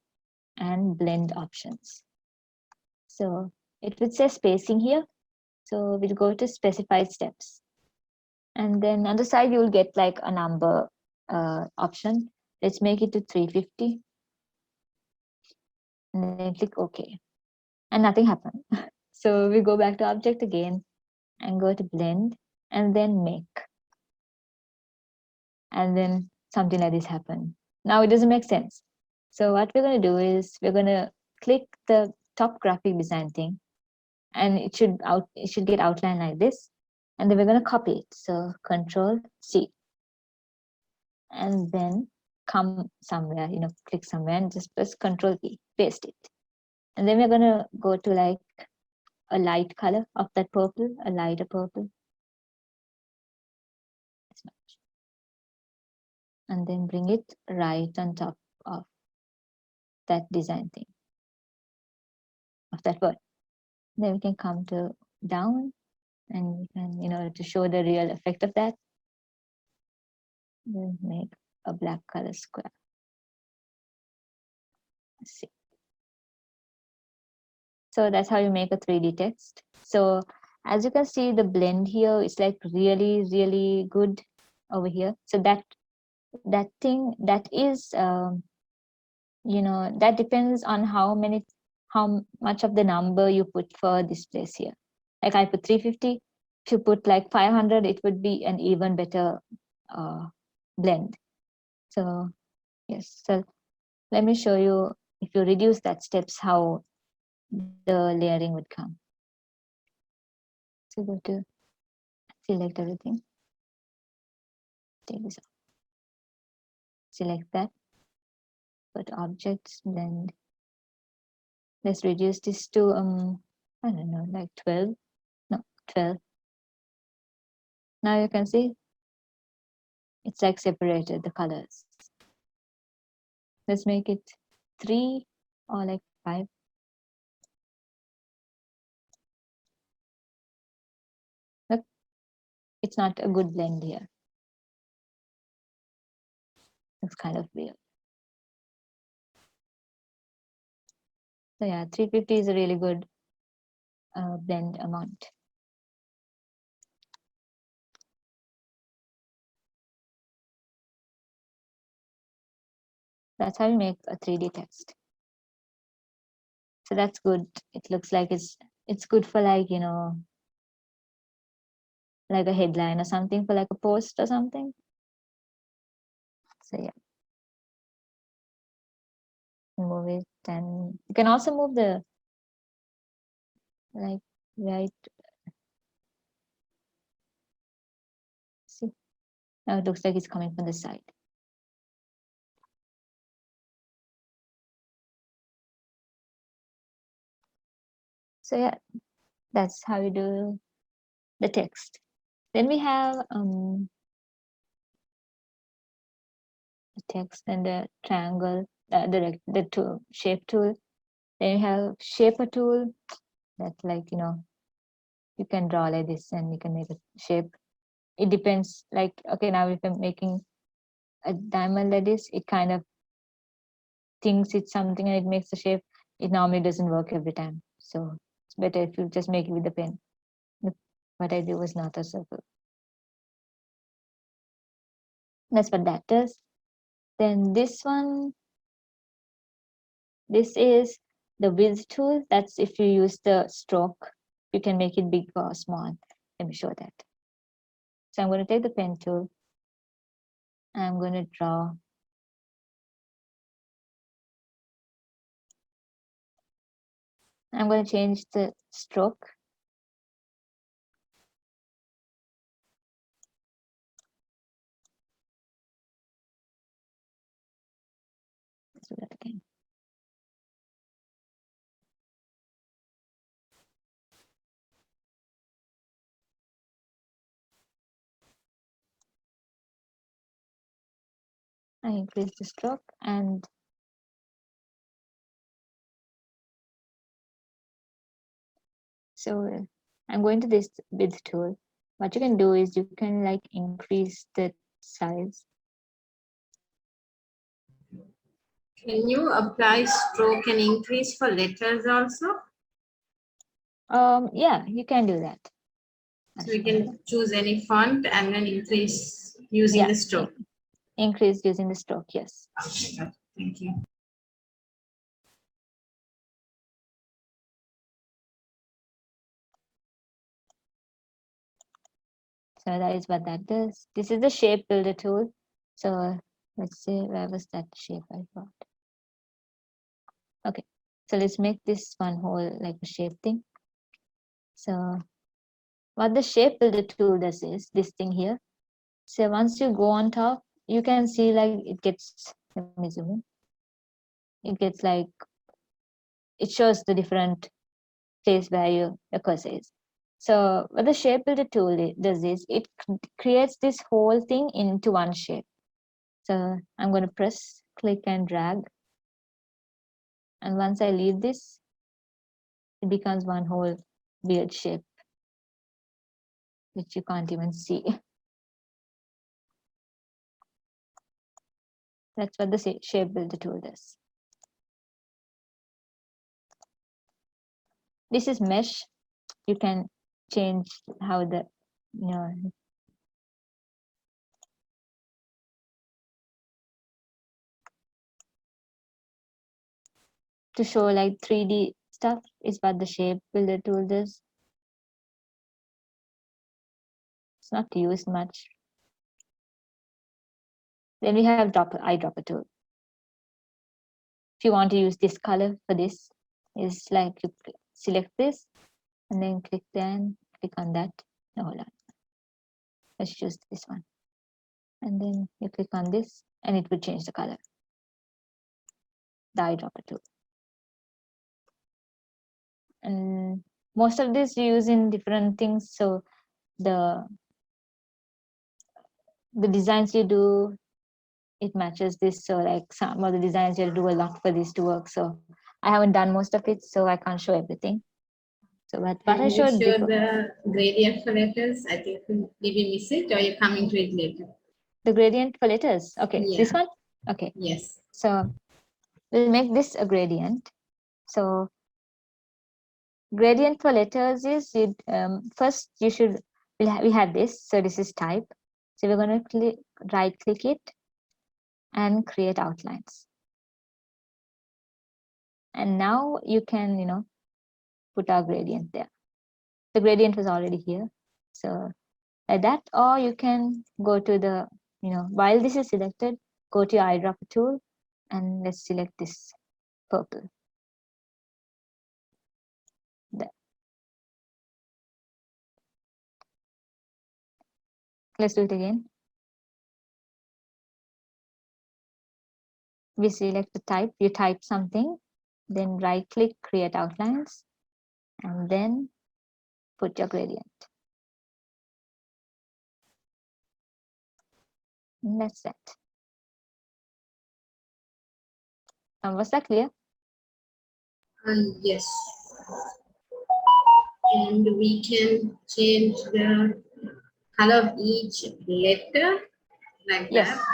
Speaker 1: and blend options. So it would say spacing here. So we'll go to specified steps. And then on the side, you'll get like a number option. Let's make it to 350. And then click OK. And nothing happened. So we go back to object again and go to blend and then make. And then something like this happened. Now it doesn't make sense. So what we're going to do is we're going to click the top graphic design thing, and it should get outlined like this. And then we're going to copy it. So Control C. And then come somewhere, click somewhere and just press Control E, paste it. And then we're going to go to like a light color of that purple, a lighter purple. And then bring it right on top of that design thing, of that word. Then we can come to down, and we can, to show the real effect of that, then make a black color square. Let's see. So that's how you make a 3D text. So as you can see, the blend here is like really, really good over here. So that thing, that is, that depends on how much of the number you put for this place here. Like I put 350. If you put like 500, it would be an even better blend. So yes, so let me show you, if you reduce that steps, how the layering would come. So go to select everything, take this off, select that, go to objects, blend. Let's reduce this to I don't know, like 12. No, 12. Now you can see it's like separated the colors. Let's make it 3 or like 5. Look, it's not a good blend here. It's kind of weird. So yeah, 350 is a really good blend amount. That's how you make a 3D text. So that's good. It looks like it's good for like, like a headline or something, for like a post or something. So yeah. Move it, and you can also move the like right. See, now it looks like it's coming from the side. So yeah, that's how you do the text. Then we have the text and the triangle, the tool, shape tool. Then you have shaper tool. That's like, you can draw like this and you can make a shape. It depends, like, okay, now if I'm making a diamond like this, it kind of thinks it's something and it makes a shape. It normally doesn't work every time. So it's better if you just make it with the pen. Look, what I do was not a circle. That's what that does. Then this one, this is the width tool. That's if you use the stroke, you can make it big or small. Let me show that. So I'm going to take the pen tool. I'm going to draw. I'm going to change the stroke. Let's do that again. I increase the stroke, and so I'm going to this width tool. What you can do is you can like increase the size.
Speaker 14: Can you apply stroke and increase for letters also?
Speaker 1: Yeah, you can do that.
Speaker 14: So we can choose any font and then increase using the stroke.
Speaker 1: Increase using the stroke, yes.
Speaker 14: Okay, thank you.
Speaker 1: So that is what that does. This is the shape builder tool. So let's see, where was that shape I got? Okay, so let's make this one whole like a shape thing. So what the shape builder tool does is this thing here. So once you go on top, you can see like it gets, let me zoom in. It gets like, it shows the different place where your cursor is. So what the shape builder tool does is it creates this whole thing into one shape. So I'm going to press, click and drag. And once I leave this, it becomes one whole weird shape, which you can't even see. That's what the shape builder tool does. This is mesh. You can change how the, to show like 3D stuff is what the shape builder tool does. It's not used much. Then we have eyedropper tool. If you want to use this color for this, is like you select this and then click on that. No, hold on. Let's choose this one. And then you click on this and it will change the color. The eyedropper tool. And most of this you use in different things. So the designs you do, it matches this. So like some of the designs you'll do a lot for this to work. So I haven't done most of it, so I can't show everything. So what I showed
Speaker 14: you show
Speaker 1: before.
Speaker 14: the gradient for letters? I think did we miss it, or you're coming to it later?
Speaker 1: The gradient for letters. Okay,
Speaker 14: Yeah.
Speaker 1: this one. Okay.
Speaker 14: Yes.
Speaker 1: So we'll make this a gradient. So gradient for letters is first you should we have this. So this is type. So we're going to right click it and create outlines. And now you can put our gradient there. The gradient was already here. So like that, or you can go to the while this is selected, go to your eyedropper tool and let's select this purple. There. Let's do it again. We select the type, you type something, then right click, create outlines, and then put your gradient. And that's it. Was that clear?
Speaker 14: Yes. And we can change the color of each letter like that.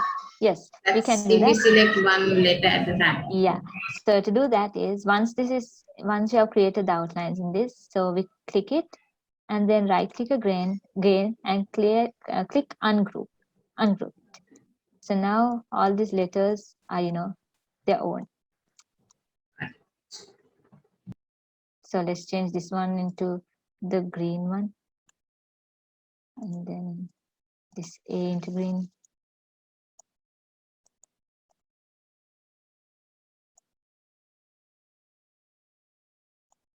Speaker 1: Yes, we can do
Speaker 14: if
Speaker 1: that.
Speaker 14: we select one letter at a time.
Speaker 1: Yeah. So to do that is once you have created the outlines in this, so we click it and then right click again and click ungroup. So now all these letters are their own. So let's change this one into the green one, and then this A into green.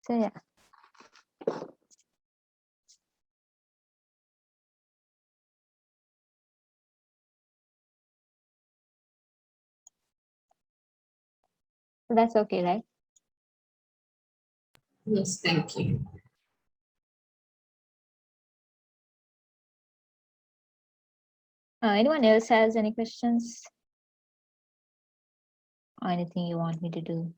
Speaker 1: So yeah. So that's okay, right?
Speaker 14: Yes, thank you.
Speaker 1: Anyone else has any questions? or anything you want me to do?